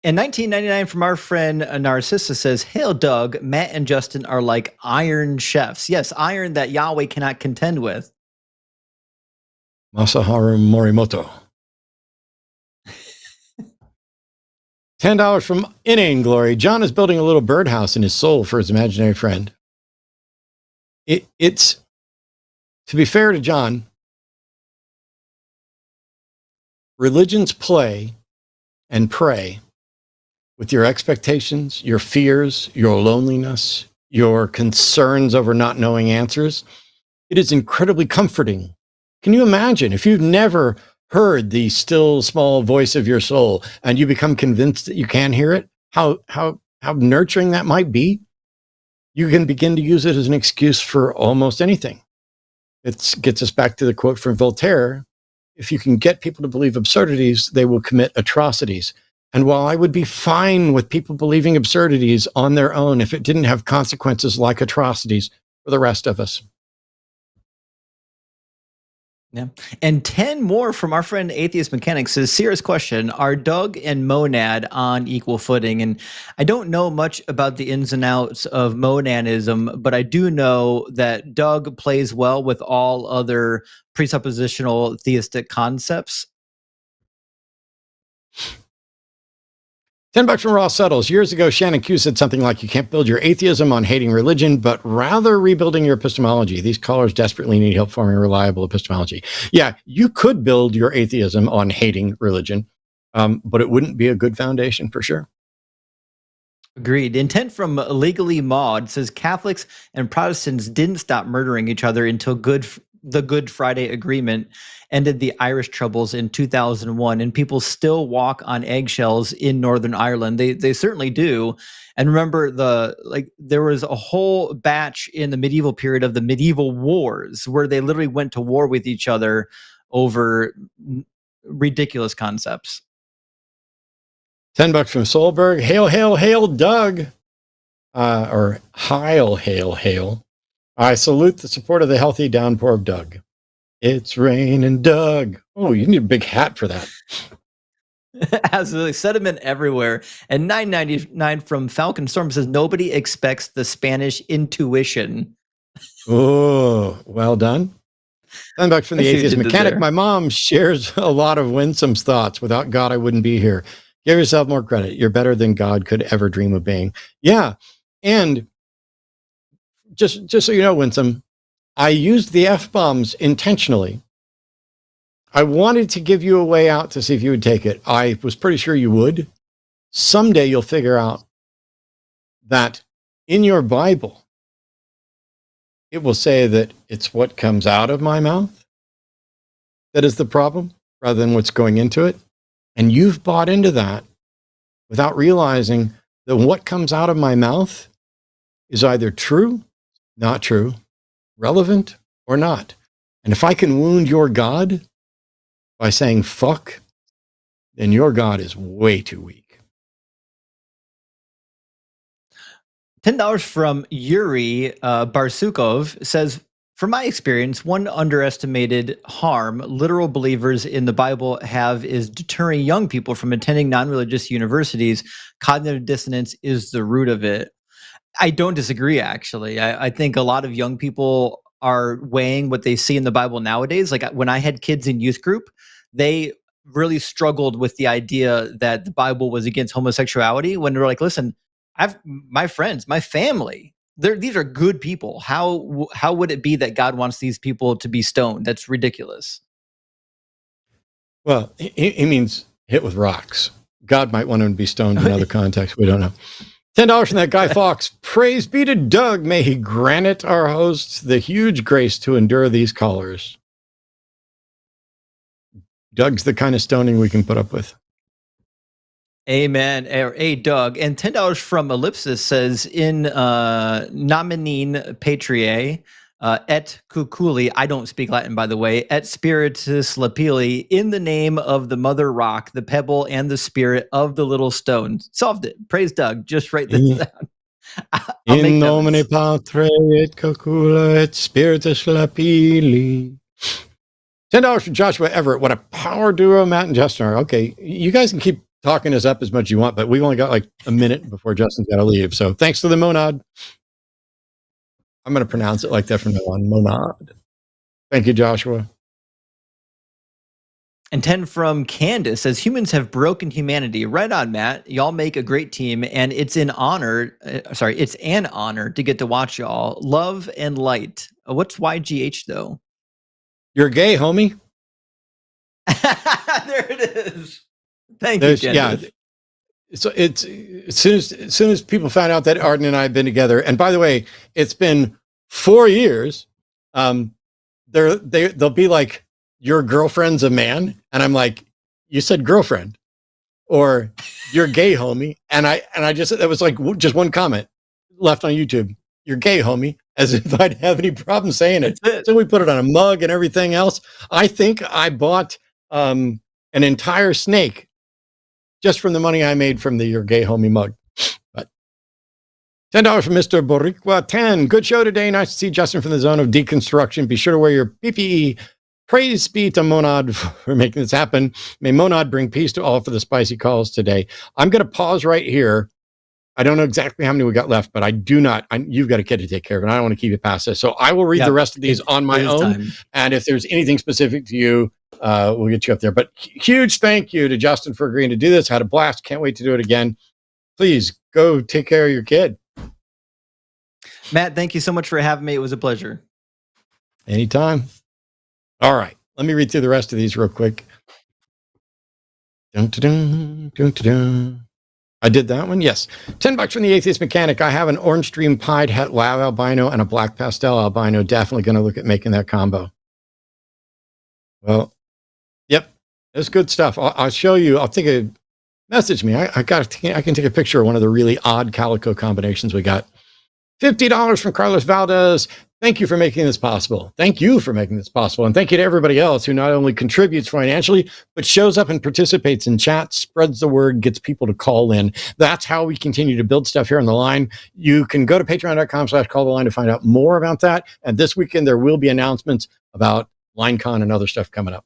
In 1999, from our friend Narcissa says, hail Doug, Matt and Justin are like iron chefs. Yes, iron that Yahweh cannot contend with. Masaharu Morimoto. $10 from Inning Glory. John is building a little birdhouse in his soul for his imaginary friend. It's, to be fair to John, religions play and pray with your expectations, your fears, your loneliness, your concerns over not knowing answers. It is incredibly comforting. Can you imagine if you've never heard the still small voice of your soul and you become convinced that you can hear it, how nurturing that might be? You can begin to use it as an excuse for almost anything. It gets us back to the quote from Voltaire. If you can get people to believe absurdities, they will commit atrocities. And while I would be fine with people believing absurdities on their own if it didn't have consequences like atrocities for the rest of us. Yeah. And 10 more from our friend Atheist Mechanic says, serious question, are Doug and Monad on equal footing? And I don't know much about the ins and outs of monadism, but I do know that Doug plays well with all other presuppositional theistic concepts. $10 from Raw Settles. Years ago, Shannon Q said something like, you can't build your atheism on hating religion, but rather rebuilding your epistemology. These callers desperately need help forming reliable epistemology. Yeah, you could build your atheism on hating religion, but it wouldn't be a good foundation for sure. Agreed. Intent from Legally Maud says Catholics and Protestants didn't stop murdering each other until good the Good Friday Agreement ended the Irish Troubles in 2001, and people still walk on eggshells in Northern Ireland. They certainly do. And remember, there was a whole batch in the medieval period of the medieval wars where they literally went to war with each other over ridiculous concepts. $10 from Solberg. Hail, hail, hail, Doug. Or Heil, hail, hail. I salute the support of the healthy downpour of Doug. It's raining, Doug. Oh, you need a big hat for that. Absolutely. Sediment everywhere. And 999 from Falcon Storm says, nobody expects the Spanish intuition. Oh, well done. $10 from the Atheist Mechanic. My mom shares a lot of winsome thoughts. Without God, I wouldn't be here. Give yourself more credit. You're better than God could ever dream of being. Yeah. And just so you know, Winsome, I used the F-bombs intentionally. I wanted to give you a way out to see if you would take it. I was pretty sure you would. Someday you'll figure out that in your Bible, it will say that it's what comes out of my mouth that is the problem, rather than what's going into it. And you've bought into that without realizing that what comes out of my mouth is either true, not true, relevant, or not. And if I can wound your God by saying fuck, then your God is way too weak. $10 from Yuri Barsukov says, from my experience, one underestimated harm literal believers in the Bible have is deterring young people from attending non-religious universities. Cognitive dissonance is the root of it. I don't disagree, actually. I think a lot of young people are weighing what they see in the Bible nowadays. Like when I had kids in youth group, they really struggled with the idea that the Bible was against homosexuality when they were like, listen, my friends, my family, these are good people. How would it be that God wants these people to be stoned? That's ridiculous. Well, he means hit with rocks. God might want him to be stoned in other contexts. We don't know. $10 from that Guy Fawkes. Praise be to Doug. May he grant it, our hosts, the huge grace to endure these callers. Doug's the kind of stoning we can put up with. Amen. Hey, Doug. And $10 from Ellipsis says, in nominine patriae, et cuculi, I don't speak Latin, by the way, et spiritus lapili, in the name of the mother rock, the pebble, and the spirit of the little stone. Solved it. Praise Doug. Just write this down. In nomine patre et cucula et spiritus lapili. $10 from Joshua Everett. What a power duo, Matt and Justin are. Okay, you guys can keep talking us up as much as you want, but we've only got like a minute before Justin's got to leave. So thanks to the monad. I'm going to pronounce it like that from now on. Monad. Thank you, Joshua. And 10 from Candace says, humans have broken humanity. Right on, Matt. Y'all make a great team, and it's an honor. It's an honor to get to watch y'all. Love and light. What's YGH though? You're gay, homie. There it is. Thank you, Candace. Yeah. So it's as soon as people found out that Arden and I have been together, and by the way, it's been 4 years. They'll be like, your girlfriend's a man, and I'm like, you said girlfriend, or you're gay, homie, and I just, that was like just one comment left on YouTube. You're gay, homie, as if I'd have any problem saying it. So we put it on a mug and everything else. I think I bought an entire snake just from the money I made from the Your Gay Homie mug. But $10 from Mr. Boricua 10. Good show today. Nice to see Justin from the zone of deconstruction. Be sure to wear your PPE. Praise be to Monad for making this happen. May Monad bring peace to all for the spicy calls today. I'm going to pause right here. I don't know exactly how many we got left, but you've got a kid to take care of, and I don't want to keep you past this. So I will read the rest of these on my own. Time. And if there's anything specific to you, we'll get you up there. But huge thank you to Justin for agreeing to do this. Had a blast. Can't wait to do it again. Please go take care of your kid. Matt, thank you so much for having me. It was a pleasure. Anytime. All right. Let me read through the rest of these real quick. Dun, dun, dun, dun, dun. I did that one. Yes. $10 from the Atheist Mechanic. I have an orange stream pied het lab albino and a black pastel albino. Definitely going to look at making that combo. Well, yep, it's good stuff. I'll show you. I'll take a message me. I can take a picture of one of the really odd calico combinations we got. $50 from Carlos Valdez. Thank you for making this possible. Thank you for making this possible. And thank you to everybody else who not only contributes financially, but shows up and participates in chat, spreads the word, gets people to call in. That's how we continue to build stuff here on the line. You can go to patreon.com/calltheline to find out more about that. And this weekend, there will be announcements about LineCon and other stuff coming up.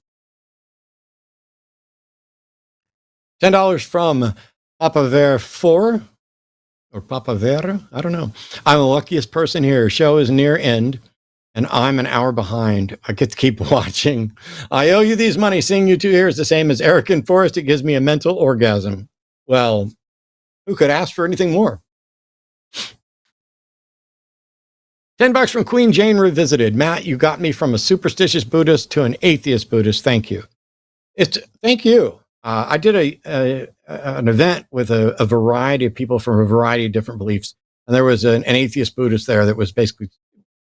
$10 from Papa Ver 4. Or Papa Vera, I don't know. I'm the luckiest person here. Show is near end, and I'm an hour behind. I get to keep watching. I owe you these money. Seeing you two here is the same as Eric and Forrest. It gives me a mental orgasm. Well, who could ask for anything more? $10 from Queen Jane Revisited. Matt, you got me from a superstitious Buddhist to an atheist Buddhist. Thank you. Thank you. I did an event with a variety of people from a variety of different beliefs. And there was an atheist Buddhist there that was basically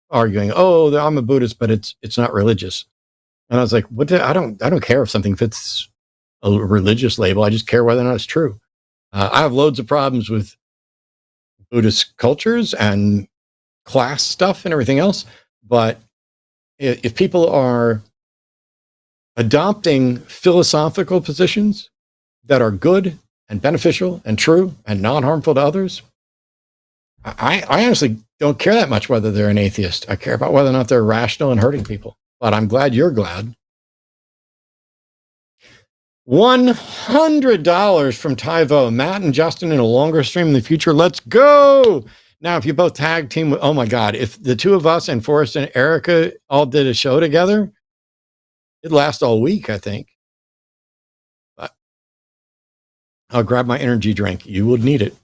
arguing, oh, I'm a Buddhist, but it's not religious. And I was like, I don't care if something fits a religious label. I just care whether or not it's true. I have loads of problems with Buddhist cultures and class stuff and everything else. But if people are adopting philosophical positions that are good and beneficial and true and non-harmful to others, I honestly don't care that much whether they're an atheist. I care about whether or not they're rational and hurting people. But I'm glad you're glad. $100 from Tyvo. Matt and Justin in a longer stream in the future. Let's go. Now, if you both tag team with, oh my God, if the two of us and Forrest and Erica all did a show together, it'd last all week, I think. But I'll grab my energy drink. You would need it.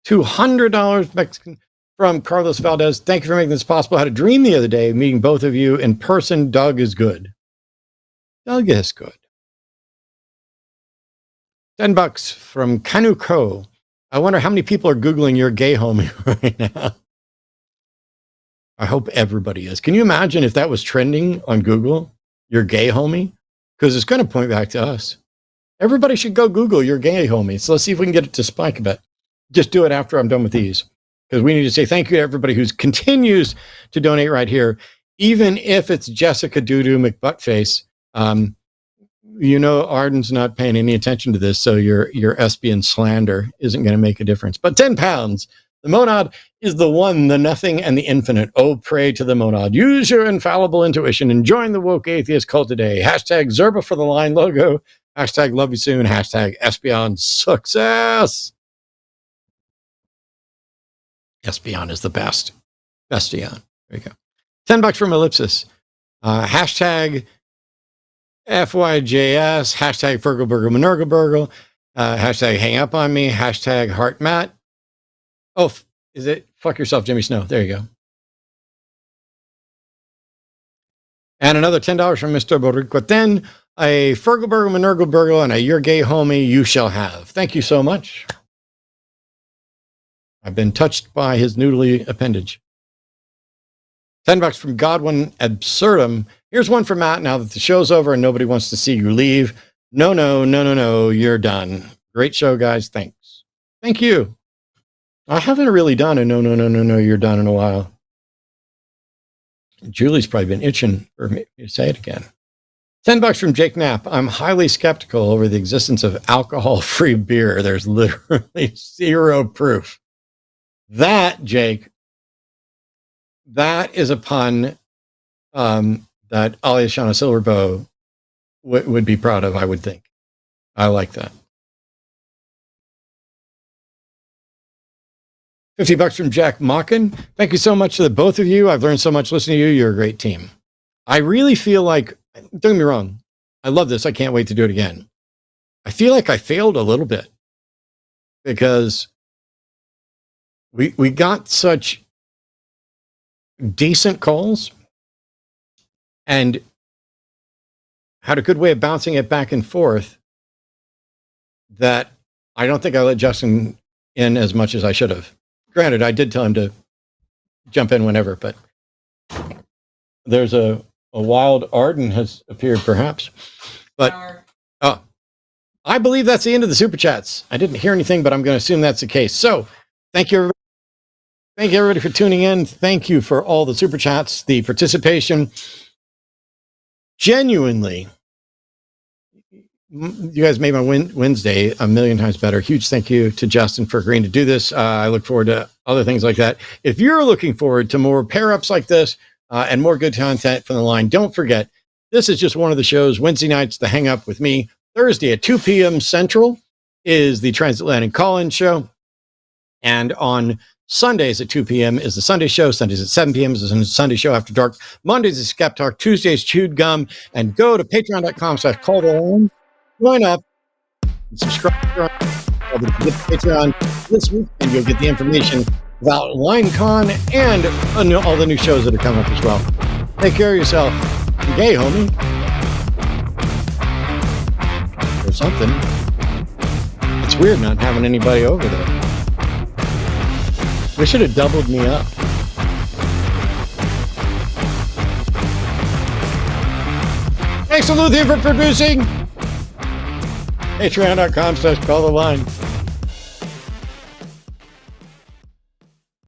$200 Mexican from Carlos Valdez. Thank you for making this possible. I had a dream the other day meeting both of you in person. Doug is good. Doug is good. $10 from Kanuko. I wonder how many people are Googling your gay homie right now. I hope everybody is. Can you imagine if that was trending on Google? Your gay homie? Because it's going to point back to us. Everybody should go Google your gay homie. So let's see if we can get it to spike a bit. Just do it after I'm done with these. Because we need to say thank you to everybody who continues to donate right here. Even if it's Jessica Doodoo McButtface. You know Arden's not paying any attention to this, so your Espion slander isn't going to make a difference. But 10 pounds. The monad is the one, the nothing, and the infinite. Oh, pray to the monad. Use your infallible intuition and join the woke atheist cult today. Hashtag Zerba for the line logo. Hashtag love you soon. Hashtag Espion success. Espion is the best. Bestion. There you go. $10 from Ellipsis. Hashtag FYJS. Hashtag Fergalburgle Minergalburgle. Hashtag hang up on me. Hashtag heart Matt. Oh, is it? Fuck yourself, Jimmy Snow. There you go. And another $10 from Mr. Borricoten. A Fergalburgle, Minergalburgle, and a You're Gay Homie you shall have. Thank you so much. I've been touched by his noodly appendage. $10 from Godwin Absurdum. Here's one for Matt now that the show's over and nobody wants to see you leave. No, you're done. Great show, guys. Thanks. Thank you. I haven't really done a no, you're done in a while. Julie's probably been itching for me to say it again. $10 from Jake Knapp. I'm highly skeptical over the existence of alcohol-free beer. There's literally zero proof. That, Jake, that is a pun that Aliashana Silverbow would be proud of, I would think. I like that. $50 from Jack Mockin. Thank you so much to the both of you. I've learned so much listening to you. You're a great team. I really feel like, don't get me wrong, I love this. I can't wait to do it again. I feel like I failed a little bit because we got such decent calls and had a good way of bouncing it back and forth that I don't think I let Justin in as much as I should have. Granted, I did tell him to jump in whenever, but there's a a wild arden has appeared, perhaps. But I believe that's the end of the super chats. I didn't hear anything, but I'm going to assume that's the case. So thank you, everybody. Thank you, everybody, for tuning in. Thank you for all the super chats, the participation. Genuinely, you guys made my Wednesday a million times better. Huge thank you to Justin for agreeing to do this. I look forward to other things like that. If you're looking forward to more pair-ups like this and more good content from the line, don't forget, this is just one of the shows. Wednesday nights, The Hang Up with me. Thursday at 2 p.m. Central is the Transatlantic Call-In Show. And on Sundays at 2 p.m. is the Sunday Show. Sundays at 7 p.m. is the Sunday Show After Dark. Mondays is Skeptalk. Tuesdays, Chewed Gum. And go to patreon.com/calltheline. Join up and subscribe to Patreon this week, and you'll get the information about LineCon and all the new shows that are coming up as well. Take care of yourself. Be gay, homie. Or something. It's weird not having anybody over there. They should have doubled me up. Thanks to Luthien for producing. Patreon.com/calltheline.